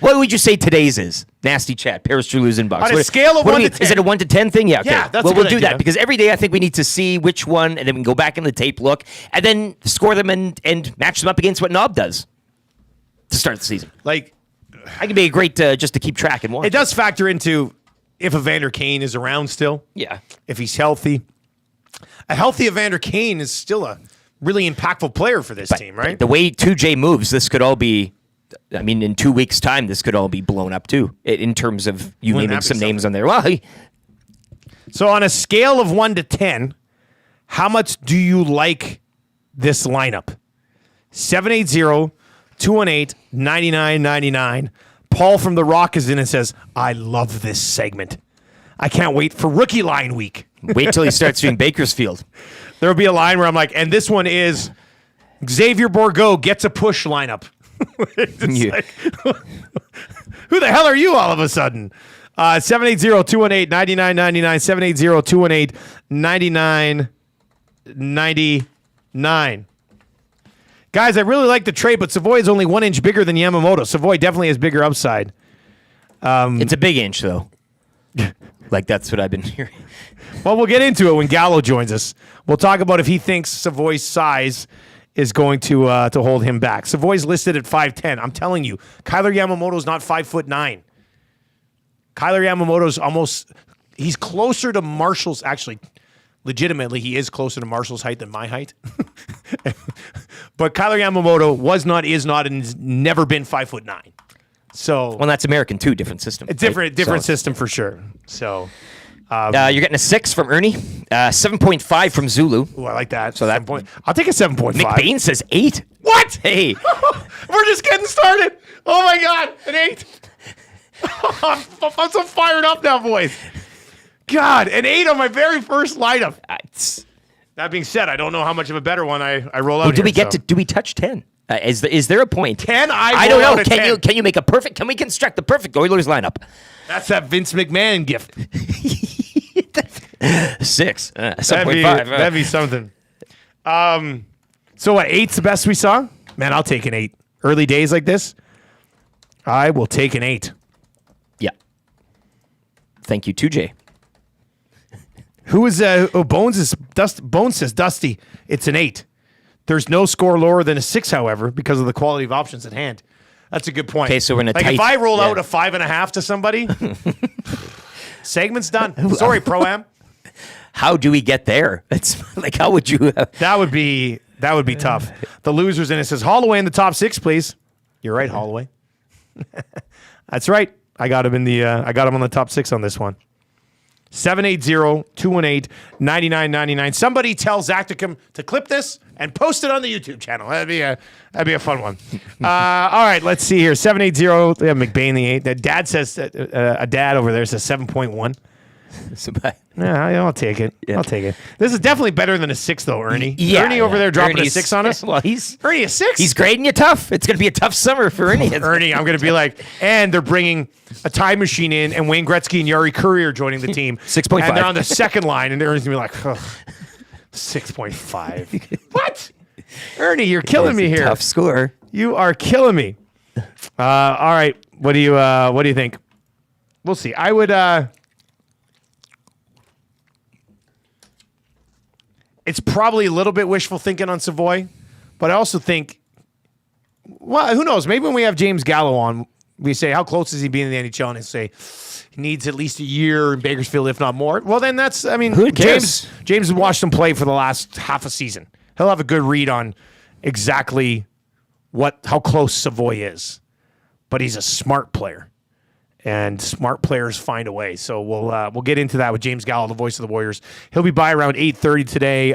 What would you say today's is? Nasty chat, Paris Toulouse inbox. On a scale of 1 to 10. Is it a 1 to 10 thing? Yeah, okay. Yeah, that's we'll do idea. that because every day I think we need to see which one, and then we can go back in the tape, look, and then score them and match them up against what Knob does to start the season. I can be a great just to keep track and watch. It does factor into if Evander Kane is around still. Yeah. If he's healthy. A healthy Evander Kane is still a really impactful player for this team, right? The way 2J moves, this could all be, I mean, in 2 weeks' time, this could all be blown up too, in terms of you naming some names on there. Well, so on a scale of 1 to 10, how much do you like this lineup? 780-218-9999. Paul from The Rock is in and says, I love this segment. I can't wait for rookie line week. Wait till he starts doing Bakersfield. There'll be a line where I'm like, and this one is Xavier Bourgault gets a push lineup. Like, who the hell are you all of a sudden? 780-218-9999. 780-218-9999. Guys, I really like the trade, but Savoie is only 1 inch bigger than Yamamoto. Savoie definitely has bigger upside. It's a big inch, though. Like, that's what I've been hearing. Well, we'll get into it when Gallo joins us. We'll talk about if he thinks Savoie's size is going to hold him back. Savoie's listed at 5'10". I'm telling you, Kyler Yamamoto's not 5'9". Kyler Yamamoto's he's closer to Marshall's, actually, legitimately, he is closer to Marshall's height than my height. But Kyler Yamamoto was not, is not, and has never been 5'9". So, well, that's American too. Different system. A different system for sure. So, you're getting a 6 from Ernie, 7.5 from Zulu. Ooh, I like that. So that I'll take a 7.5. Nick Bain says 8. What? Hey, we're just getting started. Oh my God, an 8. I'm so fired up now, boys. God, an 8 on my very first lineup. That being said, I don't know how much of a better one I roll out. Well, do we touch 10? Is there a point? 10? I don't know. Can you make a perfect? Can we construct the perfect Oilers lineup? That's that Vince McMahon gift. 6, 7.5. That'd be something. So what? 8's the best we saw? Man, I'll take an 8. Early days like this, I will take an 8. Yeah. Thank you, 2J. Who is Bones says Dusty. It's an 8. There's no score lower than a 6, however, because of the quality of options at hand. That's a good point. Okay, so we're in a like tight, if I roll out a 5.5 to somebody, segment's done. Sorry, Pro-Am. How do we get there? It's like, how would you? That would be tough. The losers in it says Holloway in the top 6, please. You're right, Holloway. That's right. I got him on the top 6 on this one. 780-218-9999. Somebody tell Zach to clip this and post it on the YouTube channel. That'd be a fun one. All right, let's see here. 780, McBain the 8. Dad says a dad over there says 7.1. Yeah, I'll take it. Yeah. I'll take it. This is definitely better than a 6, though, Ernie. Yeah, Ernie over there dropping Ernie's, a 6 on us. Well, Ernie a 6. He's grading you tough. It's going to be a tough summer for Ernie. Ernie, I'm going to be like, and they're bringing a time machine in, and Wayne Gretzky and Yari Courier joining the team. 6.5. And they're on the second line, and Ernie's going to be like, 6.5. What? Ernie, you're killing me here. Tough score. You are killing me. All right. What do you think? We'll see. I would it's probably a little bit wishful thinking on Savoie, but I also think, well, who knows? Maybe when we have James Gallow on, we say, how close is he being in the NHL? And they say, he needs at least a year in Bakersfield, if not more. Well, then that's, I mean, who cares? James has watched him play for the last half a season. He'll have a good read on exactly how close Savoie is. But he's a smart player. And smart players find a way. So we'll get into that with James Gallo, the voice of the Warriors. He'll be by around 8:30 today.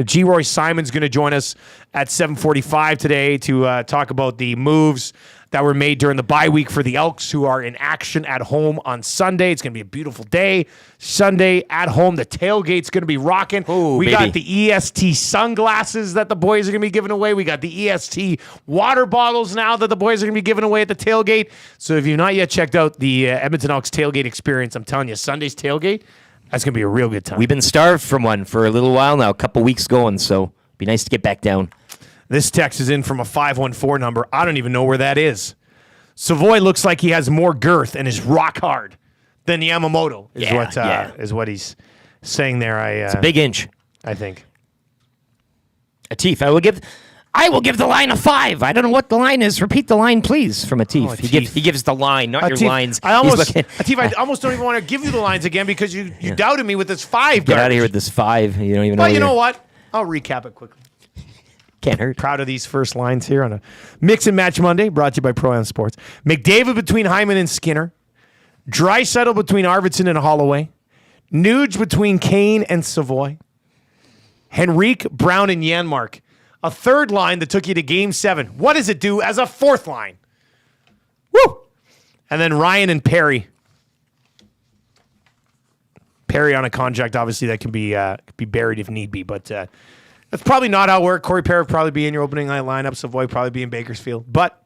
Geroy Simon's going to join us at 7:45 today to talk about the moves that were made during the bye week for the Elks, who are in action at home on Sunday. It's going to be a beautiful day. Sunday at home. The tailgate's going to be rocking. We got the EST sunglasses that the boys are going to be giving away. We got the EST water bottles now that the boys are going to be giving away at the tailgate. So if you've not yet checked out the Edmonton Elks tailgate experience, I'm telling you, Sunday's tailgate, that's going to be a real good time. We've been starved from one for a little while now, a couple weeks going, so it'd be nice to get back down. This text is in from a 514 number. I don't even know where that is. Savoie looks like he has more girth and is rock hard than Yamamoto, is what he's saying there. It's a big inch. I think. Atif, I will give the line a 5. I don't know what the line is. Repeat the line, please, from Atif. He gives the line, not your Atif, lines. I almost don't even want to give you the lines again because you doubted me with this 5. Get out of here with this 5. You don't even know. Well, you know what? I'll recap it quickly. Can't hurt. Proud of these first lines here on a Mix and Match Monday, brought to you by Pro-Am Sports. McDavid between Hyman and Skinner. Draisaitl between Arvidsson and Holloway. Nuge between Kane and Savoie. Henrique, Brown, and Janmark. A third line that took you to Game 7. What does it do as a fourth line? Woo! And then Ryan and Perry. Perry on a contract, obviously, that can be buried if need be, but that's probably not how it works. Corey Perry would probably be in your opening night lineup. Savoie probably be in Bakersfield. But,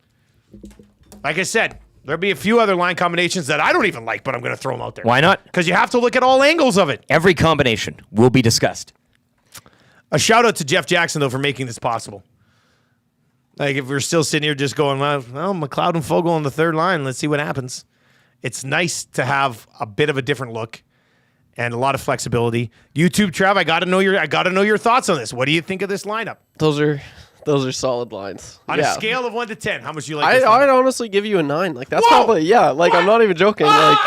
like I said, there'll be a few other line combinations that I don't even like, but I'm going to throw them out there. Why not? Because you have to look at all angles of it. Every combination will be discussed. A shout out to Jeff Jackson, though, for making this possible. Like, if we're still sitting here just going, well, McLeod and Fogle on the third line, let's see what happens. It's nice to have a bit of a different look and a lot of flexibility. YouTube, Trev, I got to know your thoughts on this. What do you think of this lineup? Those are solid lines. On a scale of 1 to 10, how much do you like I'd this lineup? honestly give you a 9. Like that's Whoa! probably Like I'm not even joking. Like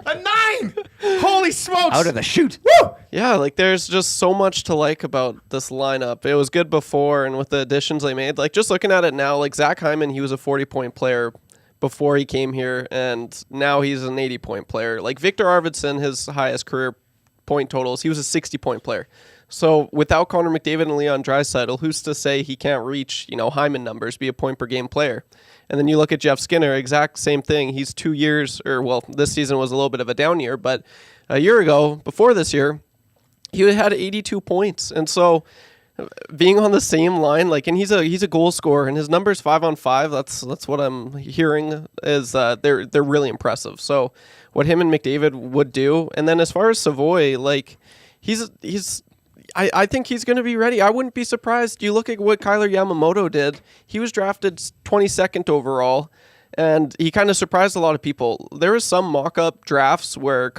a 9! Holy smokes! Out of the chute. Woo! yeah, like there's just so much to like about this lineup. It was good before, and with the additions they made, like just looking at it now, like Zach Hyman, he was a 40-point player before he came here, and now he's an 80-point player. Like Victor Arvidsson, his highest career point totals, he was a 60-point player. So without Connor McDavid and Leon Draisaitl, who's to say he can't reach, Hyman numbers, be a point-per-game player? And then you look at Jeff Skinner, exact same thing. He's 2 years, this season was a little bit of a down year, but a year ago, before this year, he had 82 points. And so being on the same line, and he's a goal scorer, and his numbers 5-on-5. That's what I'm hearing is they're really impressive. So what him and McDavid would do, and then as far as Savoie, I think he's going to be ready. I wouldn't be surprised. You look at what Kyler Yamamoto did. He was drafted 22nd overall, and he kind of surprised a lot of people. There was some mock-up drafts where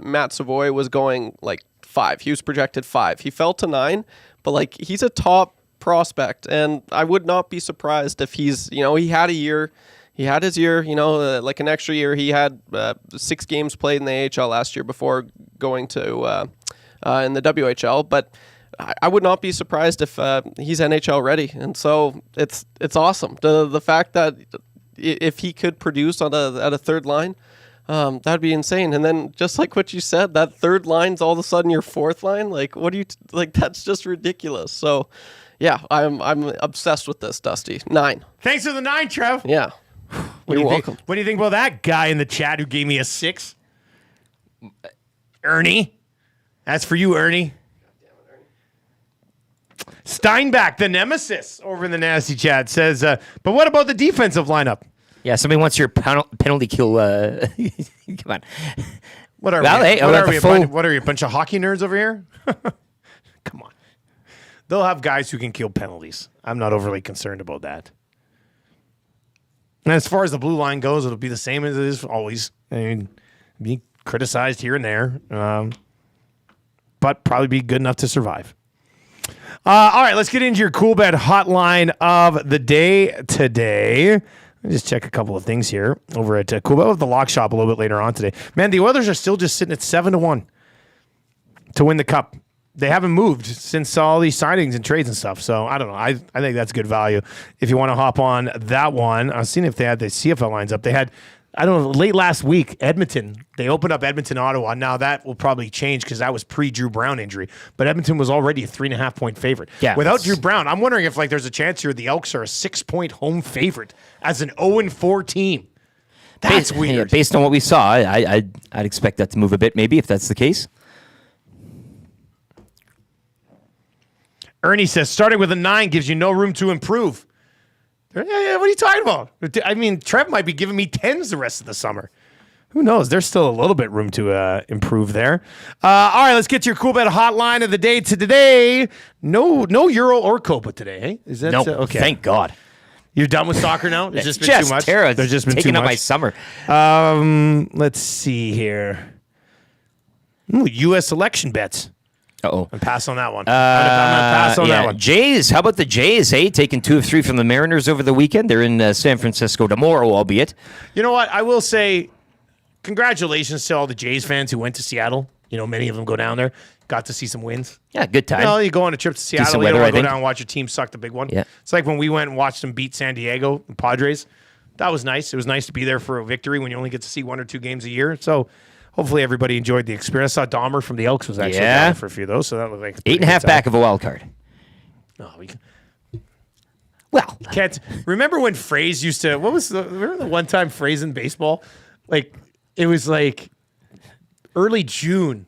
Matt Savoie was going 5. He was projected 5. He fell to 9, but he's a top prospect, and I would not be surprised if he's he had a year. He had his year, an extra year. He had 6 games played in the AHL last year before going to in the WHL, but I would not be surprised if he's NHL ready. And so it's awesome. The fact that if he could produce at a third line, that'd be insane. And then just like what you said, that third line's all of a sudden your fourth line. What do you that's just ridiculous. So yeah, I'm obsessed with this, Dusty. 9. Thanks for the 9, Trev. Yeah. You're welcome. What do you think about that guy in the chat who gave me a 6? Ernie. That's for you, Ernie. Steinbach, the nemesis, over in the nasty chat, says, but what about the defensive lineup? Yeah, somebody wants your penalty kill. Come on. What are Well, we? hey, What are you, a bunch of hockey nerds over here? Come on. They'll have guys who can kill penalties. I'm not overly concerned about that. And as far as the blue line goes, it'll be the same as it is always. I mean, be criticized here and there. But probably be good enough to survive. All right, let's get into your Cool Bet hotline of the day today. Let me just check a couple of things here over at Cool Bet. We'll have the lock shop a little bit later on today. Man, the Oilers are still just sitting at 7-1 to win the Cup. They haven't moved since all these signings and trades and stuff. So, I don't know. I think that's good value. If you want to hop on that one, I was seeing if they had the CFL lines up. They had, I don't know, late last week, Edmonton. They opened up Edmonton, Ottawa. Now that will probably change because that was pre-Drew Brown injury. But Edmonton was already a 3.5-point favorite. Yeah, without Drew Brown, I'm wondering if there's a chance here the Elks are a 6-point home favorite as an 0-4 team. That's weird. Yeah, based on what we saw, I'd expect that to move a bit, maybe, if that's the case. Ernie says, starting with a 9 gives you no room to improve. Yeah, what are you talking about? I mean, Trev might be giving me 10s the rest of the summer. Who knows? There's still a little bit room to improve there. All right, let's get to your Cool Bet hotline of the day today. No Euro or Copa today, eh? Is that okay? Thank God. You're done with soccer now? There's just been too much. There's just been taking too up much. my summer. Let's see here. Ooh, U.S. election bets. Uh-oh. I'm pass on that one. I'm gonna pass on that one. Jays, how about the Jays, hey? Taking 2 of 3 from the Mariners over the weekend. They're in San Francisco tomorrow, albeit. You know what? I will say congratulations to all the Jays fans who went to Seattle. You know, many of them go down there. Got to see some wins. Yeah, good time. You know, you go on a trip to Seattle, Decent you weather, don't I want to go think. down and watch your team suck the big one. Yeah. It's like when we went and watched them beat San Diego, the Padres. That was nice. It was nice to be there for a victory when you only get to see 1 or 2 games a year. So hopefully everybody enjoyed the experience. I saw Dahmer from the Elks was actually down there for a few of those, so that was like 8.5 back of a wild card. Oh, Well, can't remember when Phrase used to. Remember the one time Phrase in baseball? Like it was like early June,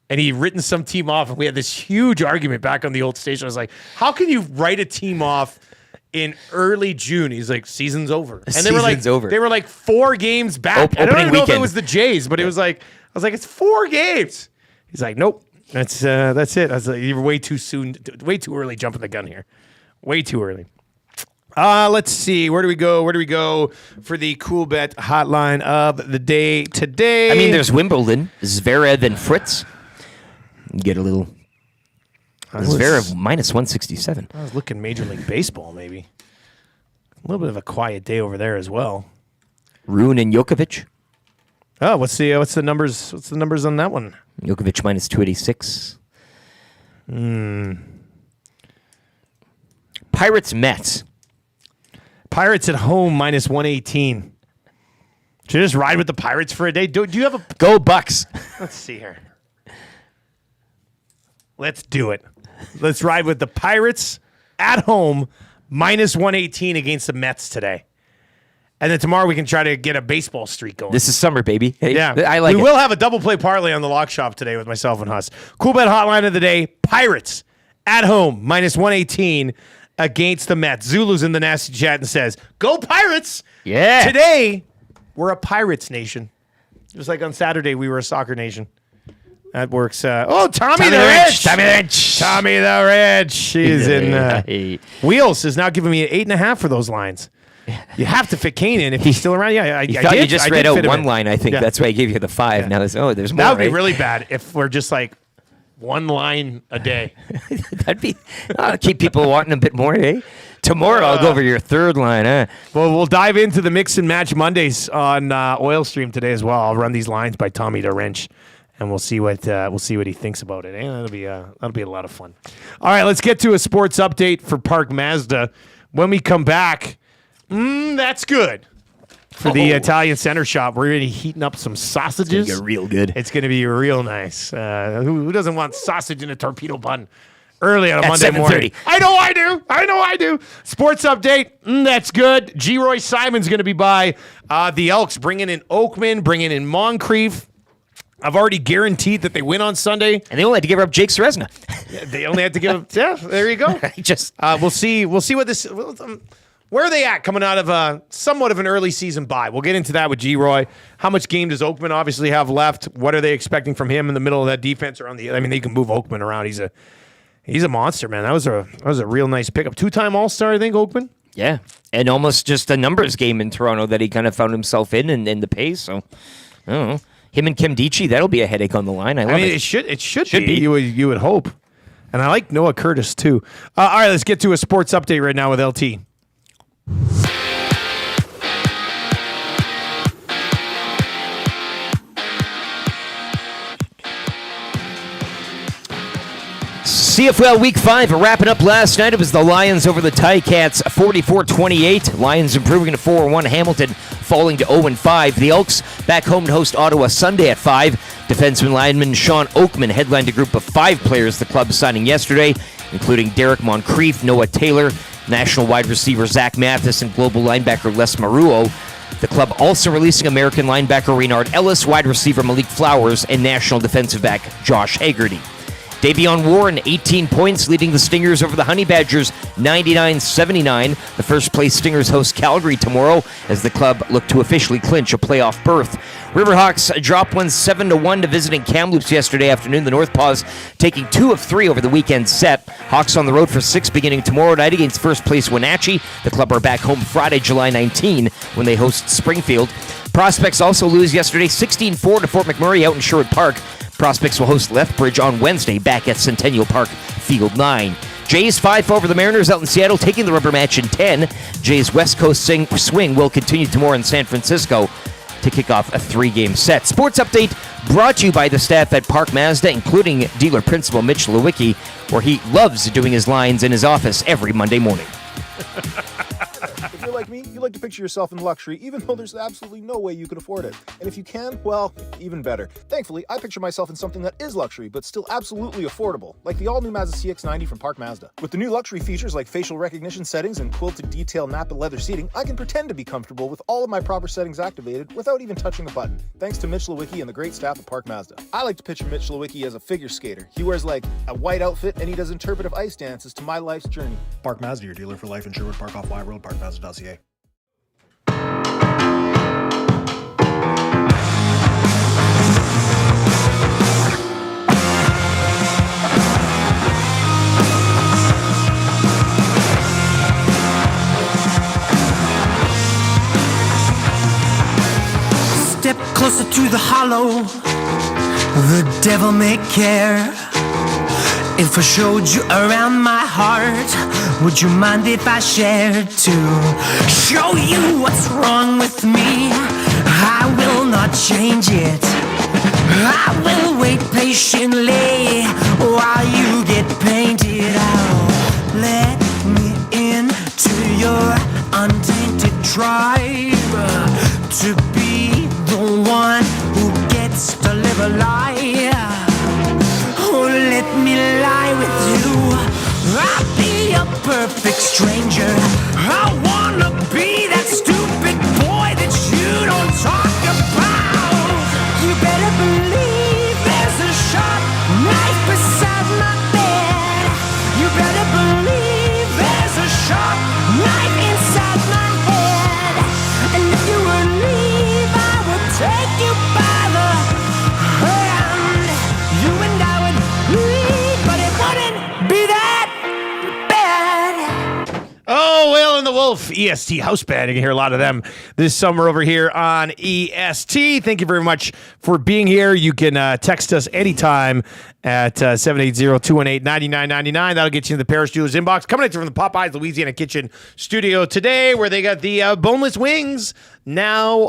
and he'd written some team off, and we had this huge argument back on the old station. I was like, "How can you write a team off in early June?" He's like, "Season's over," and they were like, Season's over. They were like 4 games back. I don't opening even know if it weekend. was the Jays, but it was like, I was like, "It's 4 games." He's like, "Nope, that's it." I was like, "You're way too soon, way too early jumping the gun here, way too early." Let's see. Where do we go for the Cool Bet hotline of the day today? I mean, there's Wimbledon, Zverev and Fritz. Get a little. Zverev minus 167. I was looking Major League Baseball, maybe. A little bit of a quiet day over there as well. Rune and Djokovic. Oh, what's the numbers? What's the numbers on that one? Djokovic minus 286. Pirates Mets. Pirates at home minus 118. Should I just ride with the Pirates for a day? Do you have a? Go Bucks. Let's see here. Let's do it. Let's ride with the Pirates at home minus 118 against the Mets today. And then tomorrow we can try to get a baseball streak going. This is summer, baby. Hey, Yeah. I like we it. will have a double play parlay on the lock shop today with myself and Huss. Cool Bet hotline of the day. Pirates at home minus 118 against the Mets. Zulu's in the nasty chat and says, "Go Pirates." Yeah. Today, we're a Pirates nation. Just like on Saturday, we were a soccer nation. That works. Tommy the Rich. Tommy the Rich. He's in. Wheels is now giving me an 8.5 for those lines. You have to fit Kane in if he's still around. Yeah, I thought did. you just I read did out fit him one in. line, I think. Yeah. That's why I gave you the 5. Yeah. Now there's there's more. That would be right? really bad if we're just like one line a day. That'd be keep people wanting a bit more, eh? Tomorrow I'll go over your 3rd line, huh? Well, we'll dive into the Mix and Match Mondays on Oil Stream today as well. I'll run these lines by Tommy the Wrench, and we'll see what he thinks about it. That'll be a lot of fun. All right, let's get to a sports update for Park Mazda. When we come back, that's good. For the Italian Center Shop, we're already heating up some sausages. Get real good. It's going to be real nice. Who doesn't want sausage in a torpedo bun early on a At Monday 7:30. morning? I know I do. Sports update. That's good. Geroy Simon's going to be by. The Elks bringing in Oakman, bringing in Moncrief. I've already guaranteed that they win on Sunday. And they only had to give up Jake Seresna. They only have to give. Yeah, there you go. We'll see what this. Where are they at coming out of somewhat of an early season bye? We'll get into that with Geroy. How much game does Oakman obviously have left? What are they expecting from him in the middle of that defense or on the? I mean, they can move Oakman around. He's a monster, man. That was a real nice pickup. 2-time All-Star, I think, Oakman. Yeah, and almost just a numbers game in Toronto that he kind of found himself in the pace. So, I don't know. Him and Kim Dichie, that'll be a headache on the line. I mean, it should be. You would hope. And I like Noah Curtis, too. All right, let's get to a sports update right now with LT. CFL Week 5 wrapping up last night. It was the Lions over the Ticats, 44-28. Lions improving to 4-1. Hamilton falling to 0-5. The Elks back home to host Ottawa Sunday at 5. Defenseman lineman Sean Oakman headlined a group of 5 players the club signing yesterday, including Derek Moncrief, Noah Taylor, national wide receiver Zach Mathis, and global linebacker Les Maruo. The club also releasing American linebacker Reynard Ellis, wide receiver Malik Flowers, and national defensive back Josh Haggerty. Davion Warren, 18 points, leading the Stingers over the Honey Badgers, 99-79. The first-place Stingers host Calgary tomorrow as the club look to officially clinch a playoff berth. Riverhawks dropped one 7-1 to visiting Kamloops yesterday afternoon. The North Paws taking 2 of 3 over the weekend set. Hawks on the road for 6 beginning tomorrow night against first-place Wenatchee. The club are back home Friday, July 19 when they host Springfield. Prospects also lose yesterday 16-4 to Fort McMurray out in Sherwood Park. Prospects will host Lethbridge on Wednesday back at Centennial Park, Field 9. Jays 5 over the Mariners out in Seattle, taking the rubber match in 10. Jays West Coast swing will continue tomorrow in San Francisco to kick off a 3-game set. Sports Update brought to you by the staff at Park Mazda, including dealer principal Mitch Lewicki, where he loves doing his lines in his office every Monday morning. If you're like me, you like to picture yourself in luxury, even though there's absolutely no way you could afford it. And if you can, well, even better. Thankfully, I picture myself in something that is luxury, but still absolutely affordable, like the all-new Mazda CX-90 from Park Mazda. With the new luxury features like facial recognition settings and quilted detail Napa leather seating, I can pretend to be comfortable with all of my proper settings activated without even touching a button, thanks to Mitch Lewicki and the great staff at Park Mazda. I like to picture Mitch Lewicki as a figure skater. He wears like a white outfit and he does interpretive ice dances to my life's journey. Park Mazda, your dealer for life in Sherwood Park off Y Road, parkmazda.ca. Step closer to the hollow, the devil may care. If I showed you around my heart, would you mind if I shared to show you what's wrong with me? I will not change it. I will wait patiently while you get painted out. Let me into your untainted tribe, to be the one who gets to live a lie. Oh, let me lie with you. I'll be a perfect stranger. I wanna be that stupid boy that you don't talk about. You better believe there's a sharp knife beside my bed. You better believe there's a sharp knife inside my head. And if you would leave, I would take you by the hand. You and I would leave, but it wouldn't be that bad. Oh, Whale and the Wolf, EST House Band. You can hear a lot of them this summer over here on EST. Thank you very much for being here. You can text us anytime at 780-218-9999. That'll get you in the Parish Jewelers inbox. Coming at you from the Popeyes Louisiana Kitchen studio today, where they got the boneless wings now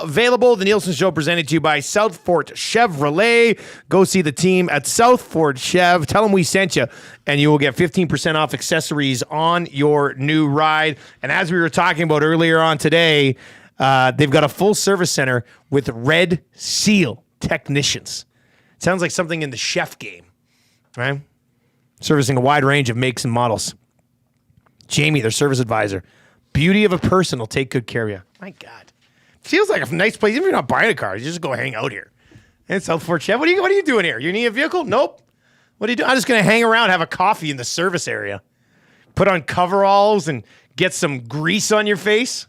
available. The Nielsen Show presented to you by Southfort Chevrolet. Go see the team at Southfort Chev. Tell them we sent you, and you will get 15% off accessories on your new ride. And as we were talking about earlier on today, they've got a full service center with Red Seal technicians. Sounds like something in the chef game, right? Servicing a wide range of makes and models. Jamie, their service advisor. Beauty of a person will take good care of you. My God. Feels like a nice place. Even if you're not buying a car, you just go hang out here. And Southfort Chef, what are you doing here? You need a vehicle? Nope. What are you doing? I'm just going to hang around, have a coffee in the service area. Put on coveralls and get some grease on your face.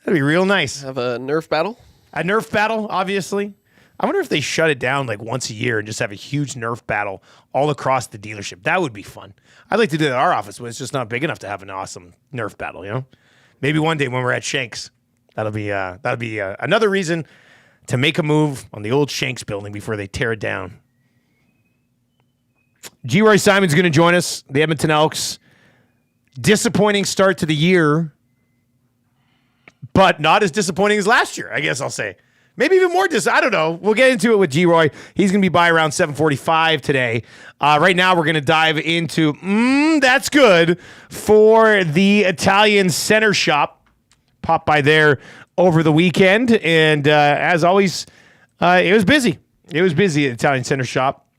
That'd be real nice. Have a Nerf battle? A Nerf battle, obviously. I wonder if they shut it down like once a year and just have a huge Nerf battle all across the dealership. That would be fun. I'd like to do that at our office, but it's just not big enough to have an awesome Nerf battle, you know? Maybe one day when we're at Shanks, that'll be another reason to make a move on the old Shanks building before they tear it down. Geroy Simon's going to join us, the Edmonton Elks. Disappointing start to the year, but not as disappointing as last year, I guess I'll say. Maybe even more I don't know. We'll get into it with Geroy. He's going to be by around 7:45 today. Right now, we're going to dive into, that's good, for the Italian Center Shop. Popped by there over the weekend. And as always, it was busy. It was busy at Italian Center Shop.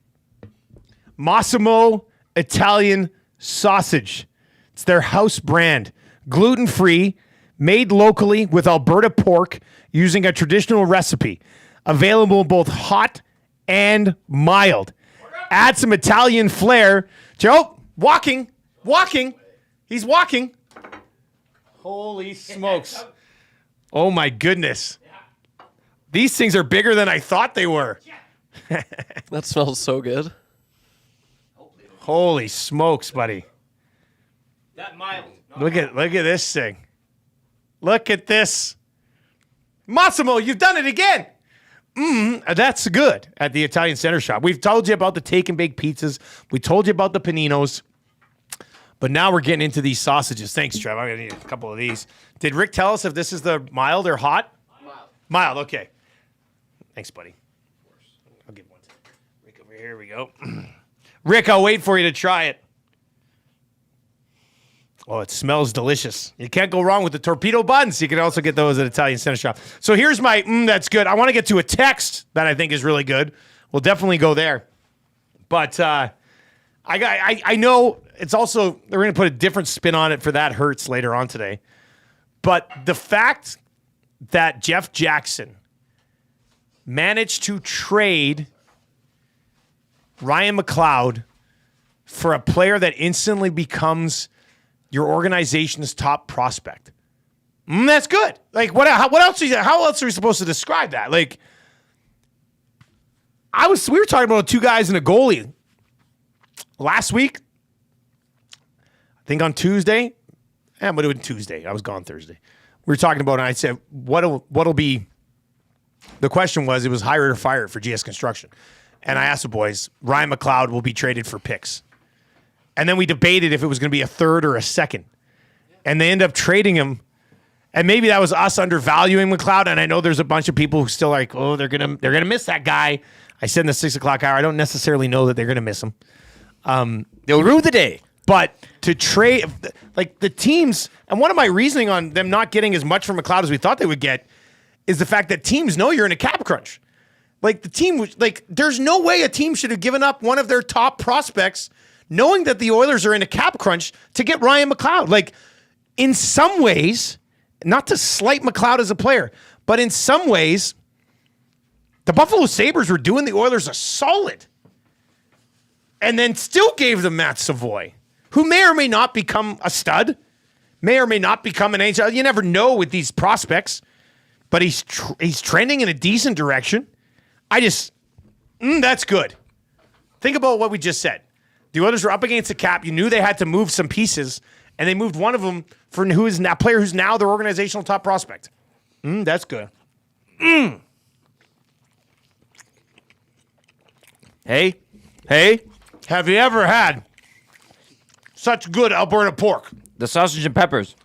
Massimo Italian Sausage. It's their house brand. Gluten-free, made locally with Alberta pork, using a traditional recipe. Available both hot and mild. Add some Italian flair. Joe, walking. He's walking. Holy smokes. Oh my goodness. These things are bigger than I thought they were. That smells so good. Holy smokes, buddy. That mild. Look at this thing. Look at this. Massimo, you've done it again. That's good at the Italian Center Shop. We've told you about the take and bake pizzas. We told you about the paninos. But now we're getting into these sausages. Thanks, Trev. I'm going to need a couple of these. Did Rick tell us if this is the mild or hot? Mild, okay. Thanks, buddy. I'll give one to Rick over here. Here we go. Rick, I'll wait for you to try it. Oh, it smells delicious. You can't go wrong with the torpedo buns. You can also get those at Italian Center Shop. So here's my, that's good. I want to get to a text that I think is really good. We'll definitely go there. But I know it's also, they're going to put a different spin on it for that hurts later on today. But the fact that Jeff Jackson managed to trade Ryan McLeod for a player that instantly becomes your organization's top prospect. That's good. Like, what else? How else are we supposed to describe that? Like, we were talking about two guys and a goalie last week. I think on Tuesday. I'm going to do it Tuesday. I was gone Thursday. We were talking about it, and I said, what'll be, the question was, it was hired or fired for GS Construction. And I asked the boys, Ryan McLeod will be traded for picks. And then we debated if it was going to be a third or a second. And they end up trading him. And maybe that was us undervaluing McLeod. And I know there's a bunch of people who still like, oh, they're gonna miss that guy. I said in the 6 o'clock hour, I don't necessarily know that they're gonna miss him. They'll rue the day. But to trade, like the teams, and one of my reasoning on them not getting as much from McLeod as we thought they would get is the fact that teams know you're in a cap crunch. Like the team, like there's no way a team should have given up one of their top prospects knowing that the Oilers are in a cap crunch to get Ryan McLeod. Like, in some ways, not to slight McLeod as a player, but in some ways, the Buffalo Sabres were doing the Oilers a solid and then still gave them Matt Savoie, who may or may not become a stud, may or may not become an NHL. You never know with these prospects, but he's trending in a decent direction. That's good. Think about what we just said. The Oilers were up against the cap. You knew they had to move some pieces, and they moved one of them for who is now player who's now their organizational top prospect. That's good. Hey, have you ever had such good Alberta pork? The sausage and peppers.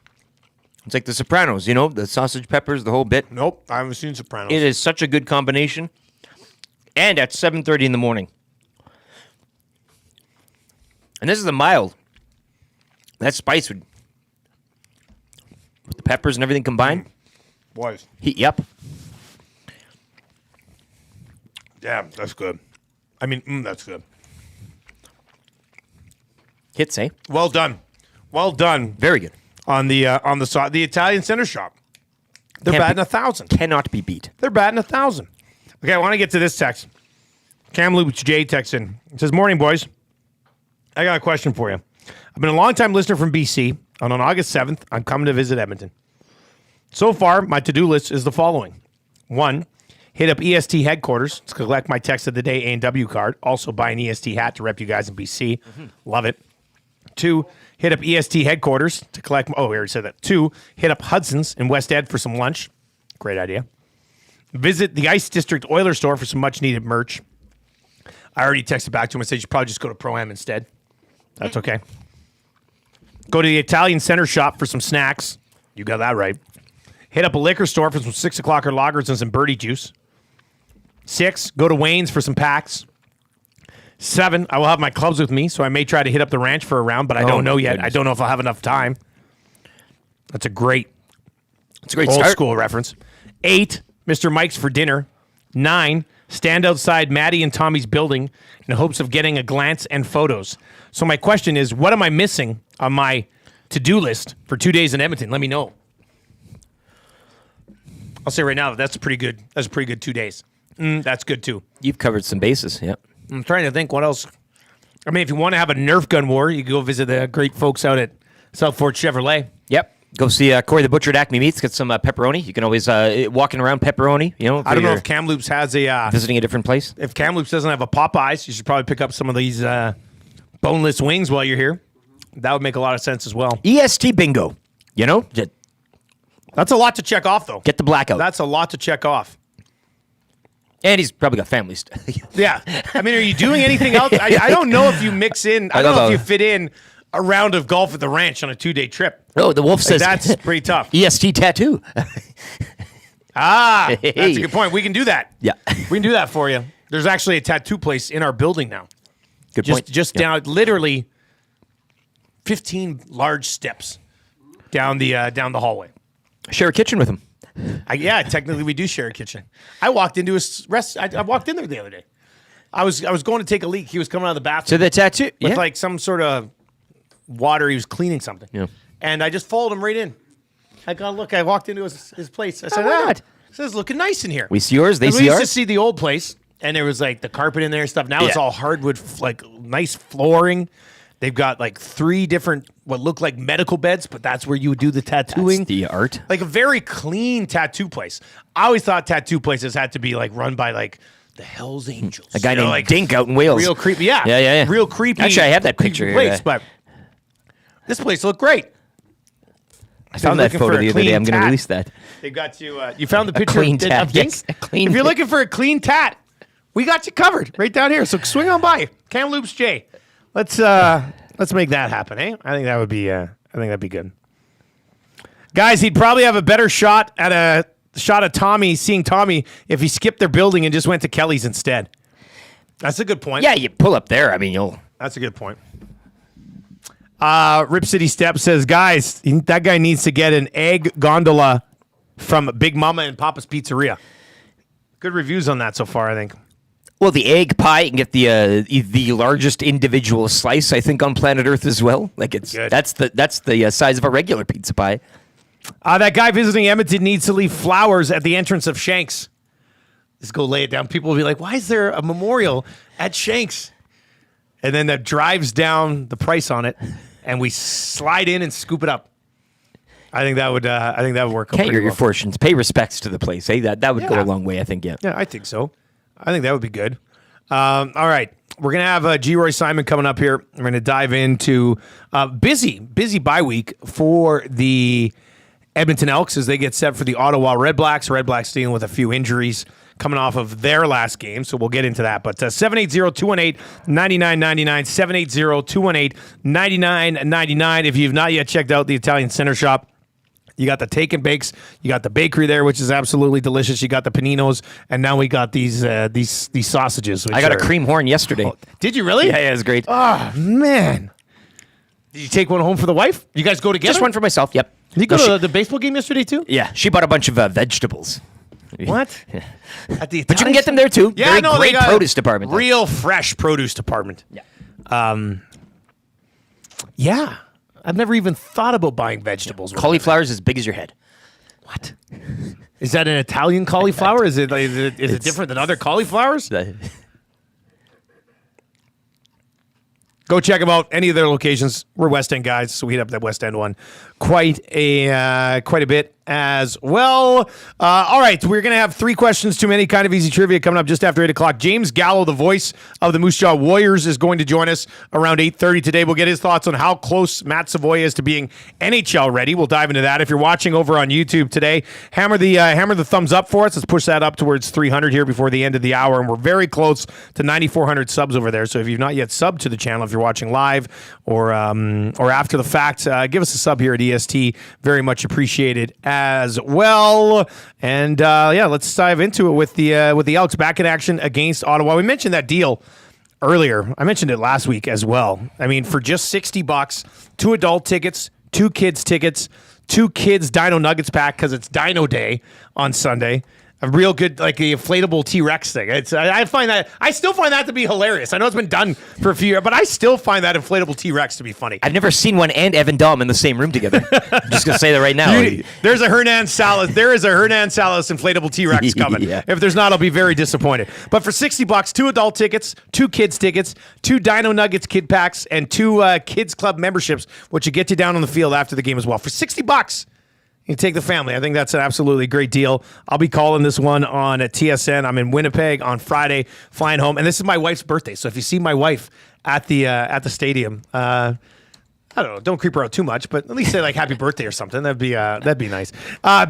It's like the Sopranos, the sausage, peppers, the whole bit. Nope, I haven't seen Sopranos. It is such a good combination. And at 7:30 in the morning. And this is the mild. That spice with the peppers and everything combined. Boys. Heat you up. Damn, that's good. That's good. Hits, eh? Well done. Well done. Very good. On the Italian Center Shop. They're batting 1,000. Cannot be beat. They're batting 1,000. Okay, I want to get to this text. Kamloops J texts in. It says, morning, boys. I got a question for you. I've been a long-time listener from BC, and on August 7th, I'm coming to visit Edmonton. So far, my to-do list is the following. 1, hit up EST headquarters to collect my text of the day A&W card. Also buy an EST hat to rep you guys in BC. Love it. 2, hit up EST headquarters to collect... we already said that. 2, hit up Hudson's in West Ed for some lunch. Great idea. Visit the Ice District Oilers store for some much-needed merch. I already texted back to him and said you should probably just go to Pro-Am instead. That's okay. Go to the Italian Center Shop for some snacks. You got that right. Hit up a liquor store for some 6 o'clocker lagers and some birdie juice. 6, go to Wayne's for some packs. 7, I will have my clubs with me, so I may try to hit up the ranch for a round, but I don't know yet. Goodness. I don't know if I'll have enough time. That's a great old old start. school reference. 8, Mr. Mike's for dinner. 9, stand outside Maddie and Tommy's building in hopes of getting a glance and photos. So my question is, what am I missing on my to-do list for 2 days in Edmonton? Let me know. I'll say right now that's a pretty good 2 days. That's good too. You've covered some bases, yeah. I'm trying to think what else. If you want to have a Nerf gun war, you can go visit the great folks out at South Fort Chevrolet. Yep. Go see Corey the Butcher at Acme Meats. Get some pepperoni. You can always walking around pepperoni. I don't know if Kamloops has a visiting a different place. If Kamloops doesn't have a Popeyes, you should probably pick up some of these boneless wings while you're here. That would make a lot of sense as well. EST bingo. That's a lot to check off, though. Get the blackout. That's a lot to check off. And he's probably got families. Yeah. I mean, are you doing anything else? I don't know if you mix in. I don't know if you fit in a round of golf at the ranch on a 2-day trip. Oh, the Wolf says that's pretty tough. EST tattoo. That's a good point. We can do that. Yeah. We can do that for you. There's actually a tattoo place in our building now. Good point. Just down, literally 15 large steps down the hallway. Share a kitchen with him. Technically we do share a kitchen. I walked into I walked in there the other day. I was going to take a leak. He was coming out of the bathroom. So the tattoo with like some sort of water. He was cleaning something. Yeah. And I just followed him right in. I got look. I walked into his place. I said, this is looking nice in here. We see yours. They see we ours. used to see the old place, and there was like the carpet in there and stuff. Now it's all hardwood, like nice flooring. They've got like 3 different what look like medical beds, but that's where you would do the tattooing. That's the art. Like a very clean tattoo place. I always thought tattoo places had to be like run by like the Hells Angels. A guy named like Dink out in Wales. Real creepy. Yeah. Yeah. Real creepy. Actually, I have that picture place, here. but this place looked great. I found that photo the other day. I'm going to release that. They got you. You found the picture clean of tat. Dink? Yes, a clean If you're tat. looking for a clean tat, we got you covered right down here. So swing on by. Kamloops J. Let's make that happen, eh? I think that would be. I think that'd be good. Guys, he'd probably have a better shot at seeing Tommy if he skipped their building and just went to Kelly's instead. That's a good point. Yeah, you pull up there. I mean, you'll. That's a good point. Rip City Step says, guys, that guy needs to get an egg gondola from Big Mama and Papa's Pizzeria. Good reviews on that so far, I think. Well, the egg pie, you can get the largest individual slice, I think, on planet Earth as well. Like that's the size of a regular pizza pie. That guy visiting Edmonton needs to leave flowers at the entrance of Shanks. Just go lay it down. People will be like, why is there a memorial at Shanks? And then that drives down the price on it, and we slide in and scoop it up. I think that would work. Can't your fortunes. Pay respects to the place. Hey, that would go a long way. I think. Yeah. Yeah, I think so. I think that would be good. All right, we're gonna have Geroy Simon coming up here. We're gonna dive into busy bye week for the Edmonton Elks as they get set for the Ottawa Red Blacks. Red Blacks dealing with a few injuries coming off of their last game, so we'll get into that. But 780-218-9999, 780-218-9999. If you've not yet checked out the Italian Center Shop, you got the take and bakes, you got the bakery there, which is absolutely delicious. You got the paninos, and now we got these sausages. I got a cream horn yesterday. Oh, did you really? Yeah, it was great. Oh man! Did you take one home for the wife? You guys go together? Just one for myself. Yep. Did you go to the baseball game yesterday too? Yeah, she bought a bunch of vegetables. What? At the but you can get them there too. Yeah, Very no, great they got produce department. Real fresh produce department. Yeah. Yeah. I've never even thought about buying vegetables. Cauliflower's as big as your head. What? Is that an Italian cauliflower? Is it different than other cauliflowers? Go check them out. Any of their locations. We're West End guys, so we hit up that West End one quite a bit as well. All right, we're going to have 3 questions too many, kind of easy trivia coming up just after 8 o'clock. James Gallow, the voice of the Moose Jaw Warriors, is going to join us around 8:30 today. We'll get his thoughts on how close Matt Savoie is to being NHL ready. We'll dive into that. If you're watching over on YouTube today, hammer the thumbs up for us. Let's push that up towards 300 here before the end of the hour, and we're very close to 9,400 subs over there. So if you've not yet subbed to the channel, if you're watching live or after the fact, give us a sub here at EST. Very much appreciated as well. And let's dive into it with the Elks back in action against Ottawa. We mentioned that deal earlier. I mentioned it last week as well. I mean, for just $60, 2 adult tickets, 2 kids tickets, 2 kids Dino Nuggets pack because it's Dino Day on Sunday. A real good, like the inflatable T-Rex thing. I still find that to be hilarious. I know it's been done for a few years, but I still find that inflatable T-Rex to be funny. I've never seen one and Evan Dahm in the same room together. I'm just gonna say that right now. There's a Hernan Salas. There is a Hernan Salas inflatable T-Rex coming. Yeah. If there's not, I'll be very disappointed. But for $60, 2 adult tickets, 2 kids tickets, 2 Dino Nuggets kid packs, and 2 kids club memberships, which will get you down on the field after the game as well. For $60. You take the family. I think that's an absolutely great deal. I'll be calling this one on TSN. I'm in Winnipeg on Friday, flying home, and this is my wife's birthday. So if you see my wife at the stadium, I don't know. Don't creep her out too much, but at least say like happy birthday or something. That'd be nice.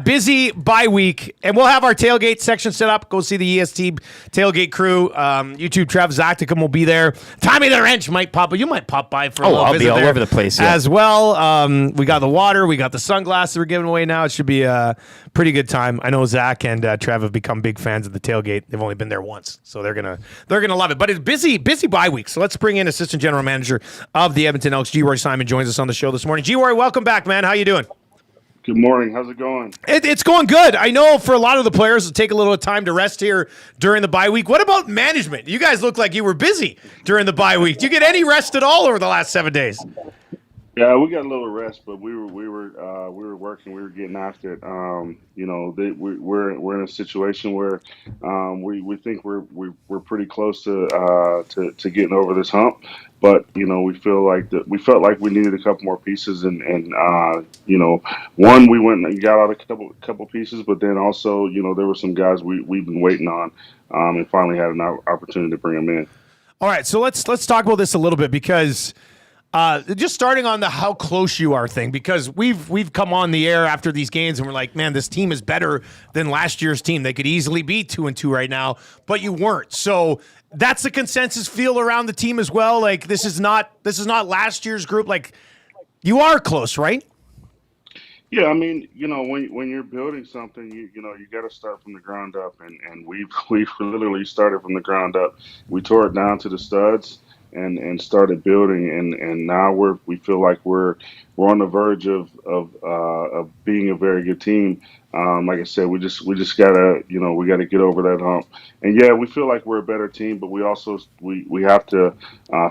Busy bye week, and we'll have our tailgate section set up. Go see the EST tailgate crew. YouTube Travis Zacticum will be there. Tommy the Wrench might pop. You might pop by for a little I'll visit be all there over the place as well. We got the water. We got the sunglasses we're giving away now. It should be a pretty good time. I know Zach and Trav have become big fans of the tailgate. They've only been there once, so they're gonna love it. But it's busy bye week. So let's bring in Assistant General Manager of the Edmonton Elks, Geroy Simon, joins us on the show this morning. Geroy, welcome back, man. How you doing? Good morning. How's it going? It's going good. I know for a lot of the players, it'll take a little time to rest here during the bye week. What about management? You guys look like you were busy during the bye week. Did you get any rest at all over the last 7 days? Yeah, we got a little rest, but we were working. We were getting after it. We're in a situation where we think we're pretty close to getting over this hump. But we felt like we needed a couple more pieces, and one, we went and got out a couple pieces, but then also there were some guys we've been waiting on, and finally had an opportunity to bring them in. All right, so let's talk about this a little bit, because just starting on the how close you are thing, because we've come on the air after these games and we're like, man, this team is better than last year's team. They could easily be 2-2 right now, but you weren't. So that's the consensus feel around the team as well. Like this is not last year's group. Like you are close, right? Yeah, I mean, when you're building something, you got to start from the ground up, and we've literally started from the ground up. We tore it down to the studs and started building, and now we feel like we're on the verge of being a very good team. Like I said, we just gotta we gotta get over that hump. And yeah, we feel like we're a better team, but we also we have to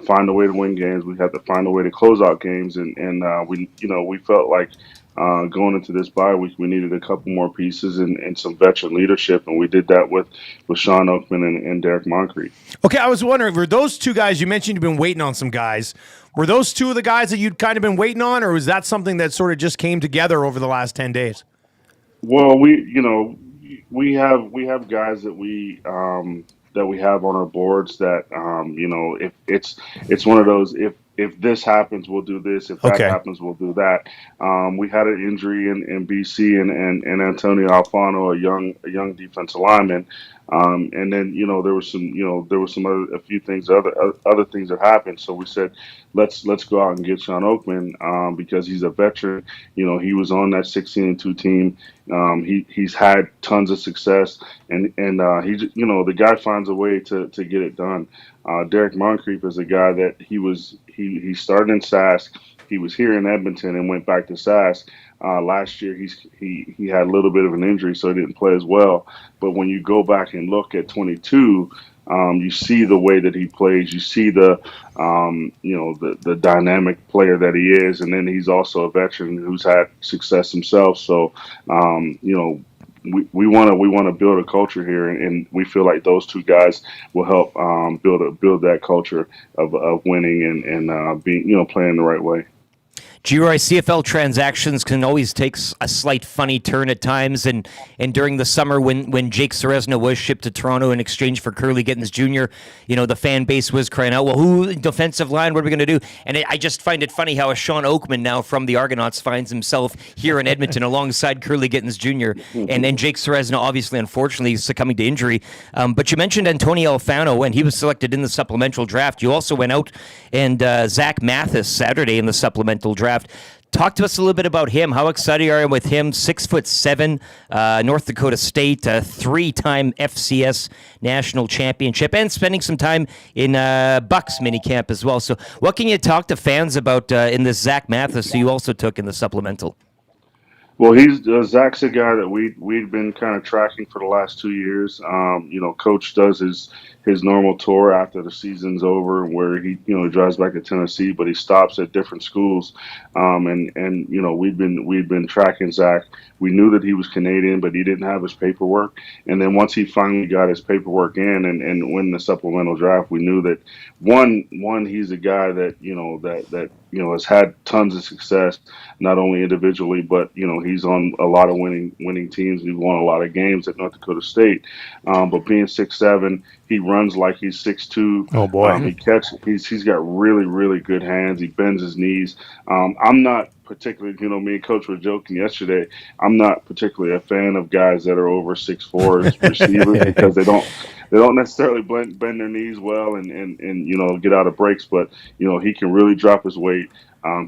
find a way to win games. We have to find a way to close out games, and we felt like going into this bye week, we needed a couple more pieces and some veteran leadership, and we did that with Sean Oakman and Derek Moncrief. Okay, I was wondering, were those two guys, you mentioned you've been waiting on some guys, were those two of the guys that you'd kind of been waiting on, or was that something that sort of just came together over the last 10 days? Well, we have guys that we have on our boards that if it's one of those, if this happens, we'll do this. If that happens, we'll do that. We had an injury in BC and Antonio Alfano, a young defensive lineman. And then there was some a few things, other things that happened. So we said, let's go out and get Sean Oakman because he's a veteran. He was on that 16-2 team. He's had tons of success, and he the guy finds a way to get it done. Derek Moncrief is a guy that he started in Sask. He was here in Edmonton and went back to Sask. Last year, he had a little bit of an injury, so he didn't play as well. But when you go back and look at 22, you see the way that he plays. You see the dynamic player that he is, and then he's also a veteran who's had success himself. So, we want to build a culture here, and we feel like those two guys will help build that culture of winning and being playing the right way. Geroy, CFL transactions can always take a slight funny turn at times, and during the summer when Jake Ceresna was shipped to Toronto in exchange for Curly Gittens Jr., the fan base was crying out, well, who defensive line, what are we going to do? And I just find it funny how a Sean Oakman now from the Argonauts finds himself here in Edmonton alongside Curly Gittens Jr. and Jake Ceresna, obviously, unfortunately, succumbing to injury. But you mentioned Antonio Alfano, and he was selected in the supplemental draft. You also went out and Zach Mathis Saturday in the supplemental draft. Talk to us a little bit about him. How excited are you with him? 6'7", North Dakota State, three-time FCS national championship, and spending some time in Bucks minicamp as well. So what can you talk to fans about in this Zach Mathis, who you also took in the supplemental? Well, Zach's a guy that we've been kind of tracking for the last 2 years. Coach does his normal tour after the season's over, where he drives back to Tennessee, but he stops at different schools. And we've been tracking Zach. We knew that he was Canadian, but he didn't have his paperwork. And then once he finally got his paperwork in and win the supplemental draft, we knew that one he's a guy that has had tons of success, not only individually, but he's on a lot of winning teams. He's won a lot of games at North Dakota State. But being 6'7", he runs like he's 6'2". Oh boy, he's got really, really good hands. He bends his knees. I'm not particularly, me and Coach were joking yesterday. I'm not particularly a fan of guys that are over 6'4" as receivers because they don't necessarily bend their knees well and get out of breaks. But he can really drop his weight.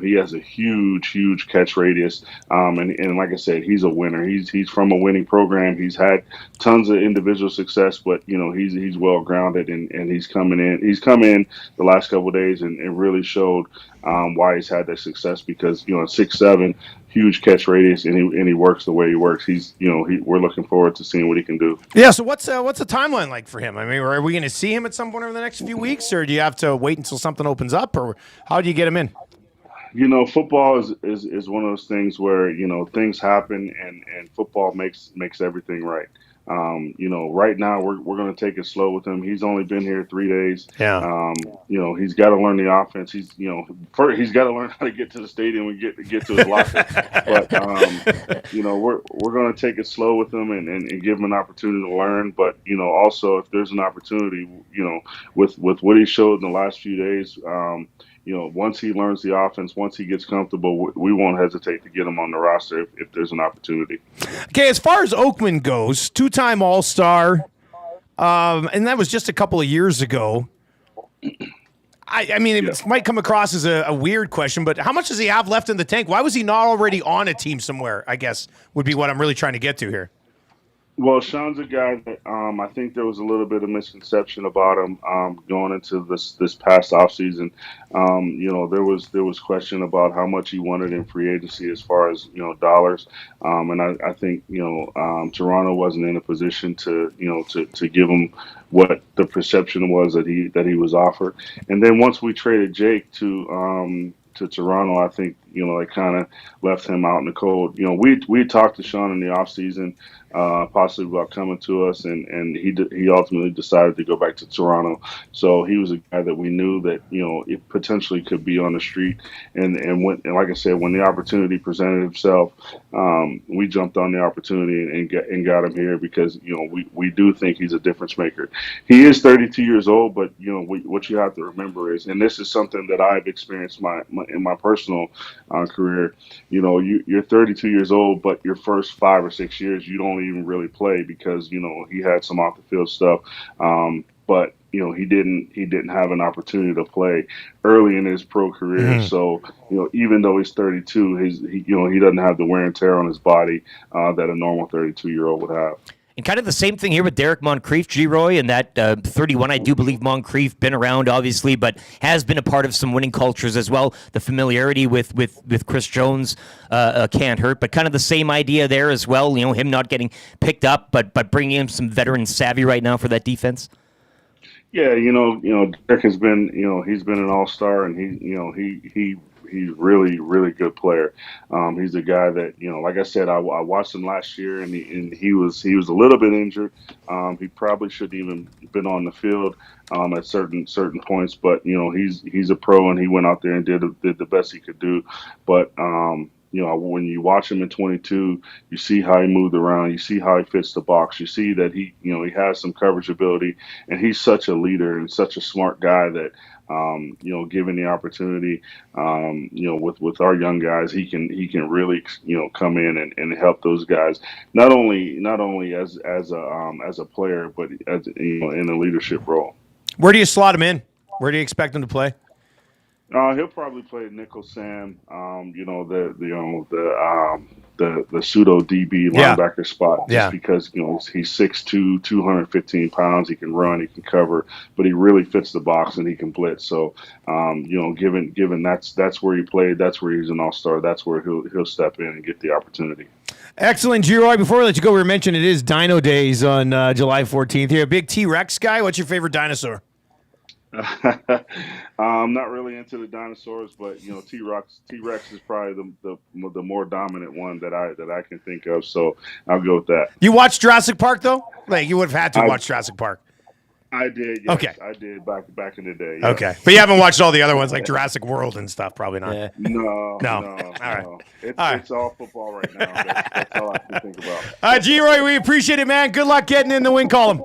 He has a huge catch radius, and like I said, he's a winner. He's from a winning program. He's had tons of individual success, but he's well grounded, and he's coming in. He's come in the last couple of days and really showed why he's had that success because 6'7", huge catch radius, and he works the way he works. We're looking forward to seeing what he can do. Yeah. So what's the timeline like for him? I mean, are we going to see him at some point over the next few weeks, or do you have to wait until something opens up, or how do you get him in? Football is one of those things where, things happen and football makes everything right. Right now we're going to take it slow with him. He's only been here 3 days. Yeah. He's got to learn the offense. He's got to learn how to get to the stadium and get to his locker. But, we're going to take it slow with him and give him an opportunity to learn. But, also if there's an opportunity, with what he showed in the last few days, once he learns the offense, once he gets comfortable, we won't hesitate to get him on the roster if there's an opportunity. Okay, as far as Oakman goes, two-time All-Star, and that was just a couple of years ago. I mean, it might come across as a weird question, but how much does he have left in the tank? Why was he not already on a team somewhere, I guess, would be what I'm really trying to get to here. Well, Sean's a guy that I think there was a little bit of misconception about him going into this past offseason. There was question about how much he wanted in free agency as far as dollars, and I think Toronto wasn't in a position to give him what the perception was that he was offered. And then once we traded Jake to Toronto, I think it kind of left him out in the cold. We talked to Sean in the offseason, possibly about coming to us, and he ultimately decided to go back to Toronto. So he was a guy that we knew that it potentially could be on the street, and like I said, when the opportunity presented itself, we jumped on the opportunity and got him here because we do think he's a difference maker. He is 32 years old, but what you have to remember is, and this is something that I've experienced in my personal career. You're 32 years old, but your first 5 or 6 years you don't even really play because he had some off the field stuff, but he didn't have an opportunity to play early in his pro career. So even though he's 32, he doesn't have the wear and tear on his body that a normal 32-year-old would have. And kind of the same thing here with Derek Moncrief, Geroy, and that 31. I do believe Moncrief been around, obviously, but has been a part of some winning cultures as well. The familiarity with Chris Jones can't hurt, but kind of the same idea there as well. Him not getting picked up, but bringing in some veteran savvy right now for that defense. Yeah, Derek has been, he's been an all-star, and he's really, really good player. He's a guy that, like I said, I watched him last year, and he was a little bit injured. He probably shouldn't even been on the field at certain points, but he's a pro, and he went out there and did the best he could do. But when you watch him in 22, you see how he moved around, you see how he fits the box, you see that he has some coverage ability, and he's such a leader and such a smart guy that, given the opportunity, with our young guys, he can really, come in and help those guys, not only as a player, but as in a leadership role. Where do you slot him in? Where do you expect him to play? He'll probably play nickel Sam, the pseudo DB linebacker spot, just because he's 6'2", 215 pounds. He can run, he can cover, but he really fits the box and he can blitz. So, given that's where he played, that's where he's an all-star. That's where he'll step in and get the opportunity. Excellent, Geroy. Before we let you go, we were mentioning it is Dino Days on July 14th. You're a big T-Rex guy. What's your favorite dinosaur? I'm not really into the dinosaurs, but T-Rex is probably the more dominant one that I can think of. So I'll go with that. You watched Jurassic Park though? Like you would have had to watch Jurassic Park. I did. Yes, Okay. I did back in the day. Yeah. Okay, but you haven't watched all the other ones like Jurassic World and stuff, probably not. No. No. All right. It's all football right now. That's all I can think about. Geroy, we appreciate it, man. Good luck getting in the win column.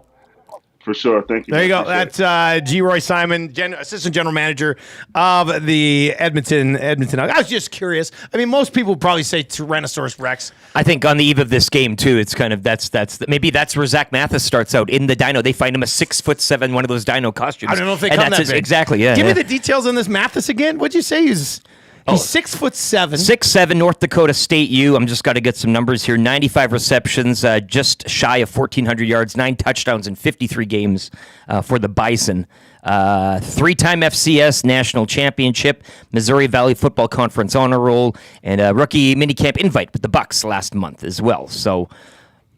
For sure. Thank you. There you go. Appreciate That's Geroy Simon, Assistant General Manager of the Edmonton. I was just curious. I mean, most people probably say Tyrannosaurus Rex. I think on the eve of this game too, it's kind of maybe that's where Zach Mathis starts out in the dino. They find him a 6'7", one of those dino costumes. I don't know if they and come that's that big. Exactly. Yeah. Give yeah. me the details on this Mathis again. What'd you say? He's 6'7". 6'7", North Dakota State U. I'm just got to get some numbers here. 95 receptions, just shy of 1,400 yards, 9 touchdowns in 53 games for the Bison. 3-time FCS National Championship, Missouri Valley Football Conference Honor Roll, and a rookie minicamp invite with the Bucks last month as well. So,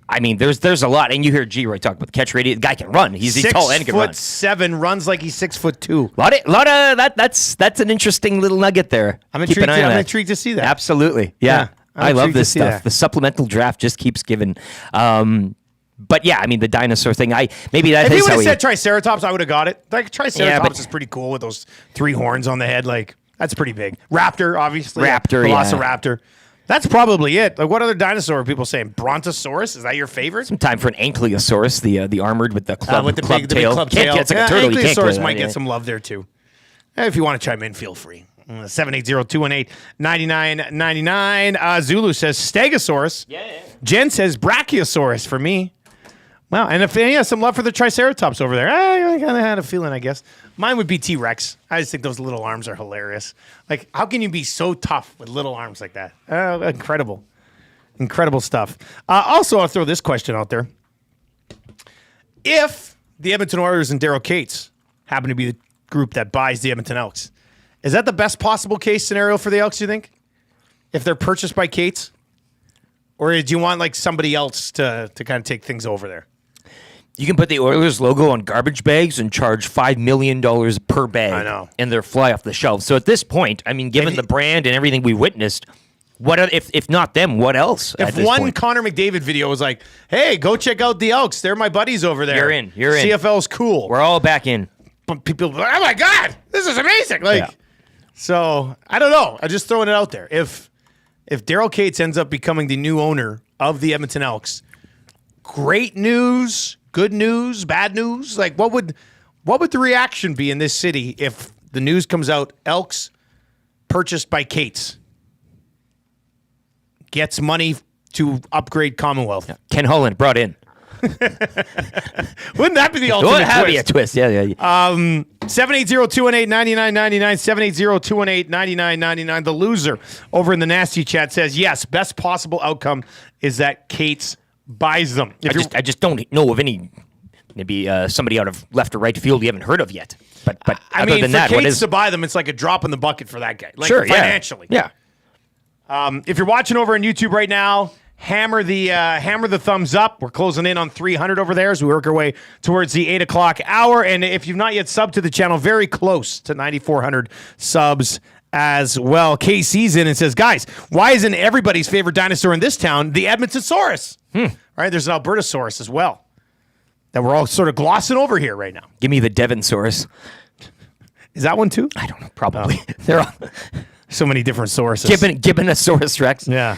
I mean, there's a lot. And you hear Geroy talk about the catch radius. The guy can run. He's tall and can run. 6'7", runs like he's 6'2". Lot of that. That's an interesting little nugget there. I'm Keep intrigued. an eye on I'm that. intrigued to see that. Absolutely. Yeah. I love this stuff. That. The supplemental draft just keeps giving. But yeah, I mean the dinosaur thing. Maybe that If is he would how have he. said Triceratops, I would have got it. Like Triceratops but- is pretty cool with those 3 horns on the head. Like that's pretty big. Raptor, obviously. Raptor, yeah. Velociraptor. That's probably it. Like what other dinosaur are people saying? Brontosaurus? Is that your favorite? Some time for an Ankylosaurus, the armored with the club, with the club big tail. club Can't tail. get- it's like a turtle. You can't Ankylosaurus get might that, get yeah. some love there too. If you want to chime in, feel free. 780-218-9999. Zulu says Stegosaurus. Yeah. Jen says Brachiosaurus for me. Wow, and if he has some love for the Triceratops over there, I kind of had a feeling, I guess. Mine would be T-Rex. I just think those little arms are hilarious. Like, how can you be so tough with little arms like that? Incredible. Incredible stuff. Also, I'll throw this question out there. If the Edmonton Oilers and Daryl Cates happen to be the group that buys the Edmonton Elks, is that the best possible case scenario for the Elks, you think? If they're purchased by Cates? Or do you want, like, somebody else to kind of take things over there? You can put the Oilers logo on garbage bags and charge $5 million per bag. I know. And they're fly off the shelf. So at this point, I mean, given the brand and everything we witnessed, what if not them, what else? If one Connor McDavid video was like, hey, go check out the Elks. They're my buddies over there. You're in. CFL's cool. We're all back in. But people are like, oh my God, this is amazing. So I don't know. I'm just throwing it out there. If Daryl Cates ends up becoming the new owner of the Edmonton Elks, great news, good news, bad news. Like what would the reaction be in this city if the news comes out, Elks purchased by Cates, gets money to upgrade Commonwealth? Yeah. Ken Holland brought in. Wouldn't that be the ultimate twist? That'd be a twist. Yeah. 780-218-9999, 780-218-9999. The loser over in the nasty chat says, yes, best possible outcome is that Cates buys them. I just don't know of any, maybe somebody out of left or right field you haven't heard of yet. But I mean, for Cates to buy them, it's like a drop in the bucket for that guy. Like sure, financially. Yeah. If you're watching over on YouTube right now, hammer the thumbs up. We're closing in on 300 over there as we work our way towards the 8 o'clock hour. And if you've not yet subbed to the channel, very close to 9,400 subs as well. KC's in and says, guys, why isn't everybody's favorite dinosaur in this town the Edmontonsaurus? Right? There's an Albertosaurus as well that we're all sort of glossing over here right now. Give me the Devonsaurus. Is that one too? I don't know. Probably. They're all so many different sources. Gibbanosaurus Rex. Yeah.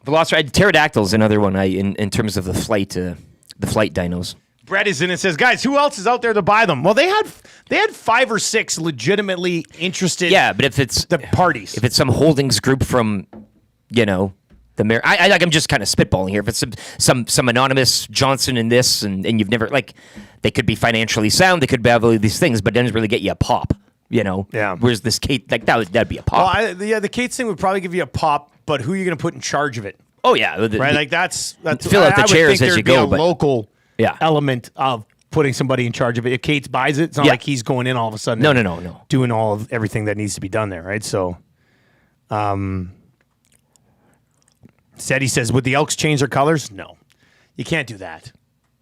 Velociraptor, pterodactyl's another one. In terms of the flight dinos. Brett is in and says, guys, who else is out there to buy them? Well, they had 5 or 6 legitimately interested. Yeah, but if it's the parties, if it's some holdings group from, the mayor, I'm just kind of spitballing here. If it's some anonymous Johnson in this, and you've never they could be financially sound, they could have all these things, but it doesn't really get you a pop. Yeah. Whereas this Kate, that'd be a pop. Well, the Cates thing would probably give you a pop, but who are you going to put in charge of it? Oh yeah, right. Like that's fill out the I chairs would think as you there'd be go. a But local element of putting somebody in charge of it. If Cates buys it, it's not like he's going in all of a sudden. No. Doing all of everything that needs to be done there, right? So, Seti says, would the Elks change their colors? No, you can't do that.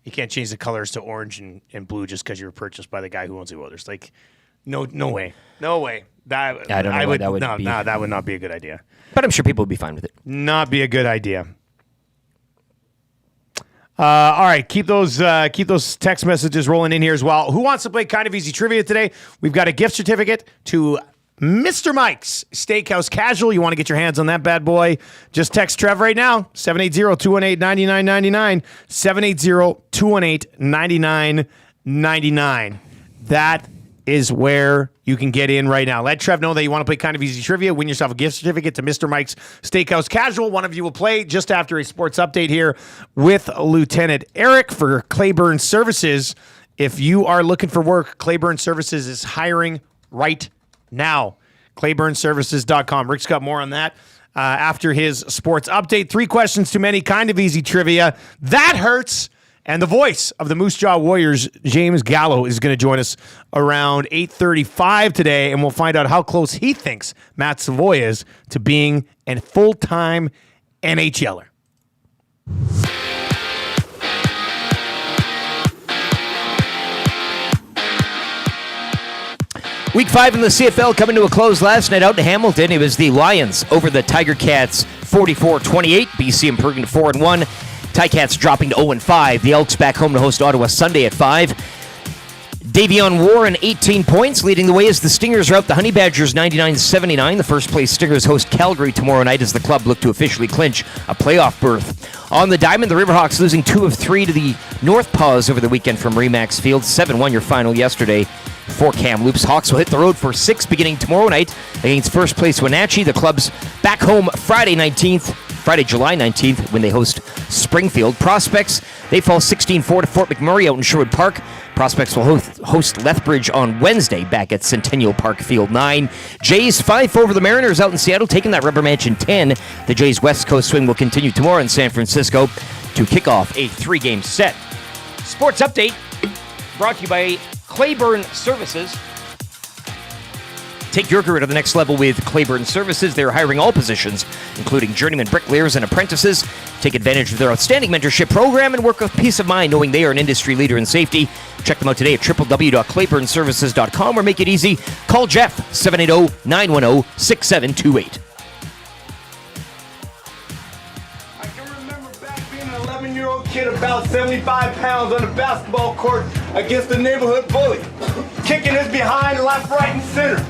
You can't change the colors to orange and blue just because you were purchased by the guy who owns the Oilers. Like, no way. That I don't know. would, that would no, be. that would not be a good idea. But I'm sure people would be fine with it. Not be a good idea. All right, keep those text messages rolling in here as well. Who wants to play Kind of Easy Trivia today? We've got a gift certificate to Mr. Mike's Steakhouse Casual. You want to get your hands on that bad boy? Just text Trev right now, 780-218-9999, 780-218-9999. That is where you can get in right now. Let Trev know that you want to play Kind of Easy Trivia. Win yourself a gift certificate to Mr. Mike's Steakhouse Casual. One of you will play just after a sports update here with Lieutenant Eric for Claiborne Services. If you are looking for work, Claiborne Services is hiring right now. ClaiborneServices.com. Rick's got more on that after his sports update. 3 questions too many. Kind of Easy Trivia. That hurts. And the voice of the Moose Jaw Warriors, James Gallow, is going to join us around 8:35 today, and we'll find out how close he thinks Matt Savoie is to being a full-time NHLer. Week 5 in the CFL coming to a close last night out in Hamilton. It was the Lions over the Tiger Cats 44-28. BC improving to 4-1. Ticats dropping to 0-5. The Elks back home to host Ottawa Sunday at 5. Davion Warren, 18 points. Leading the way as the Stingers are out the Honey Badgers 99-79. The first place Stingers host Calgary tomorrow night as the club look to officially clinch a playoff berth. On the diamond, the Riverhawks losing 2 of 3 to the North Paws over the weekend from Remax Field. 7-1 your final yesterday for Kamloops. Hawks will hit the road for 6 beginning tomorrow night against first place Wenatchee. The club's back home Friday, July 19th, when they host Springfield. Prospects, they fall 16-4 to Fort McMurray out in Sherwood Park. Prospects will host Lethbridge on Wednesday back at Centennial Park Field 9. Jays 5 over the Mariners out in Seattle, taking that rubber match in 10. The Jays' West Coast swing will continue tomorrow in San Francisco to kick off a 3-game set. Sports update brought to you by Claiborne Services. Take your career to the next level with Claiborne Services. They're hiring all positions, including journeyman bricklayers and apprentices. Take advantage of their outstanding mentorship program and work with peace of mind knowing they are an industry leader in safety. Check them out today at www.claiborneservices.com or make it easy. Call Jeff, 780-910-6728. I can remember back being an 11-year-old kid about 75 pounds on the basketball court against a neighborhood bully, kicking his behind left, right, and center.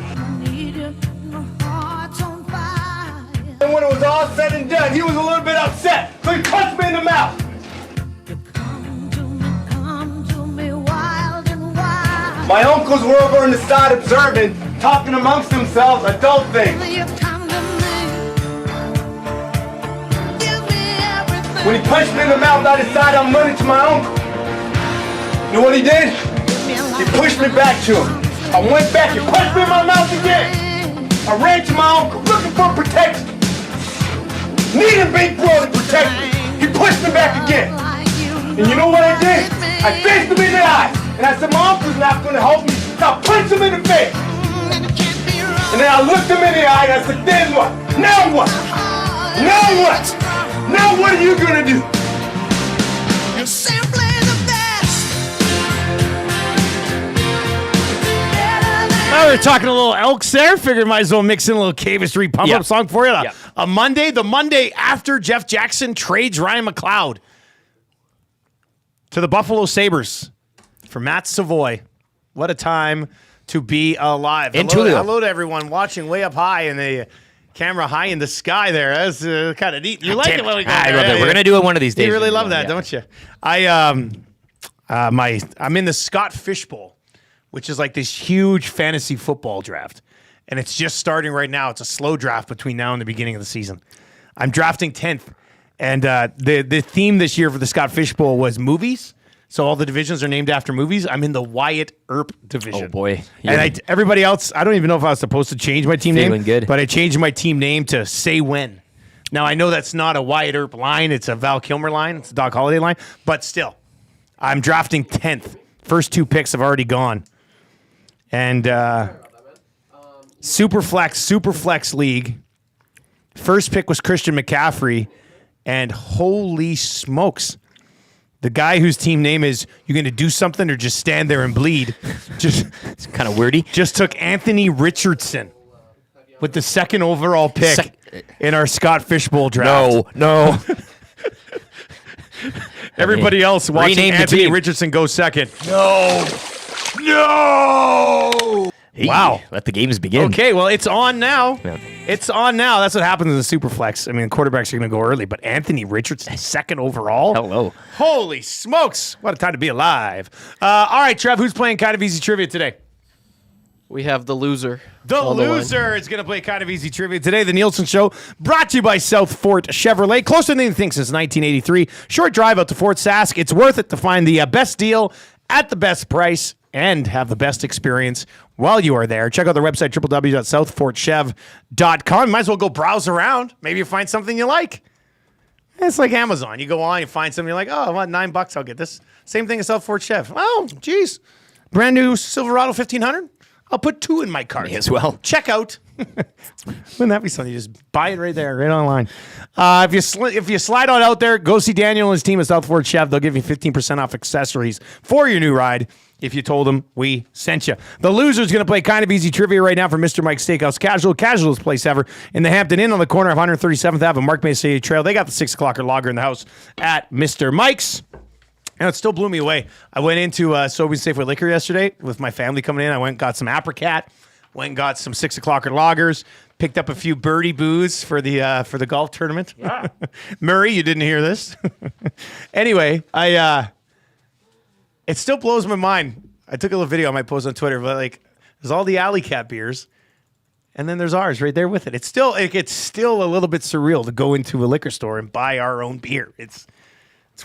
And when it was all said and done, he was a little bit upset, so he punched me in the mouth. My uncles were over on the side observing, talking amongst themselves adult things. When he punched me in the mouth, I decided I'm running to my uncle. You know what he did? He pushed me back to him. I went back, he punched me in my mouth again. I ran to my uncle, looking for protection. Needed Big Bro to protect me. He pushed me back again. And you know what I did? I faced him in the eye. And I said, my uncle's not going to help me. So I punched him in the face. And then I looked him in the eye and I said, then what? Now what? Now what? Now what are you going to do? You're simply the best. Well, we were talking a little Elks there. Figured might as well mix in a little Cave Street pump-up song for you. A Monday, the Monday after Jeff Jackson trades Ryan McLeod to the Buffalo Sabres for Matt Savoie. What a time to be alive. Hello to everyone watching way up high in the camera high in the sky there. That's kind of neat. You like it when we go I love it. We're going to do it one of these days. You really love that, don't you? I'm in the Scott Fishbowl, which is like this huge fantasy football draft. And it's just starting right now. It's a slow draft between now and the beginning of the season. I'm drafting 10th. And the theme this year for the Scott Fishbowl was movies. So all the divisions are named after movies. I'm in the Wyatt Earp division. Oh, boy. And everybody else, I don't even know if I was supposed to change my team name. Good. But I changed my team name to Say When. Now, I know that's not a Wyatt Earp line. It's a Val Kilmer line. It's a Doc Holliday line. But still, I'm drafting 10th. First 2 picks have already gone. And Superflex League. First pick was Christian McCaffrey. And holy smokes. The guy whose team name is "You going to do something or just stand there and bleed?" Just it's kind of weirdy. Just took Anthony Richardson with the 2nd overall pick in our Scott Fishbowl draft. No. Everybody else watching rename the Anthony team. Richardson go second. No! Hey, Wow. let the games begin. Okay, well, it's on now. Yeah. It's on now. That's what happens in the Superflex. I mean, quarterbacks are going to go early, but Anthony Richardson, second overall. Hello. Holy smokes. What a time to be alive. All right, Trev, who's playing Kind of Easy Trivia today? We have the loser. The on line. loser is going to play Kind of Easy Trivia today. The Nielson Show, brought to you by South Fort Chevrolet. Closer than you think since 1983. Short drive out to Fort Sask. It's worth it to find the best deal at the best price and have the best experience while you are there. Check out their website, www.southfortchev.com. Might as well go browse around. Maybe you find something you like. It's like Amazon. You go on, you find something, you're like, oh, I want $9, I'll get this. Same thing as South Fort Chev. Oh, geez. Brand new Silverado 1500. I'll put 2 in my cart. Me as well. Check out. Wouldn't that be something? You just buy it right there, right online. If you slide on out there, go see Daniel and his team at South Fort Chev. They'll give you 15% off accessories for your new ride if you told them we sent you. The loser's going to play Kind of Easy Trivia right now for Mr. Mike's Steakhouse Casual. Casualest place ever in the Hampton Inn on the corner of 137th Ave and Mark Mesa Trail. They got the 6 o'clocker lager in the house at Mr. Mike's. And it still blew me away. I went into Sobeys Safeway Liquor yesterday with my family coming in. I went and got some apricot, went and got some 6 o'clocker lagers, picked up a few birdie booze for the golf tournament. Yeah. Murray, you didn't hear this. Anyway, it still blows my mind. I took a little video I might post on Twitter, but like there's all the Alley Cat beers, and then there's ours right there with it. It's still a little bit surreal to go into a liquor store and buy our own beer. It's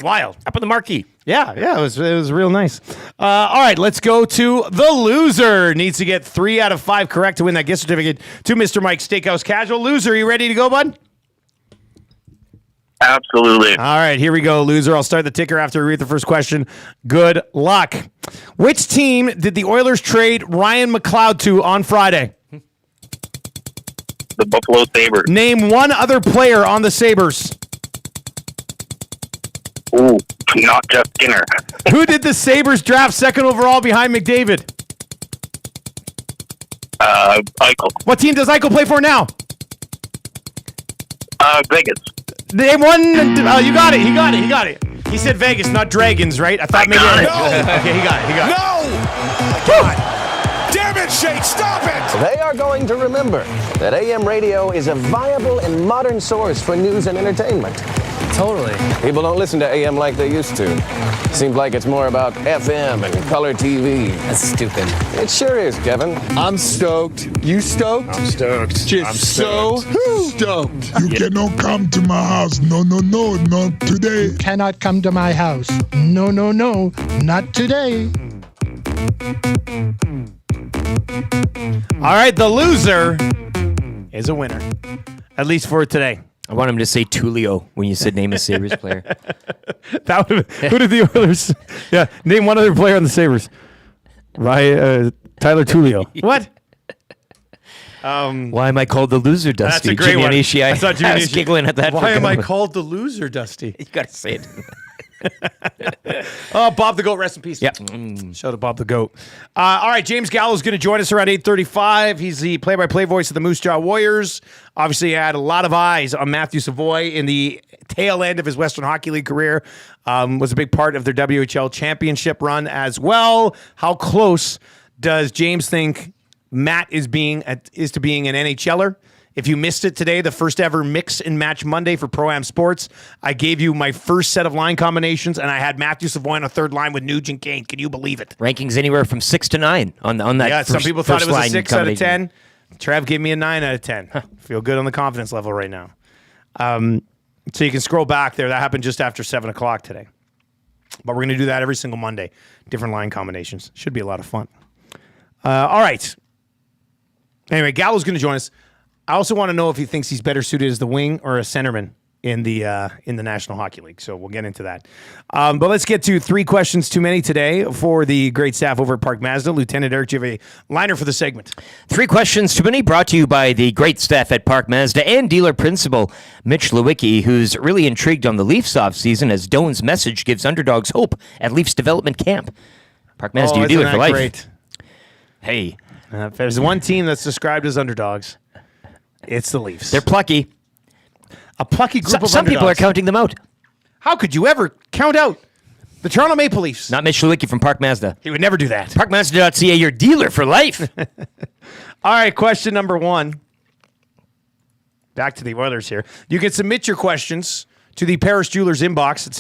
wild. Up in the marquee. Yeah, it was real nice. All right, let's go to the loser. Needs to get 3 out of 5 correct to win that gift certificate to Mr. Mike's Steakhouse Casual. Loser, you ready to go, bud? Absolutely. All right, here we go, loser. I'll start the ticker after we read the first question. Good luck. Which team did the Oilers trade Ryan McLeod to on Friday? The Buffalo Sabres. Name one other player on the Sabres. Ooh, not Jeff Skinner. Who did the Sabres draft second overall behind McDavid? Eichel. What team does Eichel play for now? Vegas. Name one. You got it. He got it. He said Vegas, not Dragons, right? I thought maybe. Okay, he got it. No! God. Damn it, Shake, stop it! They are going to remember that AM radio is a viable and modern source for news and entertainment. Totally. People don't listen to AM like they used to. Seems like it's more about FM and color TV. That's stupid. It sure is, Kevin. I'm stoked. You stoked? I'm stoked. Just I'm so stoked. You cannot come to my house. No, not today. Cannot come to my house. No, not today. All right, the loser is a winner, at least for today. I want him to say Tulio when you said name a Sabres player. Who did the Oilers? Yeah, name one other player on the Sabres. Tyler Tulio. What? Why am I called the loser, Dusty? That's a great one. I thought Jimmy was giggling at that. Why am I called the loser, Dusty? You got to say it. Oh, Bob the Goat, rest in peace. Yeah. Shout out to Bob the Goat. All right, James Gallow is going to join us around 8:35. He's the play-by-play voice of the Moose Jaw Warriors. Obviously, had a lot of eyes on Matthew Savoie in the tail end of his Western Hockey League career. Was a big part of their WHL championship run as well. How close does James think Matt is to being an NHLer? If you missed it today, the first ever Mix and Match Monday for Pro-Am Sports, I gave you my first set of line combinations, and I had Matthew Savoie on a third line with Nugent Kane. Can you believe it? Rankings anywhere from 6 to 9 on that. Yeah, some people thought it was a 6 out of 10. Trev gave me a 9 out of 10. Feel good on the confidence level right now. So you can scroll back there. That happened just after 7 o'clock today. But we're going to do that every single Monday. Different line combinations. Should be a lot of fun. All right. Anyway, Gallo's going to join us. I also want to know if he thinks he's better suited as the wing or a centerman in the National Hockey League. So we'll get into that. But let's get to 3 questions too many today for the great staff over at Park Mazda. Lieutenant Eric, do you have a liner for the segment? 3 questions too many, brought to you by the great staff at Park Mazda and dealer principal Mitch Lewicki, who's really intrigued on the Leafs offseason as Doan's message gives underdogs hope at Leafs development camp. Park Mazda, you do it for life. Great. Hey. If there's one team that's described as underdogs, it's the Leafs. They're plucky. A plucky group of Some underdogs. people are counting them out. How could you ever Count out the Toronto Maple Leafs. Not Mitch Lewicki from Park Mazda. He would never do that. ParkMazda.ca, your dealer for life. All right, question number 1. Back to the Oilers here. You can submit your questions to the Paris Jewelers inbox at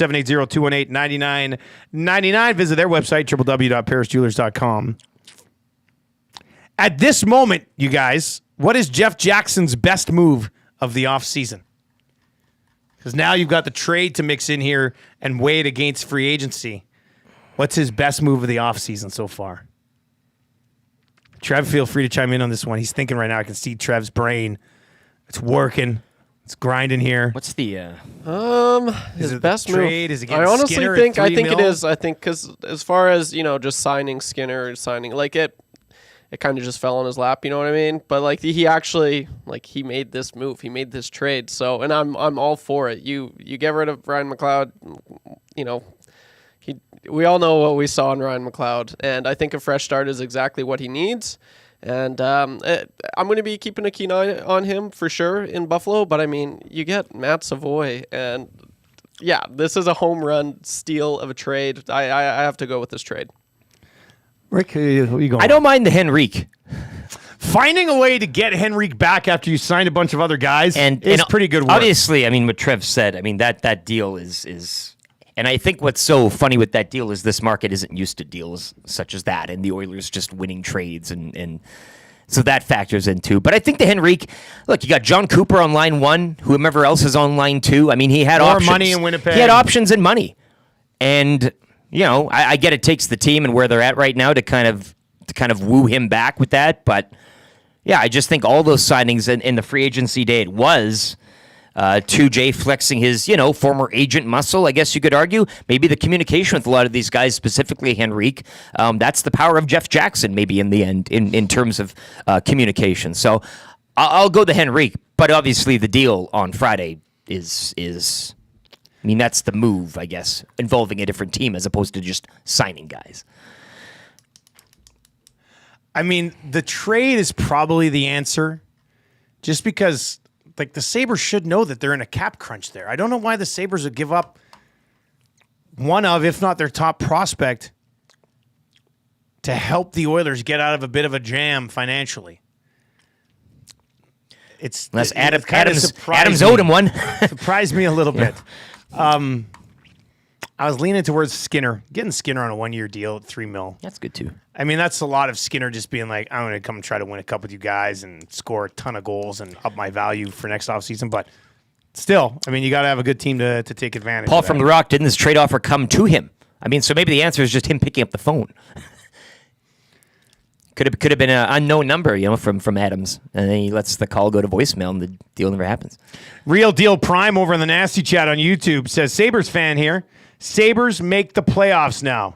780-218-9999. Visit their website, www.parisjewelers.com. At this moment, you guys, what is Jeff Jackson's best move of the offseason? Because now you've got the trade to mix in here and weigh it against free agency. What's his best move of the offseason so far? Trev, feel free to chime in on this one. He's thinking right now. I can see Trev's brain. It's working. It's grinding here. What's the his best trade? move? Is it I honestly Skinner think at $3 it million? is. I think because as far as just signing Skinner, it kind of just fell on his lap. You know what I mean? But he actually he made this move. He made this trade. So and I'm all for it. You get rid of Ryan McLeod. We all know what we saw in Ryan McLeod, and I think a fresh start is exactly what he needs. And I'm going to be keeping a keen eye on him for sure in Buffalo. But I mean, you get Matt Savoie, and yeah, this is a home run steal of a trade. I have to go with this trade. Rick, who are you going? I don't mind the Henrique. Finding a way to get Henrique back after you signed a bunch of other guys is pretty good work. Obviously, I mean, what Trev said, I mean, that deal is. And I think what's so funny with that deal is this market isn't used to deals such as that, and the Oilers just winning trades, and so that factors in too. But I think the Henrique, look, you got John Cooper on line 1, whomever else is on line 2. I mean, he had more options. money in Winnipeg. He had options and money, and I get it takes the team and where they're at right now to kind of woo him back with that. But yeah, I just think all those signings in the free agency day it was. 2J flexing his, former agent muscle, I guess you could argue. Maybe the communication with a lot of these guys, specifically Henrique, that's the power of Jeff Jackson, maybe in the end, in terms of communication. So I'll go the Henrique, but obviously the deal on Friday is I mean, that's the move, I guess, involving a different team as opposed to just signing guys. I mean, the trade is probably the answer, just because the Sabres should know that they're in a cap crunch there. I don't know why the Sabres would give up one of, if not their top prospect, to help the Oilers get out of a bit of a jam financially. Adams owed him one. Surprised me a little bit. I was leaning towards Skinner. Getting Skinner on a 1-year deal at $3 million. That's good too. I mean, that's a lot of Skinner just being like, I'm going to come and try to win a cup with you guys and score a ton of goals and up my value for next offseason. But still, I mean, you got to have a good team to take advantage Paul of that. from The Rock, didn't this trade offer come to him? I mean, so maybe the answer is just him picking up the phone. Could have been an unknown number, from Adams. And then he lets the call go to voicemail and the deal never happens. Real Deal Prime over in the Nasty Chat on YouTube says, Sabres fan here. Sabres make the playoffs now.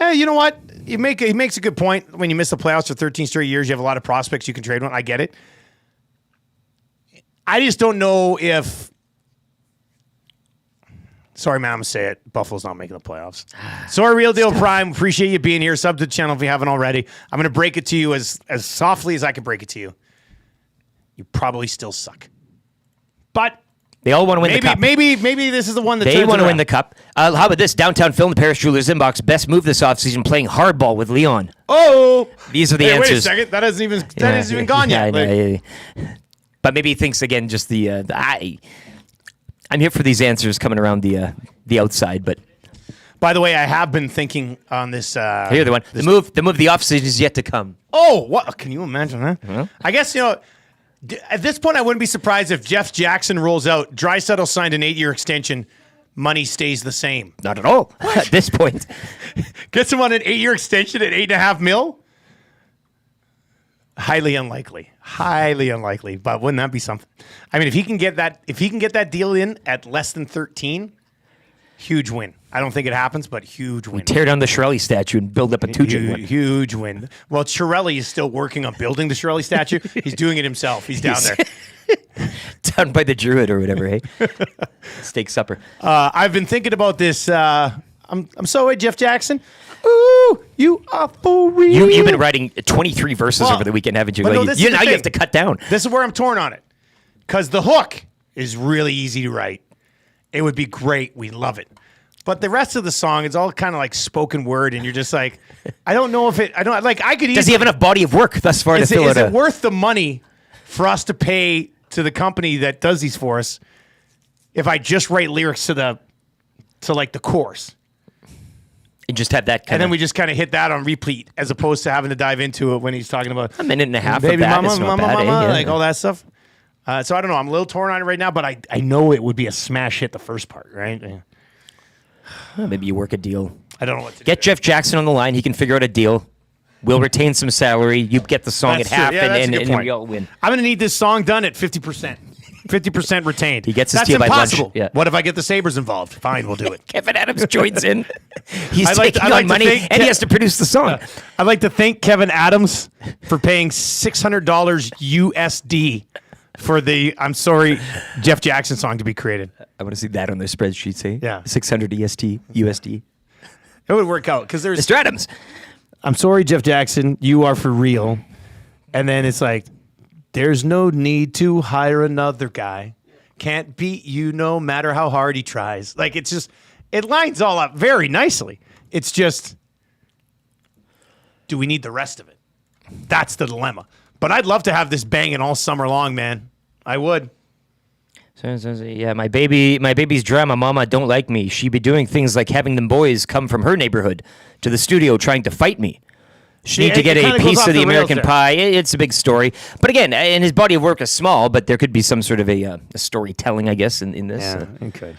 You know what? He makes a good point. When you miss the playoffs for 13 straight years, you have a lot of prospects you can trade one. I get it. I just don't know if... Sorry, man, I'm going to say it. Buffalo's not making the playoffs. Sorry, Real Deal Prime. Appreciate you being here. Sub to the channel if you haven't already. I'm going to break it to you as softly as I can break it to you. You probably still suck. But... They all want to win the cup. Maybe this is the one that they want to win the cup. How about this? Downtown Film, the Paris Jewelers inbox. Best move this offseason, playing hardball with Leon. Oh! These are the answers. Wait a second. That hasn't even gone yet. Yeah. But maybe he thinks, again, just I'm here for these answers coming around the outside. But by the way, I have been thinking on this. Here, the one. The move the offseason is yet to come. Oh, what? Can you imagine that? Huh? I guess, at this point, I wouldn't be surprised if Jeff Jackson rolls out. Draisaitl signed an 8-year extension. Money stays the same. Not at all at this point. Gets him on an 8-year extension at $8.5 million? Highly unlikely. But wouldn't that be something? I mean, if he can get that deal in at less than 13, huge win. I don't think it happens, but huge win. We tear down the Chiarelli statue and build up a Tuchin one. Huge win. Well, Chiarelli is still working on building the Chiarelli statue. He's doing it himself. He's down there. Down by the Druid or whatever, hey? Steak supper. I've been thinking about this. I'm sorry, Jeff Jackson. Ooh, you are for real. You've been writing 23 verses over the weekend, haven't you? Now you have to cut down. This is where I'm torn on it. Because the hook is really easy to write. it would be great. We love it. But the rest of the song, it's all kind of like spoken word, and you're just like, I don't know if it. I don't like. I could. Does he have enough body of work thus far to fill it? Is it worth the money for us to pay to the company that does these for us if I just write lyrics to like the chorus? And just have that and then we just kind of hit that on repeat as opposed to having to dive into it when he's talking about a minute and a half baby of that. mama, It's not mama, bad, mama, yeah. like all that stuff. So I don't know. I'm a little torn on it right now, but I know it would be a smash hit the first part, right? Yeah. Maybe you work a deal. I don't know what to Get Jeff Jackson on the line. He can figure out a deal. We'll retain some salary. You get the song That's at half, true. Yeah, that's a and good point. we all win. I'm going to need this song done at 50%. 50% retained. He gets his That's deal by lunch. impossible. Yeah. What if I get the Sabres involved? Fine, we'll do it. Kevin Adams joins in. He's I'd like taking to- I'd like on to money, thank and he has to produce the song. I'd like to thank Kevin Adams for paying $600 USD for the I'm Sorry Jeff Jackson song to be created. I want to see that on their spreadsheet, say. Yeah. 600 EST, USD. It would work out because there's Mr. Adams. I'm sorry, Jeff Jackson, you are for real. And then it's like, there's no need to hire another guy. Can't beat you no matter how hard he tries. Like, it's just, it lines all up very nicely. It's just, do we need the rest of it? That's the dilemma. But I'd love to have this banging all summer long, man. I would. So, yeah, my baby's drama mama don't like me. She be doing things like having them boys come from her neighborhood to the studio trying to fight me. She need to get a piece of the American pie. It's a big story. But again, and his body of work is small, but there could be some sort of a storytelling, I guess, in this. Yeah, it could.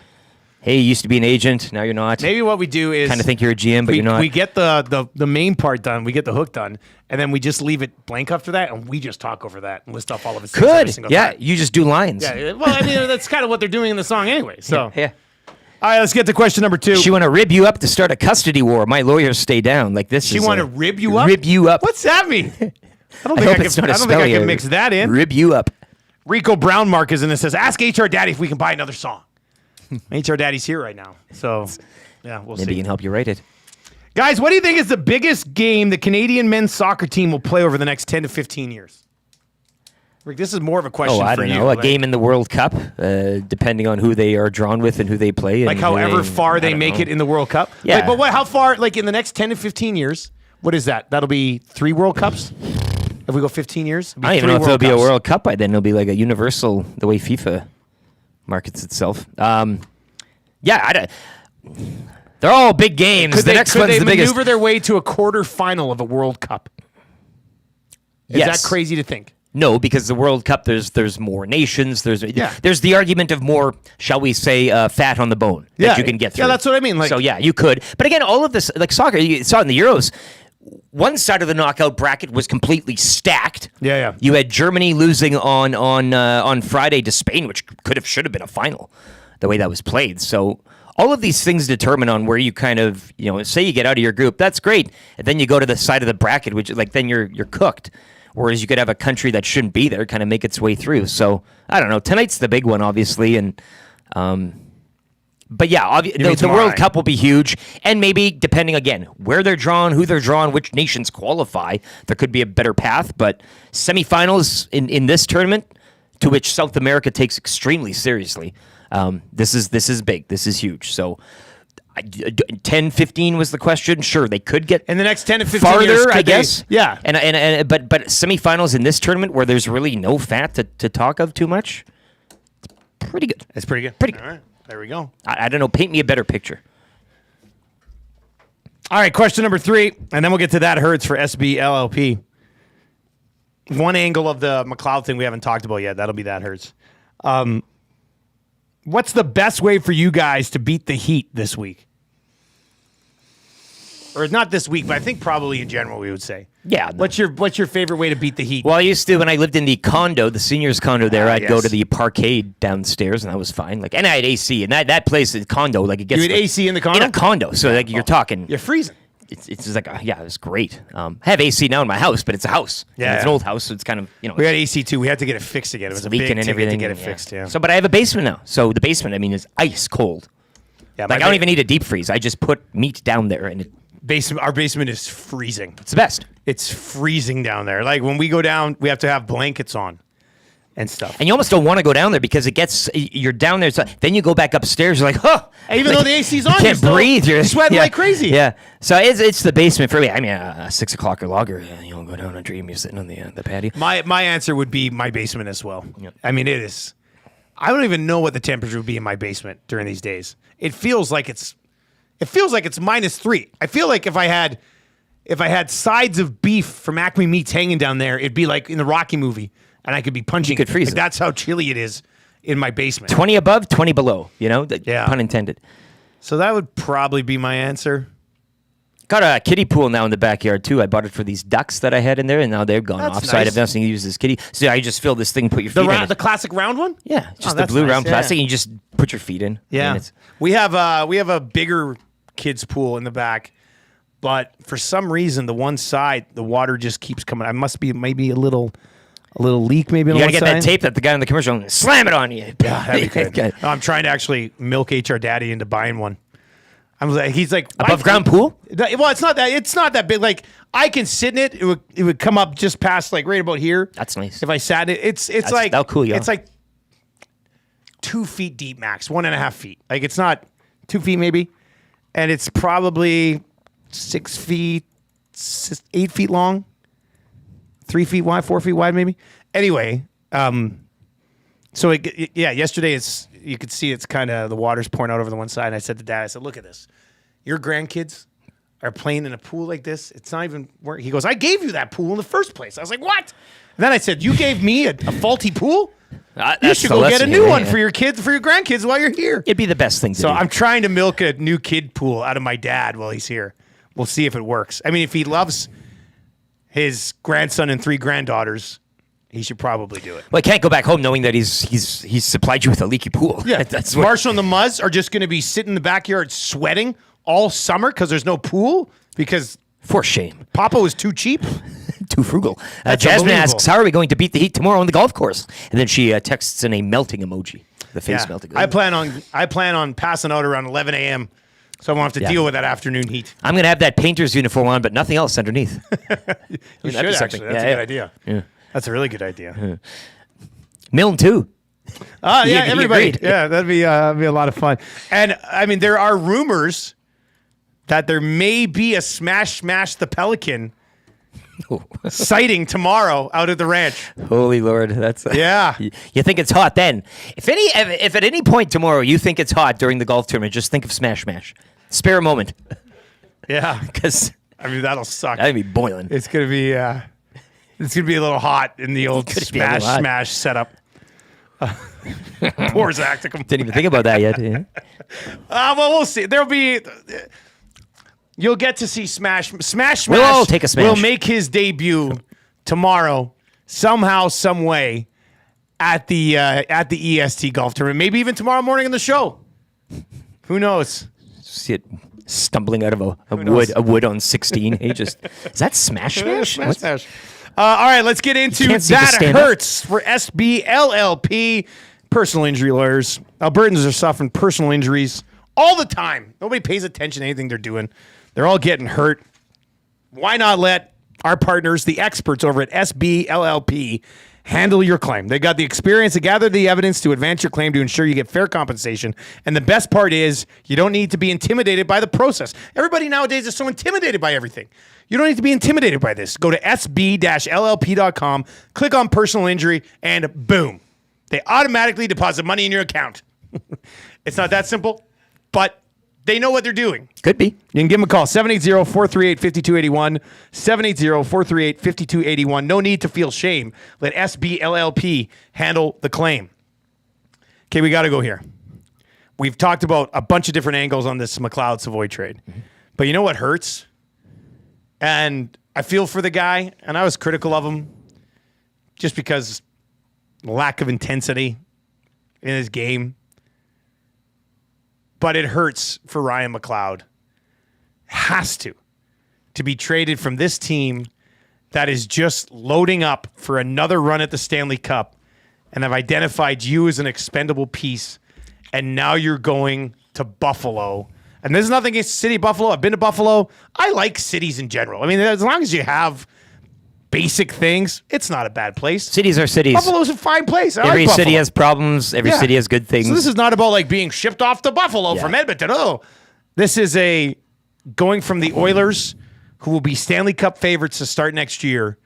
Hey, you used to be an agent, now you're not. Maybe what we do is kind of think you're a GM, but you're not. We get the main part done, we get the hook done, and then we just leave it blank after that, and we just talk over that and list off all of his things every Could. single Yeah, time. you just do lines. Yeah, well, I mean, that's kind of what they're doing in the song anyway. So, Yeah. All right, let's get to question number 2. She want to rib you up to start a custody war. My lawyers stay down. Like this. She is want to rib you up? Rib you up. What's that mean? I don't I think hope I it's can, not a I don't think I spelling can mix that in. Rib you up. Rico Brown Mark is in and says, ask HR Daddy if we can buy another song. HR Daddy's here right now. So, yeah, we'll Maybe he see. can help you write it. Guys, what do you think is the biggest game the Canadian men's soccer team will play over the next 10 to 15 years? Rick, this is more of a question I for don't you. know. A like- game in the World Cup, depending on who they are drawn with and who they play. Like and however who far I they don't make know. it in the World Cup? Yeah. Like, but how far, like in the next 10 to 15 years, what is that? That'll be 3 World Cups? If we go 15 years? It'll be I don't even 3 know if there'll be a Cups. World Cup by then. It'll be like a universal, the way FIFA markets itself. They're all big games. Could The next could one's they the biggest. maneuver their way to a quarterfinal of a World Cup? Is Yes. that crazy to think? No, because the World Cup, there's more nations. There's Yeah. the argument of more, shall we say, fat on the bone that you can get through. Yeah, that's what I mean. Like, So yeah, you could. But again, all of this, like soccer, you saw in the Euros, one side of the knockout bracket was completely stacked. Yeah. You had Germany losing on Friday to Spain, which should have been a final, the way that was played. So all of these things determine on where you kind of, say you get out of your group, that's great, and then you go to the side of the bracket, which like then you're cooked. Whereas you could have a country that shouldn't be there kind of make its way through. So I don't know. Tonight's the big one, obviously, and but yeah, the World Cup will be huge, and maybe depending again where they're drawn, who they're drawn, which nations qualify, there could be a better path. But semifinals in this tournament, to which South America takes extremely seriously, this is big. This is huge. So. 10, 15 was the question. Sure, they could get in the next 10 to 15 farther, years, I guess. Yeah. But semifinals in this tournament where there's really no fat to talk of too much, it's pretty good. It's pretty good. Pretty good. All right, there we go. I don't know. Paint me a better picture. All right, question number 3, and then we'll get to that hurts for SBLLP. One angle of the McLeod thing we haven't talked about yet. That'll be that hurts. What's the best way for you guys to beat the Heat this week? Or not this week, but I think probably in general we would say. Yeah. What's your favorite way to beat the Heat? Well, I used to when I lived in the condo, the seniors condo there. I'd go yes. to the parkade downstairs, and that was fine. Like, and I had AC, and that place is condo. Like, it gets You had AC in the condo? In a condo, so like you're talking. You're freezing. It's just like it was great. I have AC now in my house, but it's a house. Yeah, It's an old house, so it's kind of We had AC too. We had to get it fixed again. It was a big leaking and ticket everything. to get it yeah. fixed. Yeah. So, but I have a basement now. So the basement, I mean, is ice cold. Yeah, Like I don't even need a deep freeze. I just put meat down there, and Our basement is freezing. It's the best. It's freezing down there. Like when we go down, we have to have blankets on. and stuff. And you almost don't want to go down there because you're down there. So then you go back upstairs. You're like, even though the AC's on, you can't breathe. You're sweating like crazy. Yeah. So it's the basement for me. I mean, 6 o'clock or longer. Go down and dream. You're sitting on the patio. My answer would be my basement as well. Yep. I mean, it is. I don't even know what the temperature would be in my basement during these days. It feels like it's -3. I feel like if I had sides of beef from Acme Meats hanging down there, it'd be like in the Rocky movie, and I could be punching. You could freeze it. That's how chilly it is in my basement. 20 above, 20 below. Pun intended. So that would probably be my answer. Got a kiddie pool now in the backyard too. I bought it for these ducks that I had in there, and now they've gone That's offside. nice. I've never seen you use this kiddie. So I just fill this thing, put your feet in it. The classic round one. Yeah, just the that's blue nice, round yeah. plastic, and you just put your feet in. Yeah, And we have a bigger kids pool in the back, but for some reason the one side the water just keeps coming. I must be maybe a little leak maybe. You on gotta one get that side. tape that the guy in the commercial and slam it on you. Yeah, that'd be good. I'm trying to actually milk HR Daddy into buying one. I'm like, he's like Above ground pool. Well, it's not that big. Like I can sit in it. It would come up just past like right about here. That's nice. If I sat in it, it's like that'll cool you It's off. like 2 feet deep max, 1.5 feet. Like it's not 2 feet maybe, and it's probably 6 feet, 8 feet long, 3 feet wide, 4 feet wide maybe. Anyway, so yesterday you could see it's kind of the water's pouring out over the one side. And I said to Dad, I said, look at this. Your grandkids are playing in a pool like this. It's not even working. He goes, I gave you that pool in the first place. I was like, what? And then I said, you gave me a faulty pool? You should go get a new one for your kids, for your grandkids while you're here. It'd be the best thing to do. So I'm trying to milk a new kid pool out of my dad while he's here. We'll see if it works. I mean, if he loves his grandson and 3 granddaughters, he should probably do it. Well, I can't go back home knowing that he's supplied you with a leaky pool. Yeah, that's Marshall and the Muzz are just going to be sitting in the backyard sweating all summer because there's no pool. Because for shame, Papa was too cheap, too frugal. That's Jasmine unbelievable. asks, "How are we going to beat the heat tomorrow on the golf course?" And then she texts in a melting emoji, the face melting. I plan on passing out around 11 a.m. So I won't have to deal with that afternoon heat. I'm going to have that painter's uniform on, but nothing else underneath. You should actually. That's a good idea. Yeah. That's a really good idea. Milne too. Yeah, everybody. agreed. Yeah, that'd be a lot of fun. And I mean, there are rumors that there may be a Smash the Pelican sighting tomorrow out at the ranch. Holy Lord, that's yeah. You think it's hot then? If at any point tomorrow you think it's hot during the golf tournament, just think of Smash. Spare a moment. Yeah, because I mean that'll suck. That'd be boiling. It's gonna be a little hot in the old Smash setup. Poor Zacticum. Didn't even think about that yet. Yeah. Well, we'll see. There'll be. You'll get to see Smash. We'll all take a Smash. Will make his debut tomorrow, somehow, some way, at the EST golf tournament. Maybe even tomorrow morning in the show. Who knows? See it stumbling out of a wood on 16. Hey, is that Smash? Smash. All right, let's get into That Hurts for SBLLP. Personal injury lawyers. Albertans are suffering personal injuries all the time. Nobody pays attention to anything they're doing. They're all getting hurt. Why not let our partners, the experts over at SBLLP, handle your claim? They got the experience to gather the evidence to advance your claim to ensure you get fair compensation. And the best part is you don't need to be intimidated by the process. Everybody nowadays is so intimidated by everything. You don't need to be intimidated by this. Go to sb-llp.com, click on personal injury, and boom. They automatically deposit money in your account. It's not that simple, but they know what they're doing. Could be. You can give them a call, 780-438-5281, 780-438-5281. No need to feel shame. Let SBLLP handle the claim. Okay, we got to go here. We've talked about a bunch of different angles on this McLeod Savoie trade. Mm-hmm. But you know what hurts? And I feel for the guy, and I was critical of him just because lack of intensity in his game. But it hurts for Ryan McLeod. Has to be traded from this team that is just loading up for another run at the Stanley Cup and have identified you as an expendable piece, and now you're going to Buffalo. And there's nothing against the city of Buffalo. I've been to Buffalo. I like cities in general. I mean, as long as you have basic things, it's not a bad place. Cities are cities. Buffalo's a fine place. I Every like city Buffalo. has problems. Every city has good things. So this is not about like being shipped off to Buffalo from Edmonton. Oh, this is going from the Oilers, who will be Stanley Cup favorites to start next year,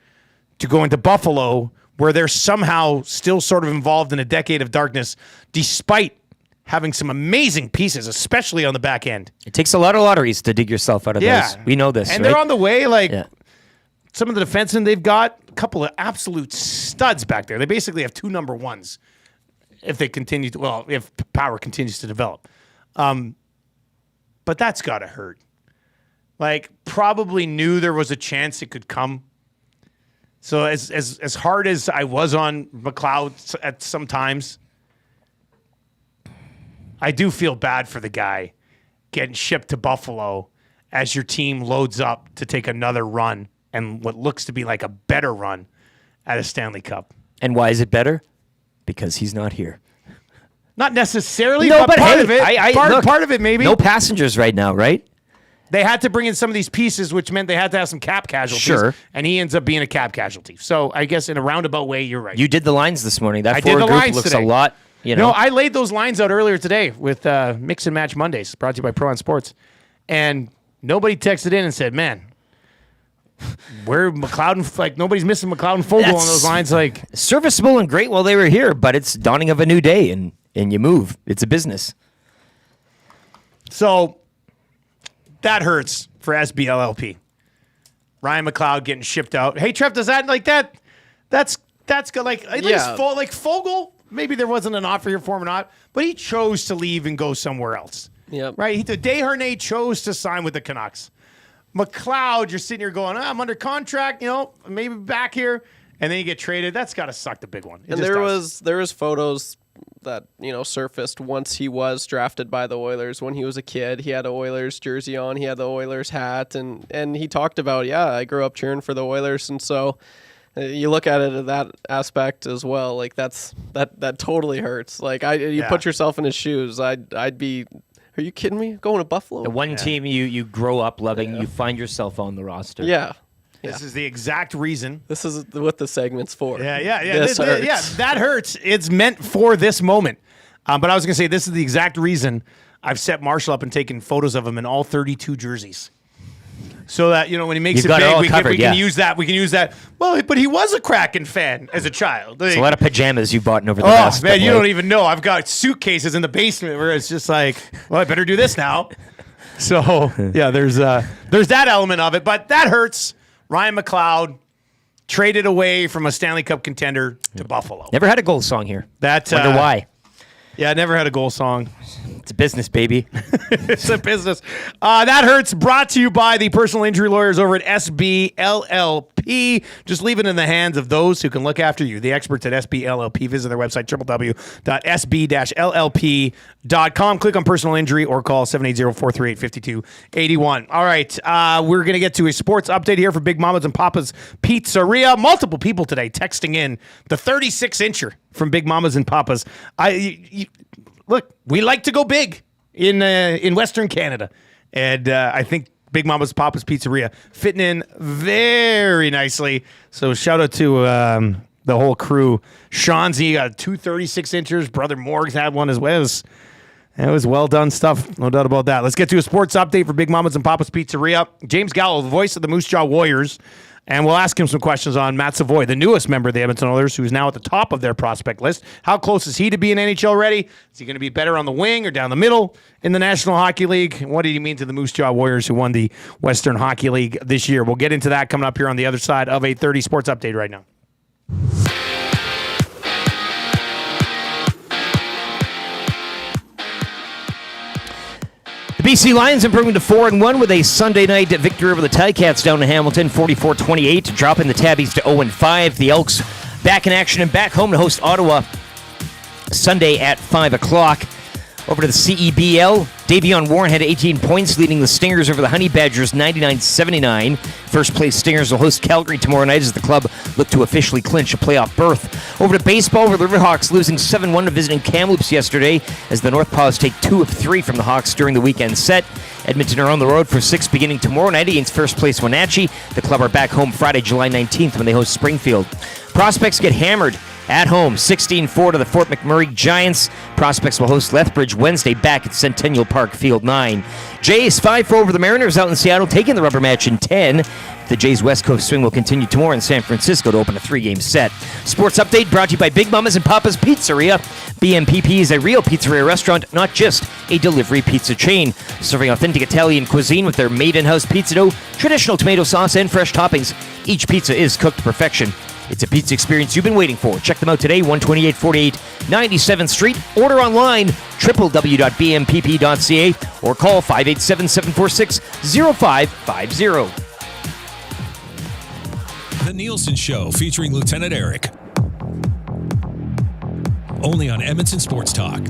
to going to Buffalo, where they're somehow still sort of involved in a decade of darkness, despite having some amazing pieces, especially on the back end. It takes a lot of lotteries to dig yourself out of those. We know this, and right? they're on the way. Some of the defensemen they've got, a couple of absolute studs back there. They basically have 2 number ones if they continue to, if Power continues to develop. But that's got to hurt. Probably knew there was a chance it could come. So as hard as I was on McLeod at some times, I do feel bad for the guy getting shipped to Buffalo as your team loads up to take another run and what looks to be like a better run at a Stanley Cup. And why is it better? Because he's not here. Not necessarily, No, but part hey, of it. Part of it, maybe. No passengers right now, right? They had to bring in some of these pieces, which meant they had to have some cap casualties. Sure. And he ends up being a cap casualty. So I guess in a roundabout way, you're right. You did the lines this morning. That I forward did the group lines looks today. a lot. No, I laid those lines out earlier today with Mix and Match Mondays, brought to you by Pro On Sports. And nobody texted in and said, man, where McLeod and nobody's missing McLeod and Fogle on those lines. Serviceable and great while they were here, but it's dawning of a new day, and you move. It's a business. So that hurts for SBLLP. Ryan McLeod getting shipped out. Hey, Trev, does that that's good. At least Fogle, maybe there wasn't an offer here for him or not, but he chose to leave and go somewhere else. Yep. Right? Desharnais chose to sign with the Canucks. McLeod, you're sitting here going, I'm under contract, maybe back here, and then you get traded. That's got to suck the big one. And there was photos that surfaced once he was drafted by the Oilers. When he was a kid, he had an Oilers jersey on, he had the Oilers hat, and he talked about, I grew up cheering for the Oilers, and so you look at it in that aspect as well. That totally hurts. You put yourself in his shoes. I'd be. Are you kidding me? Going to Buffalo? The one team you grow up loving, you find yourself on the roster. Yeah. This is the exact reason. This is what the segment's for. Yeah. This hurts. That hurts. It's meant for this moment. But I was going to say, this is the exact reason I've set Marshall up and taken photos of him in all 32 jerseys. So that, when he makes You've it got big, it all we can covered, use that. We can use that. Well, but he was a Kraken fan as a child. There's a lot of pajamas you've bought over the past. Man, you don't even know. I've got suitcases in the basement where it's just I better do this now. So, there's that element of it. But that hurts. Ryan McLeod traded away from a Stanley Cup contender to Buffalo. Never had a goal song here. Wonder why. Yeah, never had a goal song. It's a business, baby. It's a business. That hurts. Brought to you by the personal injury lawyers over at SBLLP. Just leave it in the hands of those who can look after you. The experts at SBLLP. Visit their website, www.sb-llp.com. Click on personal injury or call 780-438-5281. All right. We're going to get to a sports update here for Big Mama's and Papa's Pizzeria. Multiple people today texting in the 36-incher from Big Mama's and Papa's. Look, we like to go big in Western Canada, and I think Big Mama's Papa's Pizzeria fitting in very nicely. So shout out to the whole crew. Sean's got 2 36-inchers. Brother Morgs had one as well. It was well done stuff, no doubt about that. Let's get to a sports update for Big Mama's and Papa's Pizzeria. James Gallo, the voice of the Moose Jaw Warriors. And we'll ask him some questions on Matt Savoie, the newest member of the Edmonton Oilers, who's now at the top of their prospect list. How close is he to being NHL ready? Is he going to be better on the wing or down the middle in the National Hockey League? And what did he mean to the Moose Jaw Warriors who won the Western Hockey League this year? We'll get into that coming up here on the other side of a 30 Sports Update right now. The BC Lions improving to 4-1 with a Sunday night victory over the Ticats down in Hamilton, 44-28, dropping the Tabbies to 0-5. The Elks back in action and back home to host Ottawa Sunday at 5 o'clock. Over to the CEBL, Davion Warren had 18 points, leading the Stingers over the Honey Badgers 99-79. First place Stingers will host Calgary tomorrow night as the club look to officially clinch a playoff berth. Over to baseball, where the Riverhawks losing 7-1 to visiting Kamloops yesterday as the Northpaws take 2 of 3 from the Hawks during the weekend set. Edmonton are on the road for 6 beginning tomorrow night against first place Wenatchee. The club are back home Friday, July 19th when they host Springfield. Prospects get hammered at home, 16-4 to the Fort McMurray Giants. Prospects will host Lethbridge Wednesday back at Centennial Park, Field 9. Jays 5-4 over the Mariners out in Seattle, taking the rubber match in 10. The Jays' West Coast swing will continue tomorrow in San Francisco to open a 3-game set. Sports update brought to you by Big Mama's and Papa's Pizzeria. BMPP is a real pizzeria restaurant, not just a delivery pizza chain. Serving authentic Italian cuisine with their made-in-house pizza dough, traditional tomato sauce, and fresh toppings. Each pizza is cooked to perfection. It's a pizza experience you've been waiting for. Check them out today, 12848 97th Street. Order online, www.bmpp.ca, or call 587-746-0550. The Nielson Show featuring Lieutenant Eric. Only on Edmonton Sports Talk.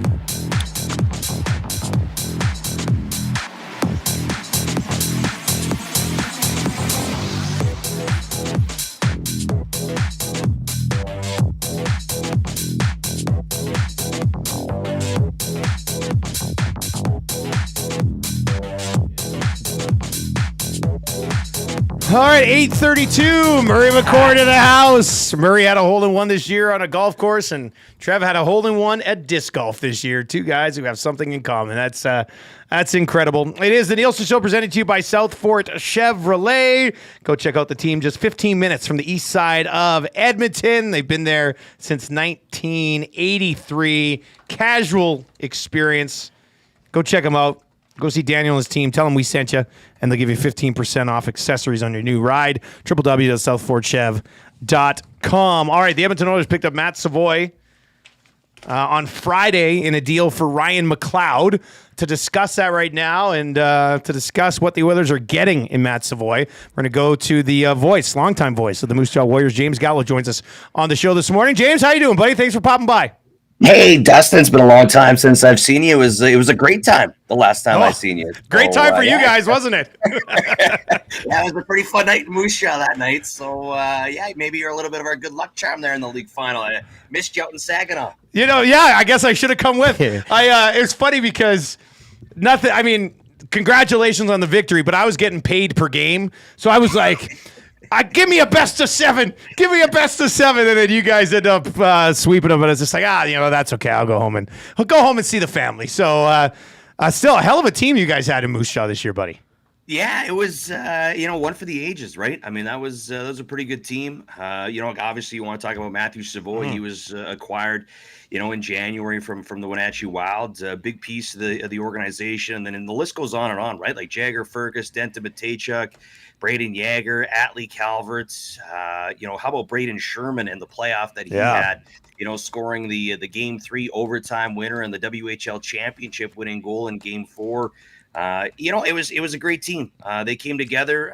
All right, 8:32. Murray McCord in the house. Murray had a hole-in-one this year on a golf course, and Trev had a hole-in-one at disc golf this year. Two guys who have something in common. That's incredible. It is the Nielsen Show presented to you by South Fort Chevrolet. Go check out the team just 15 minutes from the east side of Edmonton. They've been there since 1983. Casual experience. Go check them out. Go see Daniel and his team. Tell them we sent you, and they'll give you 15% off accessories on your new ride. www.southfortchev.com. All right, the Edmonton Oilers picked up Matt Savoie on Friday in a deal for Ryan McLeod. To discuss that right now and to discuss what the Oilers are getting in Matt Savoie, we're going to go to the longtime voice of the Moose Jaw Warriors. James Gallo joins us on the show this morning. James, how you doing, buddy? Thanks for popping by. Hey, Dustin, it's been a long time since I've seen you. It was a great time the last time I seen you. Great time for you guys, wasn't it? Yeah, it was a pretty fun night in Moose Jaw that night. So, maybe you're a little bit of our good luck charm there in the league final. I missed you out in Saginaw. I guess I should have come with. It was funny because congratulations on the victory, but I was getting paid per game. So I was like... give me a best of 7. Give me a best of 7, and then you guys end up sweeping them. But it's just like, that's okay. I'll go home and see the family. So, still a hell of a team you guys had in Moose Jaw this year, buddy. Yeah, it was one for the ages, right? I mean, that was a pretty good team. Obviously you want to talk about Matthew Savoie. He was acquired, in January from the Wenatchee Wild, a big piece of the organization, and then the list goes on and on, right? Like Jagger Fergus, Denton Matejchuk, Braden Yager, Atlee Calvert, how about Braden Sherman in the playoff that he had, scoring the Game 3 overtime winner and the WHL championship winning goal in Game 4. It was a great team. They came together,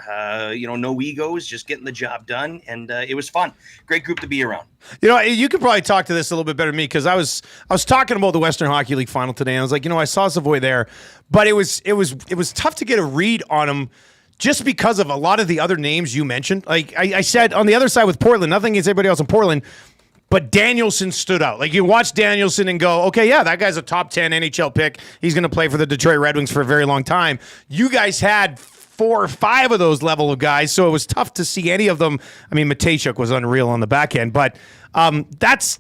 no egos, just getting the job done. And it was fun. Great group to be around. You could probably talk to this a little bit better than me because I was talking about the Western Hockey League final today. And I was like, I saw Savoie there, but it was tough to get a read on him just because of a lot of the other names you mentioned. Like I said, on the other side with Portland, nothing against everybody else in Portland, but Danielson stood out. Like you watch Danielson and go, okay, yeah, that guy's a top 10 NHL pick. He's going to play for the Detroit Red Wings for a very long time. You guys had 4 or 5 of those level of guys, so it was tough to see any of them. I mean, Matejchuk was unreal on the back end, but I guess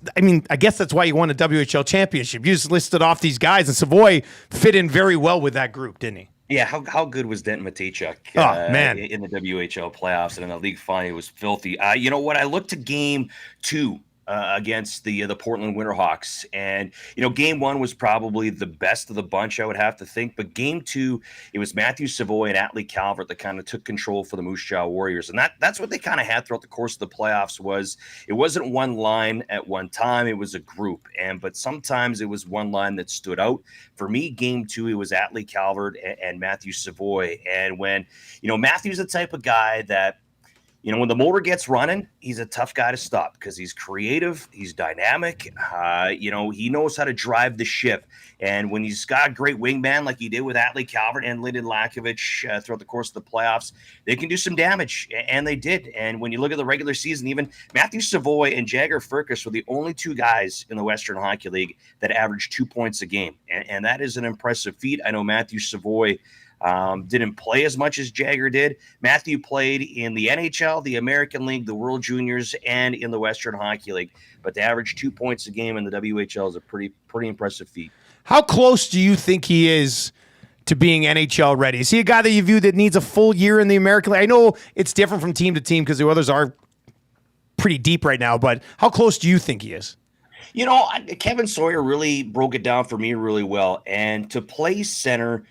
that's why you won a WHL championship. You just listed off these guys, and Savoie fit in very well with that group, didn't he? Yeah, how good was Denton Matejchuk in the WHL playoffs and in the league final? It was filthy. What I looked to Game 2 against the Portland Winterhawks, and Game 1 was probably the best of the bunch, I would have to think. But Game 2, it was Matthew Savoie and Atlee Calvert that kind of took control for the Moose Jaw Warriors, and that's what they kind of had throughout the course of the playoffs. It wasn't one line at one time; it was a group, but sometimes it was one line that stood out. For me, Game 2, it was Atlee Calvert and Matthew Savoie, and when Matthew's the type of guy that when the motor gets running, he's a tough guy to stop because he's creative, he's dynamic. He knows how to drive the ship. And when he's got a great wingman like he did with Atley Calvert and Lyndon Lakovich throughout the course of the playoffs, they can do some damage, and they did. And when you look at the regular season, even Matthew Savoie and Jagger Firkus were the only two guys in the Western Hockey League that averaged 2 points a game. And that is an impressive feat. I know Matthew Savoie didn't play as much as Jagger did. Matthew played in the NHL, the American League, the World Juniors, and in the Western Hockey League. But to average 2 points a game in the WHL is a pretty impressive feat. How close do you think he is to being NHL ready? Is he a guy that you view that needs a full year in the American League? I know it's different from team to team because the others are pretty deep right now, but how close do you think he is? Kevin Sawyer really broke it down for me really well. And to play center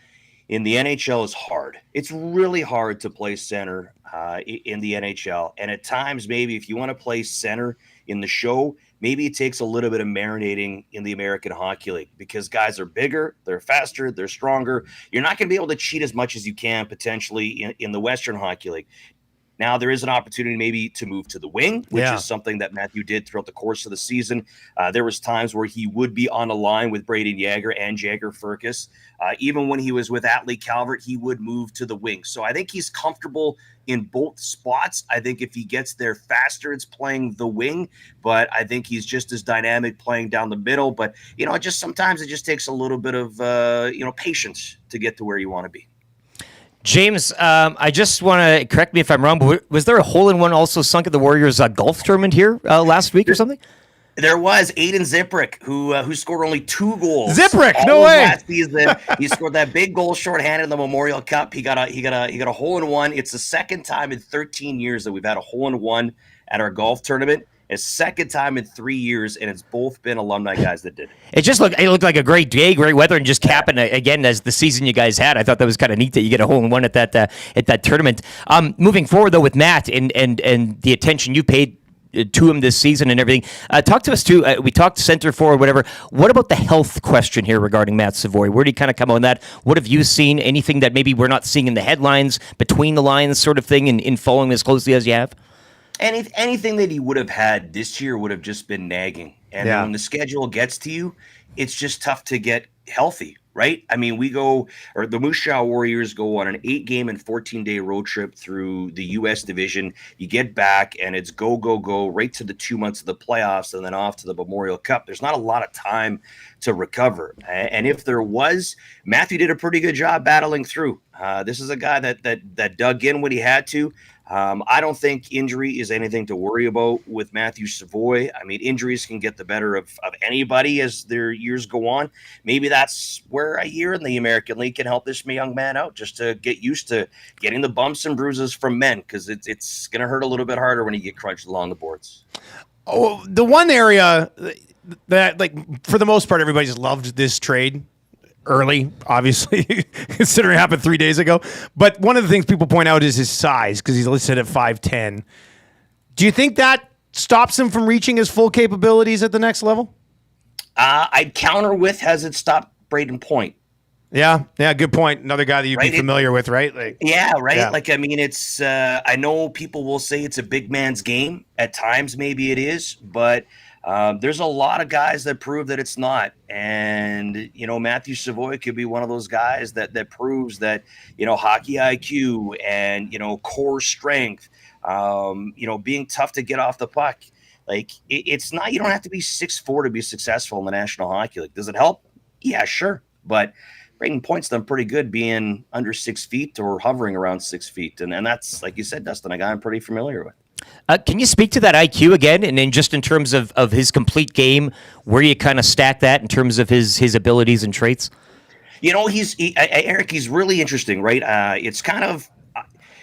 in the NHL is hard. It's really hard to play center in the NHL. And at times, maybe if you want to play center in the show, maybe it takes a little bit of marinating in the American Hockey League because guys are bigger, they're faster, they're stronger. You're not going to be able to cheat as much as you can potentially in the Western Hockey League. Now, there is an opportunity maybe to move to the wing, which is something that Matthew did throughout the course of the season. There was times where he would be on a line with Braden Yager and Jagger Firkus. Even when he was with Atley Calvert, he would move to the wing. So I think he's comfortable in both spots. I think if he gets there faster, it's playing the wing. But I think he's just as dynamic playing down the middle. But, sometimes it just takes a little bit of, patience to get to where you want to be. James, I just want to correct me if I'm wrong, but was there a hole-in-one also sunk at the Warriors golf tournament here last week or something? There was Aiden Ziprick, who scored only 2 goals. Ziprick, no way! Last season, he scored that big goal shorthanded in the Memorial Cup. He got a hole-in-one. It's the second time in 13 years that we've had a hole-in-one at our golf tournament. It's second time in 3 years, and it's both been alumni guys that did it. It looked like a great day, great weather, and just capping again as the season you guys had. I thought that was kind of neat that you get a hole-in-one at that tournament. Moving forward though with Matt and the attention you paid to him this season and everything. Talk to us too. We talked center forward, whatever. What about the health question here regarding Matt Savoie? Where do you kind of come on that? What have you seen? Anything that maybe we're not seeing in the headlines, between the lines, sort of thing, in following as closely as you have? Anything that he would have had this year would have just been nagging. And when the schedule gets to you, it's just tough to get healthy, right? I mean, the Moose Jaw Warriors go on an 8-game and 14-day road trip through the U.S. division. You get back, and it's go right to the 2 months of the playoffs and then off to the Memorial Cup. There's not a lot of time to recover. And if there was, Matthew did a pretty good job battling through. This is a guy that dug in when he had to. I don't think injury is anything to worry about with Matthew Savoie. I mean, injuries can get the better of anybody as their years go on. Maybe that's where a year in the American League can help this young man out, just to get used to getting the bumps and bruises from men, because it's going to hurt a little bit harder when you get crunched along the boards. Oh, the one area that, for the most part, everybody's loved this trade early, obviously, considering it happened 3 days ago. But one of the things people point out is his size, because he's listed at 5'10". Do you think that stops him from reaching his full capabilities at the next level? I'd counter with, has it stopped Braden Point? Yeah, good point. Another guy that you'd be familiar with, right? Right? I mean, it's I know people will say it's a big man's game. At times, maybe it is, but there's a lot of guys that prove that it's not. And, Matthew Savoie could be one of those guys that proves that, hockey IQ and, core strength, being tough to get off the puck. It's not, you don't have to be 6'4" to be successful in the National Hockey League. Does it help? Yeah, sure. But Braden Point's done pretty good being under 6 feet or hovering around 6 feet. And that's, like you said, Dustin, a guy I'm pretty familiar with. Can you speak to that IQ again, and then just in terms of his complete game, where you kind of stack that in terms of his abilities and traits? Eric, he's really interesting, right? It's kind of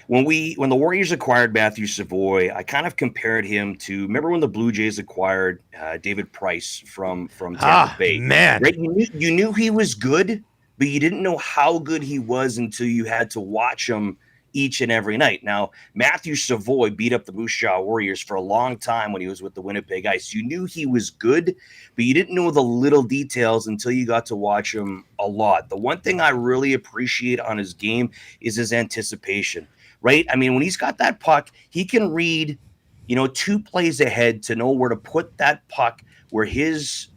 when the Warriors acquired Matthew Savoie, I kind of compared him to, remember when the Blue Jays acquired David Price from Tampa Bay? Man, right? You knew he was good, but you didn't know how good he was until you had to watch him each and every night. Now, Matthew Savoie beat up the Moose Jaw Warriors for a long time when he was with the Winnipeg Ice. You knew he was good, but you didn't know the little details until you got to watch him a lot. The one thing I really appreciate on his game is his anticipation. right? I mean, when he's got that puck, he can read, 2 plays ahead to know where to put that puck where his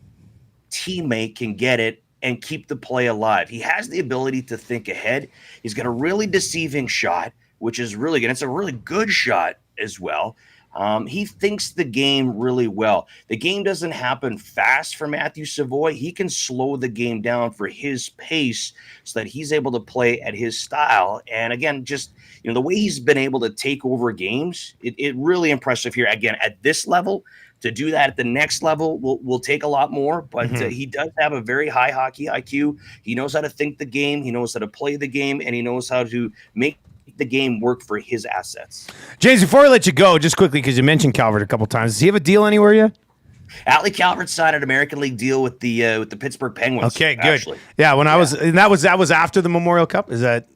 teammate can get it and keep the play alive. He has the ability to think ahead. He's got a really deceiving shot, which is really good. It's a really good shot as well. He thinks the game really well. The game doesn't happen fast for Matthew Savoie. He can slow the game down for his pace so that he's able to play at his style. And again, just the way he's been able to take over games, it really impressive here. Again, at this level, to do that at the next level will take a lot more. But he does have a very high hockey IQ. He knows how to think the game. He knows how to play the game, and he knows how to make the game work for his assets. James, before I let you go, just quickly, because you mentioned Calvert a couple times, does he have a deal anywhere yet? Atlee Calvert signed an American League deal with the Pittsburgh Penguins. Okay, good. Actually. Yeah, when I was, and that was after the Memorial Cup. Is that?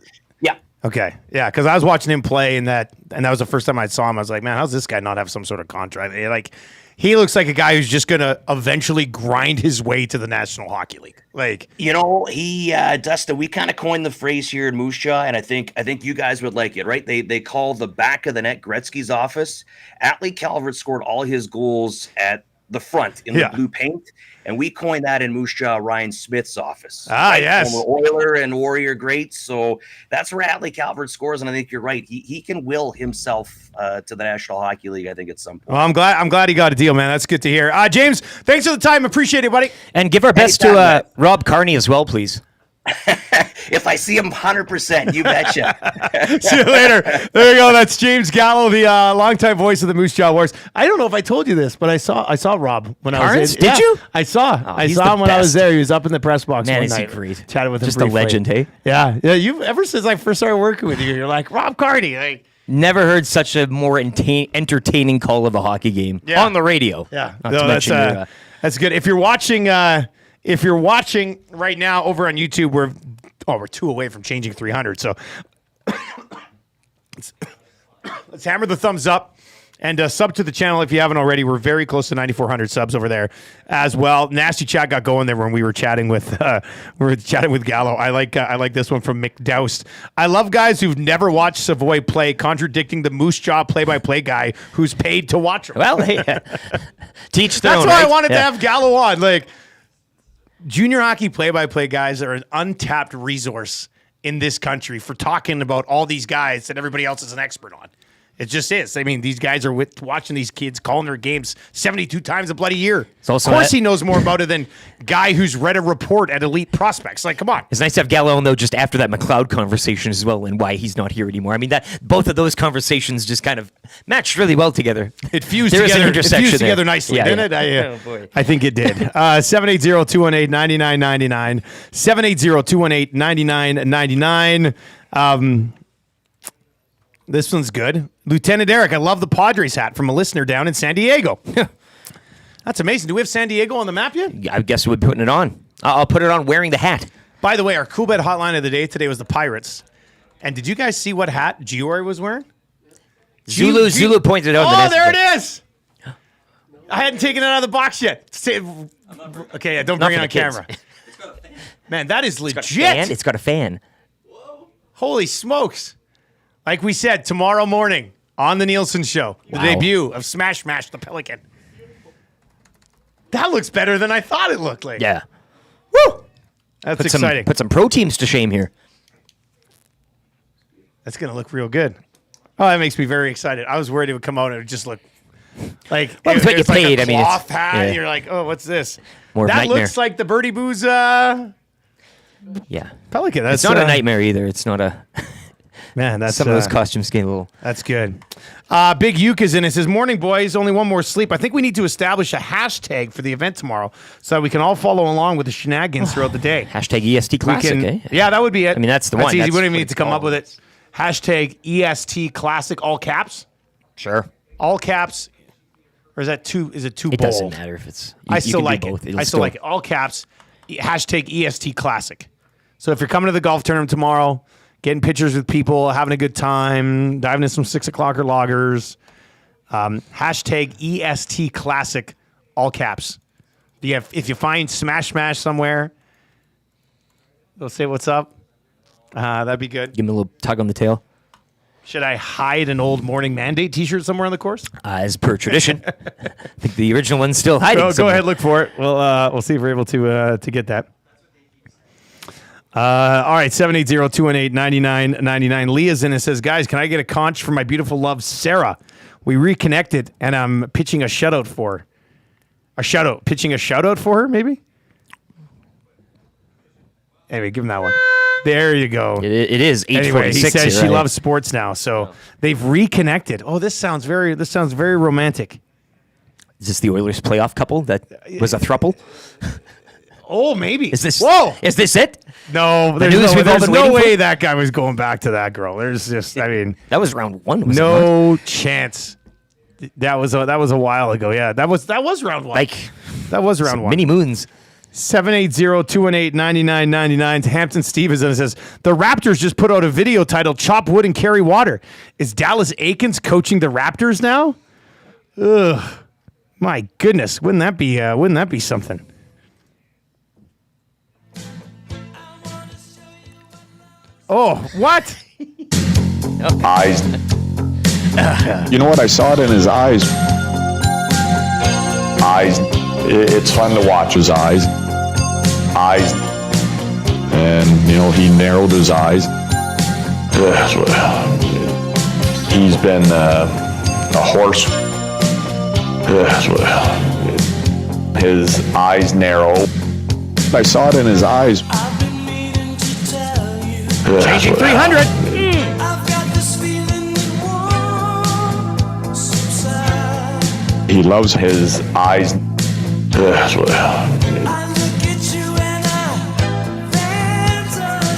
Yeah. Okay, yeah, because I was watching him play, and that was the first time I saw him. I was like, man, how's this guy not have some sort of contract? Like, he looks like a guy who's just going to eventually grind his way to the National Hockey League. Like, he Dustin, we kind of coined the phrase here in Moose Jaw, and I think you guys would like it, right? They call the back of the net Gretzky's office. Atlee Calvert scored all his goals at the front in the blue paint, and we coined that in Moose Jaw Ryan Smith's office. Right? Yes. Former Oiler and Warrior great. So that's where Atlee Calvert scores, and I think you're right. He can will himself to the National Hockey League, I think, at some point. Well, I'm glad he got a deal, man. That's good to hear. James, thanks for the time. Appreciate it, buddy. And give our best to Rob Carney as well, please. If I see him 100%, you betcha. See you later. There you go. That's James Gallow, the longtime voice of the Moose Jaw Wars. I don't know if I told you this, but I saw Rob when I was there. Did you? I saw him when I was there. He was up in the press box. Man, one is he night. great. Chatted with him. Just a briefly. legend, hey? Yeah. You ever since I first started working with you, you're like Rob Carney. Like, never heard such a more entertaining call of a hockey game on the radio. Yeah, Not to mention that's good. If you're watching right now over on YouTube, we're 2 away from changing 300. So let's hammer the thumbs up and sub to the channel if you haven't already. We're very close to 9,400 subs over there as well. Nasty chat got going there when we were chatting with Gallo. I like this one from McDoust. I love guys who've never watched Savoie play, contradicting the Moose Jaw play-by-play guy who's paid to watch him. Well, hey, teach their That's own. why right? I wanted to have Gallo on. Like, junior hockey play-by-play guys are an untapped resource in this country for talking about all these guys that everybody else is an expert on. It just is. I mean, these guys are watching these kids, calling their games 72 times a bloody year. Of course he knows more about it than guy who's read a report at Elite Prospects. Like, come on. It's nice to have Gallo on, though, just after that McLeod conversation as well, and why he's not here anymore. I mean, that both of those conversations just kind of matched really well together. It fused There is together. an intersection It fused there. together nicely, didn't it? Oh, boy. I think it did. 780-218-9999. 780-218-9999. This one's good. Lieutenant Eric, I love the Padres hat from a listener down in San Diego. That's amazing. Do we have San Diego on the map yet? I guess we're putting it on. I'll put it on wearing the hat. By the way, our Cool Bet hotline of the day today was the Pirates. And did you guys see what hat Geroy was wearing? Zulu pointed out. Oh, there it is. I hadn't taken it out of the box yet. Okay, yeah, don't bring it on camera. Man, that is legit. It's got a fan. Holy smokes. Like we said, tomorrow morning on the Nielson Show, the debut of Smash Mash the Pelican. That looks better than I thought it looked like. Yeah. Woo! That's exciting. Put some pro teams to shame here. That's going to look real good. Oh, that makes me very excited. I was worried it would come out and it would just look like Well, it's what you paid. Like a I mean, cloth hat. Yeah. You're like, oh, what's this? More that nightmare. looks like the Birdie Boo's Yeah. Pelican. That's It's not a nightmare either. It's not a... Man, that's some of those costumes get a little... That's good. Big Uke is in. It says, morning, boys. Only one more sleep. I think we need to establish a hashtag for the event tomorrow so that we can all follow along with the shenanigans throughout the day. Hashtag EST Classic, eh? Yeah, that would be it. I mean, that's the that's one. Easy. That's we don't even what need it's to come up called. with it. Hashtag EST Classic, all caps. Sure. All caps. Or is that too? Is it too It bold? doesn't matter if it's... I still can do like both. it. It'll I still like it. All caps. Hashtag EST Classic. So if you're coming to the golf tournament tomorrow, getting pictures with people, having a good time, diving into some 6 o'clocker loggers, hashtag EST Classic, all caps. If you find Smash Smash somewhere, they'll say what's up. That'd be good. Give me a little tug on the tail. Should I hide an old morning mandate T-shirt somewhere on the course? As per tradition. I think the original one's still hiding. Go ahead, look for it. We'll see if we're able to get that. All right, 780-218-9999. Leah's in and says, guys, can I get a conch for my beautiful love, Sarah? We reconnected, and I'm pitching a shutout for her. Pitching a shutout for her, maybe? Anyway, give him that one. There you go. It is 8:46. Anyway, he says she right? loves sports now, so they've reconnected. Oh, this sounds very romantic. Is this the Oilers playoff couple that was a throuple? Oh, maybe. Is this? Whoa! Is this it? No, there's no way that guy was going back to that girl. There's just, I mean, that was round one. Was no chance. That was a while ago. Yeah, that was round one. That was round one. Mini moons. 780-218-9999. Hampton Steve is in and says, the Raptors just put out a video titled Chop Wood and Carry Water. Is Dallas Aikens coaching the Raptors now? Ugh. My goodness. Wouldn't that be something? Oh, what? Eyes. You know what? I saw it in his eyes. Eyes. It's fun to watch his eyes. Eyes. And, he narrowed his eyes. He's been a horse. His eyes narrow. I saw it in his eyes. Changing 300. He loves his eyes.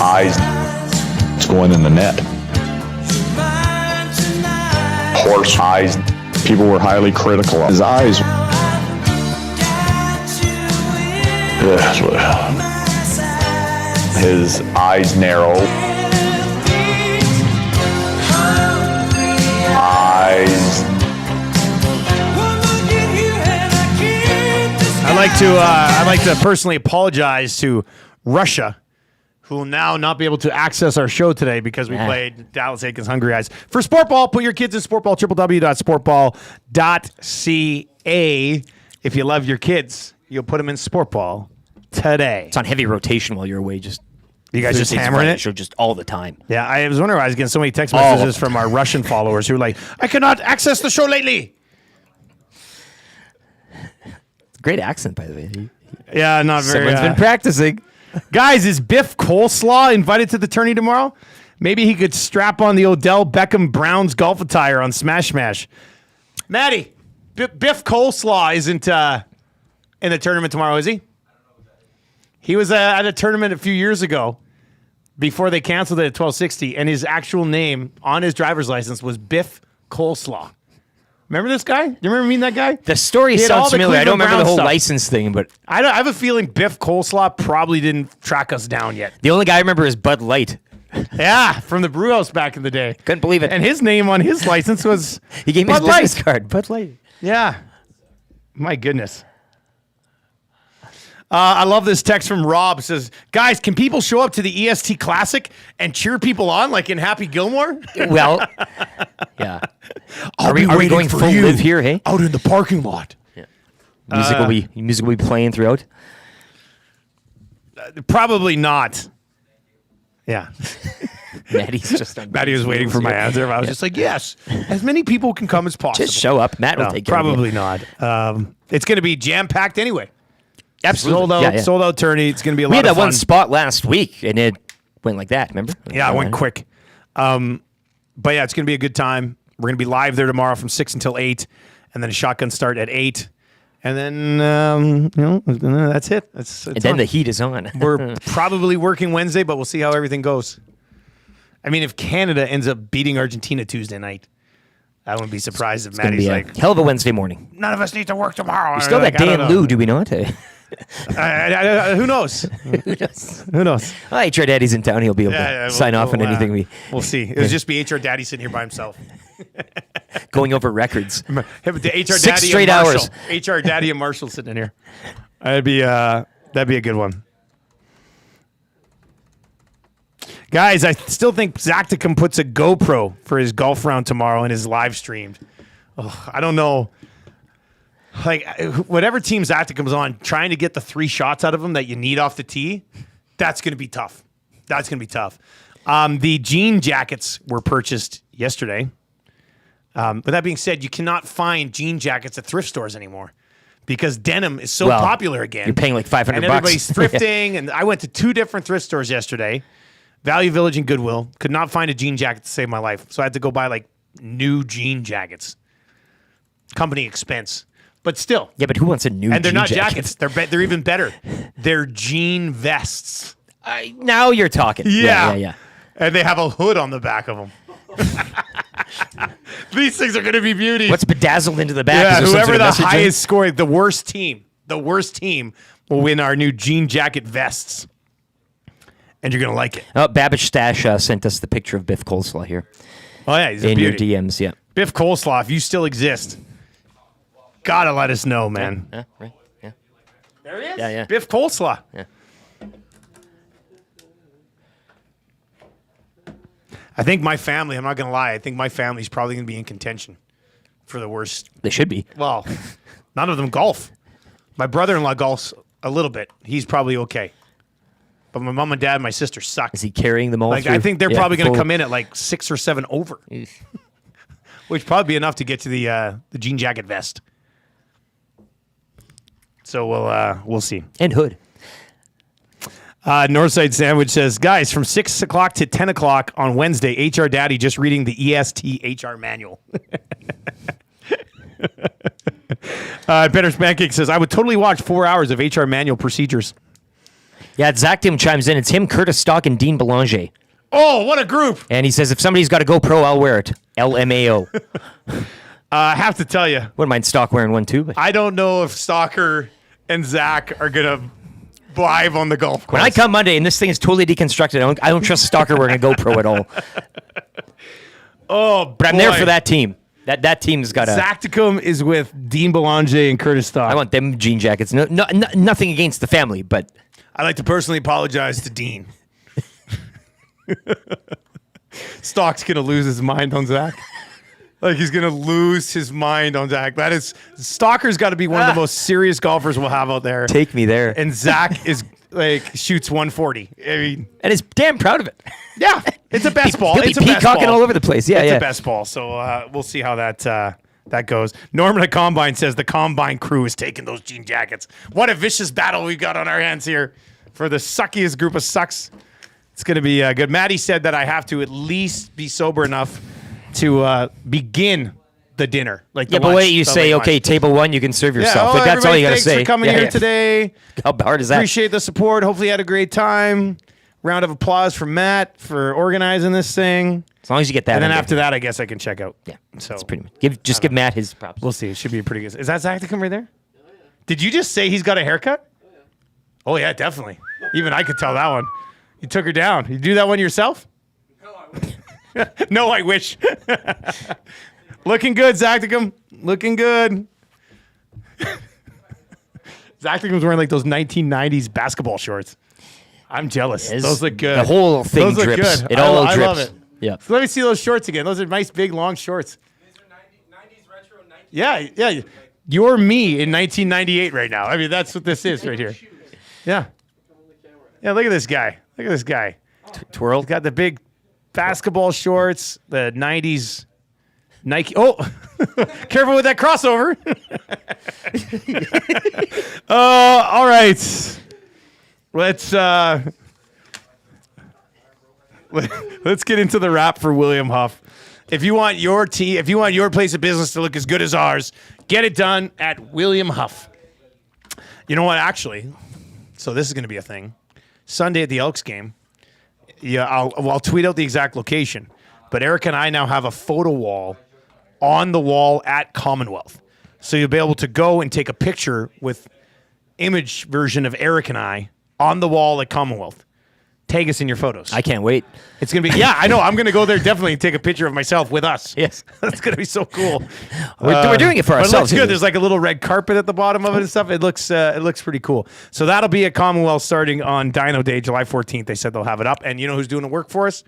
Eyes. It's going in the net. Horse eyes. People were highly critical of his eyes. His eyes narrow. Eyes. I'd like to personally apologize to Russia, who will now not be able to access our show today because we played Dallas Aikens Hungry Eyes. For Sportball, put your kids in Sportball, www.sportball.ca. If you love your kids, you'll put them in Sportball today. It's on heavy rotation while you're away. You guys just hammering it? Show just all the time. Yeah, I was wondering why I was getting so many text messages from our Russian followers who were like, I cannot access the show lately. Great accent, by the way. Yeah, not very. Someone's been practicing. Guys, is Biff Coleslaw invited to the tourney tomorrow? Maybe he could strap on the Odell Beckham Browns golf attire on Smash Smash. Maddie, Biff Coleslaw isn't in the tournament tomorrow, is he? He was at a tournament a few years ago before they canceled it at 1260, and his actual name on his driver's license was Biff Coleslaw. Remember this guy? Do you remember meeting that guy? The story sounds familiar. I don't remember the whole license thing, but I have a feeling Biff Coleslaw probably didn't track us down yet. The only guy I remember is Bud Light. Yeah, from the brew house back in the day. Couldn't believe it. And his name on his license was he gave me his business card. Bud Light. Yeah. My goodness. I love this text from Rob. It says, guys, can people show up to the EST Classic and cheer people on like in Happy Gilmore? Well, yeah. Are we going full live here, hey? Out in the parking lot. Yeah. Music will be playing throughout? Probably not. Yeah. Maddie was waiting for my answer. I was just like, yes, as many people can come as possible. Just show up. Matt will take care of Probably not. It's going to be jam-packed anyway. Absolutely. Sold out tourney. It's going to be a lot of fun. We had that one spot last week, and it went like that, remember? Yeah, it went quick. But yeah, it's going to be a good time. We're going to be live there tomorrow from 6 until 8, and then a shotgun start at 8. And then, that's it. And then the heat is on. We're probably working Wednesday, but we'll see how everything goes. I mean, if Canada ends up beating Argentina Tuesday night, I wouldn't be surprised if Maddie's like, hell of a Wednesday morning. None of us need to work tomorrow. We still got Dan Lou, do we not? Who knows? Who knows? Well, HR Daddy's in town. He'll be able to sign off on anything we'll see. It'll just be HR Daddy sitting here by himself. Going over records. The HR 6 Daddy straight and hours. HR Daddy and Marshall sitting in here. That'd be a good one. Guys, I still think Zacticum puts a GoPro for his golf round tomorrow and is live streamed. Oh, I don't know. Like, whatever team Zacticum's on, trying to get the 3 shots out of him that you need off the tee, that's going to be tough. That's going to be tough. The jean jackets were purchased yesterday. But that being said, you cannot find jean jackets at thrift stores anymore because denim is so popular again. You're paying like $500. And everybody's thrifting. And I went to 2 different thrift stores yesterday, Value Village and Goodwill. Could not find a jean jacket to save my life. So I had to go buy like new jean jackets. Company expense. But still. Yeah, but who wants a new And they're jean not jacket? jackets. They're even better. They're jean vests. Now you're talking. Yeah. And they have a hood on the back of them. These things are going to be beauty. What's bedazzled into the back? Yeah, Is there some whoever sort of the messaging? highest scoring, the worst team will win our new jean jacket vests. And you're going to like it. Oh, Babish Stash sent us the picture of Biff Coleslaw here. Oh, yeah, he's a in your beauty. DMs, yeah. Biff Coleslaw, if you still exist, gotta let us know, man. Yeah, right. Yeah. There he is. Yeah. Biff Coleslaw. Yeah. I think my family, I'm not going to lie, I think my family's probably going to be in contention for the worst. They should be. Well, none of them golf. My brother-in-law golfs a little bit. He's probably okay. But my mom and dad and my sister suck. Is he carrying them all Like, through? I think they're Yeah, probably going to full- come in at like 6 or 7 over. Which probably be enough to get to the jean jacket vest. So we'll see. And hood. Northside Sandwich says, guys, from 6 o'clock to 10 o'clock on Wednesday, HR Daddy just reading the EST HR manual. Better's Pancake says, I would totally watch 4 hours of HR manual procedures. Yeah, Zactim chimes in. It's him, Curtis Stock, and Dean Belanger. Oh, what a group. And he says, if somebody's got a GoPro, I'll wear it. LMAO. I have to tell you. Wouldn't mind Stock wearing one too. But I don't know if Stalker and Zach are going to live on the golf course. when I come Monday and this thing is totally deconstructed, I don't trust Stalker wearing a GoPro at all. Oh, but I'm there for that team. That team's got a... Zacticum is with Dean Belanger and Curtis Stock. I want them jean jackets. Nothing against the family, but... I'd like to personally apologize to Dean. Stock's going to lose his mind on Zach. Like, he's going to lose his mind on Zach. That is... Stalker's got to be one of the most serious golfers we'll have out there. Take me there. And Zach is... like, shoots 140. I mean, and is damn proud of it. Yeah, it's a best ball. He'll be It's a best peacocking ball. all over the place. Yeah, it's yeah. a best ball. So we'll see how that goes. Norman at Combine says the Combine crew is taking those jean jackets. What a vicious battle we've got on our hands here for the suckiest group of sucks. It's going to be good. Maddie said that I have to at least be sober enough to begin the dinner. Like the Yeah, but lunch, wait, you the say, late okay, lunch. table 1, you can serve yourself. Yeah, Like, that's all you got to thanks say. for coming Yeah, here yeah. today. How hard is that? Appreciate the support. Hopefully you had a great time. Round of applause for Matt for organizing this thing. As long as you get that. And then in there. after that, I guess I can check out. Yeah, so that's pretty much. Give Matt his props. We'll see. It should be pretty good. Is that Zacticum right there? Did you just say he's got a haircut? Oh yeah, definitely. Even I could tell that one. You took her down. You do that one yourself? No, I wish. Looking good, Zacticum. Looking good. Zacticum's wearing like those 1990s basketball shorts. I'm jealous. Yes. Those look good. The whole thing those look drips. good. It all I drips. love it. Yeah. So let me see those shorts again. Those are nice, big, long shorts. These are 90s retro. Yeah. You're me in 1998 right now. I mean, that's what this is right here. Yeah. Yeah, look at this guy. Look at this guy. Twirl. Got the big basketball shorts, the 90s Nike. Oh, careful with that crossover. All right. Let's get into the wrap for William Huff. If you want your place of business to look as good as ours, get it done at William Huff. You know what? Actually, so this is going to be a thing. Sunday at the Elks game. Yeah, I'll tweet out the exact location. But Eric and I now have a photo wall on the wall at Commonwealth. So you'll be able to go and take a picture with image version of Eric and I on the wall at Commonwealth. Tag us in your photos. I can't wait. It's going to be, yeah, I know. I'm going to go there definitely and take a picture of myself with us. Yes. That's going to be so cool. We're doing it for but ourselves. It looks good. There's like a little red carpet at the bottom of it and stuff. It looks pretty cool. So that'll be at Commonwealth starting on Dino Day, July 14th. They said they'll have it up. And you know who's doing the work for us?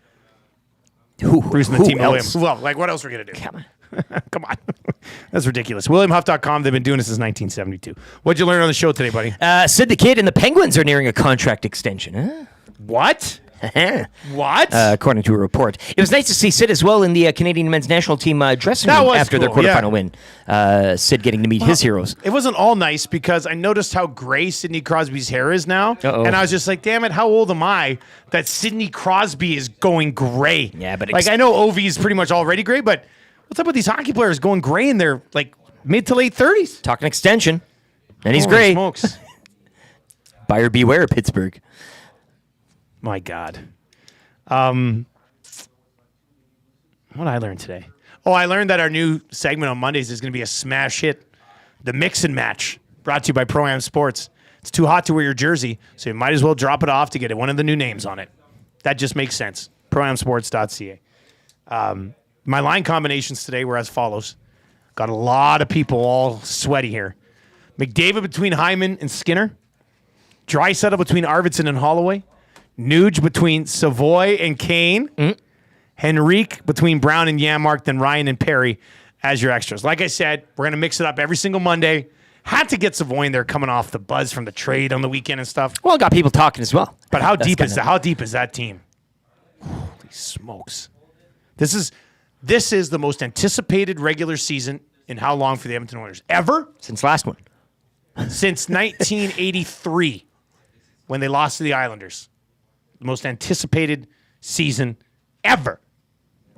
Bruce and the team. else? William. Well, like what else we're going to do? Come on. That's ridiculous. WilliamHuff.com. They've been doing this since 1972. What'd you learn on the show today, buddy? Sid the Kid and the Penguins are nearing a contract extension. Huh? What? What? According to a report. It was nice to see Sid as well in the Canadian men's national team dressing room after their quarterfinal win. Sid getting to meet his heroes. It wasn't all nice because I noticed how gray Sidney Crosby's hair is now. And I was just like, damn it, how old am I that Sidney Crosby is going gray? Yeah, but like I know Ovi is pretty much already gray, but what's up with these hockey players going gray in their like mid to late 30s? Talking extension. And he's Holy gray. Smokes. Buyer beware, Pittsburgh. My God. What did I learn today? Oh, I learned that our new segment on Mondays is going to be a smash hit. The Mix and Match, brought to you by Pro-Am Sports. It's too hot to wear your jersey, so you might as well drop it off to get one of the new names on it. That just makes sense. Proamsports.ca. My line combinations today were as follows. Got a lot of people all sweaty here. McDavid between Hyman and Skinner. Draisaitl between Arvidsson and Holloway. Nuge between Savoie and Kane. Henrique between Brown and Yamark, then Ryan and Perry as your extras. Like I said, we're going to mix it up every single Monday. Had to get Savoie in there coming off the buzz from the trade on the weekend and stuff. Well, got people talking as well. But how deep is that team? Holy smokes. This is the most anticipated regular season in how long for the Edmonton Oilers? Ever? Since last one. Since 1983 when they lost to the Islanders. The most anticipated season ever.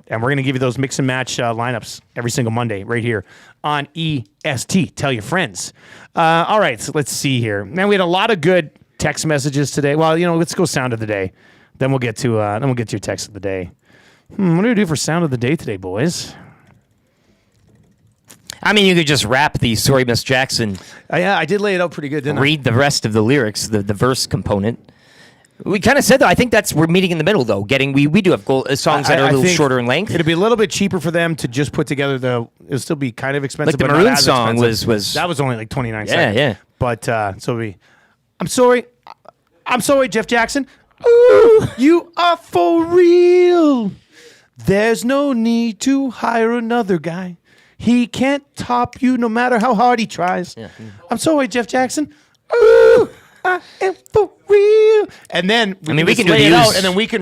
And we're going to give you those mix and match lineups every single Monday right here on EST. Tell your friends. All right, so let's see here. Man, we had a lot of good text messages today. Well, let's go sound of the day. Then we'll get to your text of the day. What do we do for sound of the day today, boys? I mean, you could just rap the Sorry Miss Jackson. Yeah, I did lay it out pretty good, didn't I? Read the rest of the lyrics, the verse component. We kind of said, though, I think we're meeting in the middle, though. We do have songs that are a little shorter in length. It'd be a little bit cheaper for them to just put together it'll still be kind of expensive. Like the but not Maroon as song expensive. was... That was only like 29 seconds. Yeah. But, so I'm sorry, Jeff Jackson. Ooh, you are for real. There's no need to hire another guy. He can't top you no matter how hard he tries. Yeah. I'm sorry, Jeff Jackson. Ooh, I am for real. And then we can do lay the it out, ooze. and then we can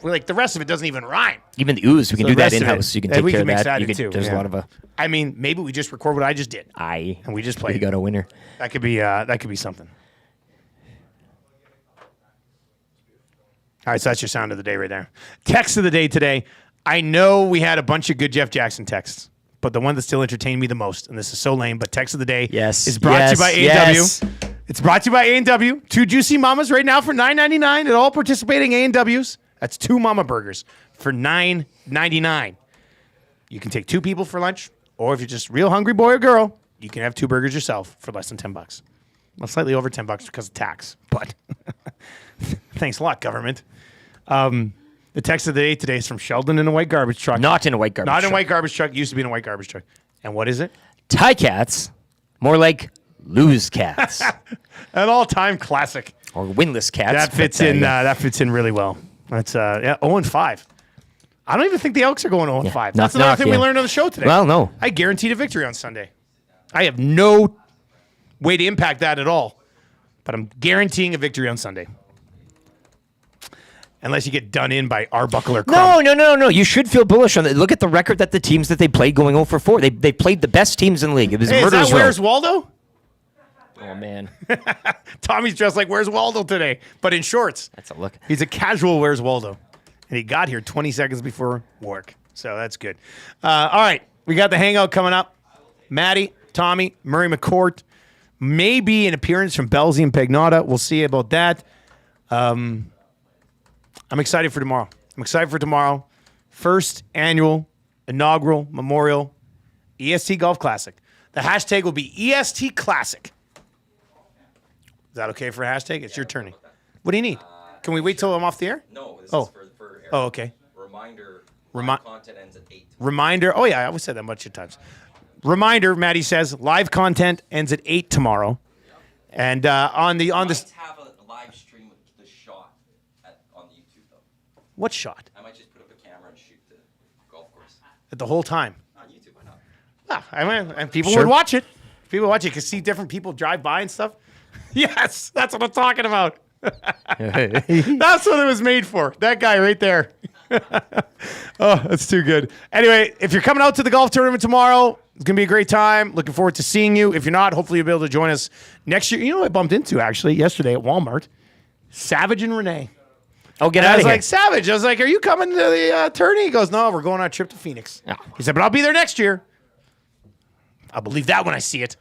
like the rest of it doesn't even rhyme. Even the ooze, we can do that in-house. You can take care of that. There's a lot of I mean, maybe we just record what I just did. And we just play. We got a winner. That could be something. All right, so that's your sound of the day right there. Text of the day today. I know we had a bunch of good Jeff Jackson texts, but the one that still entertained me the most, and this is so lame, but text of the day is brought to you by A&W. It's brought to you by A&W. 2 juicy mamas right now for $9.99 at all participating A&Ws. That's 2 mama burgers for $9.99. You can take 2 people for lunch, or if you're just real hungry boy or girl, you can have 2 burgers yourself for less than $10. Well, slightly over $10 because of tax, but thanks a lot, government. The text of the day today is from Sheldon in a white garbage truck. Not in a white garbage truck. Not in a white garbage truck. Used to be in a white garbage truck. And what is it? Tie cats. More like lose cats. An all-time classic. Or winless cats. That fits in. That fits in really well. That's 0-5. I don't even think the Elks are going 0-5. That's another thing we learned on the show today. Well, no. I guaranteed a victory on Sunday. I have no way to impact that at all, but I'm guaranteeing a victory on Sunday. Unless you get done in by Arbuckle or Crumb. No. You should feel bullish on it. Look at the record that the teams that they played going 0-4. They played the best teams in the league. It was murder's is that row. Where's Waldo? Oh, man. Tommy's dressed like Where's Waldo today, but in shorts. That's a look. He's a casual Where's Waldo. And he got here 20 seconds before work. So that's good. All right. We got the hangout coming up. Maddie, Tommy, Murray McCourt. Maybe an appearance from Belzy and Pagnotta. We'll see about that. I'm excited for tomorrow. First annual, inaugural, memorial, EST Golf Classic. The hashtag will be EST Classic. Is that okay for a hashtag? It's your turn. What do you need? Can we wait till I'm off the air? No, this oh. is for Eric. Oh, okay. Reminder, Remi- content ends at 8. Reminder. Oh, yeah, I always said that a bunch of times. Reminder, Maddie says, live content ends at 8 tomorrow. And on the... Have a live stream with the shot on the YouTube, though. What shot? I might just put up a camera and shoot the golf course. The whole time? On YouTube, why not? And people would watch it. People would watch it. You could see different people drive by and stuff. Yes, that's what I'm talking about. That's what it was made for. That guy right there. Oh, that's too good. Anyway, if you're coming out to the golf tournament tomorrow, it's going to be a great time. Looking forward to seeing you. If you're not, hopefully you'll be able to join us next year. You know what I bumped into, actually, yesterday at Walmart? Savage and Renee. Oh, get out of here. I was like, Savage. I was like, are you coming to the tourney? He goes, no, we're going on a trip to Phoenix. Yeah. He said, but I'll be there next year. I'll believe that when I see it.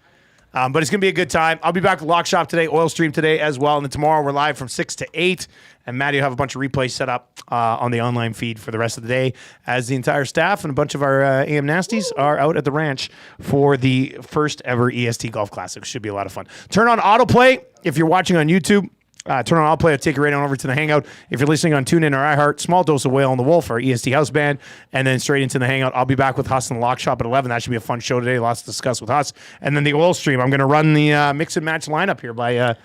But it's going to be a good time. I'll be back with Lock Shop today, Oil Stream today as well. And then tomorrow we're live from 6 to 8. And Maddie will have a bunch of replays set up on the online feed for the rest of the day as the entire staff and a bunch of our AM Nasties are out at the ranch for the first ever EST Golf Classic. Should be a lot of fun. Turn on autoplay if you're watching on YouTube. Turn on autoplay. I'll take you right on over to the Hangout. If you're listening on TuneIn or iHeart, Small Dose of Whale and the Wolf, our EST house band, and then straight into the Hangout. I'll be back with Huss and the Lock Shop at 11. That should be a fun show today. Lots to discuss with Huss. And then the Oil Stream. I'm going to run the mix and match lineup here by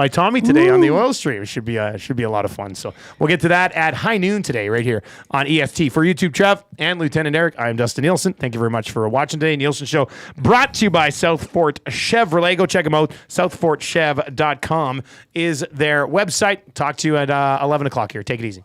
Tommy today on the Oil Stream. It should be a lot of fun. So we'll get to that at high noon today right here on EST. For YouTube Trev and Lieutenant Eric, I am Dustin Nielson. Thank you very much for watching today. Nielsen Show brought to you by Southfort Chevrolet. Go check them out. SouthfortChev.com is their website. Talk to you at 11 o'clock here. Take it easy.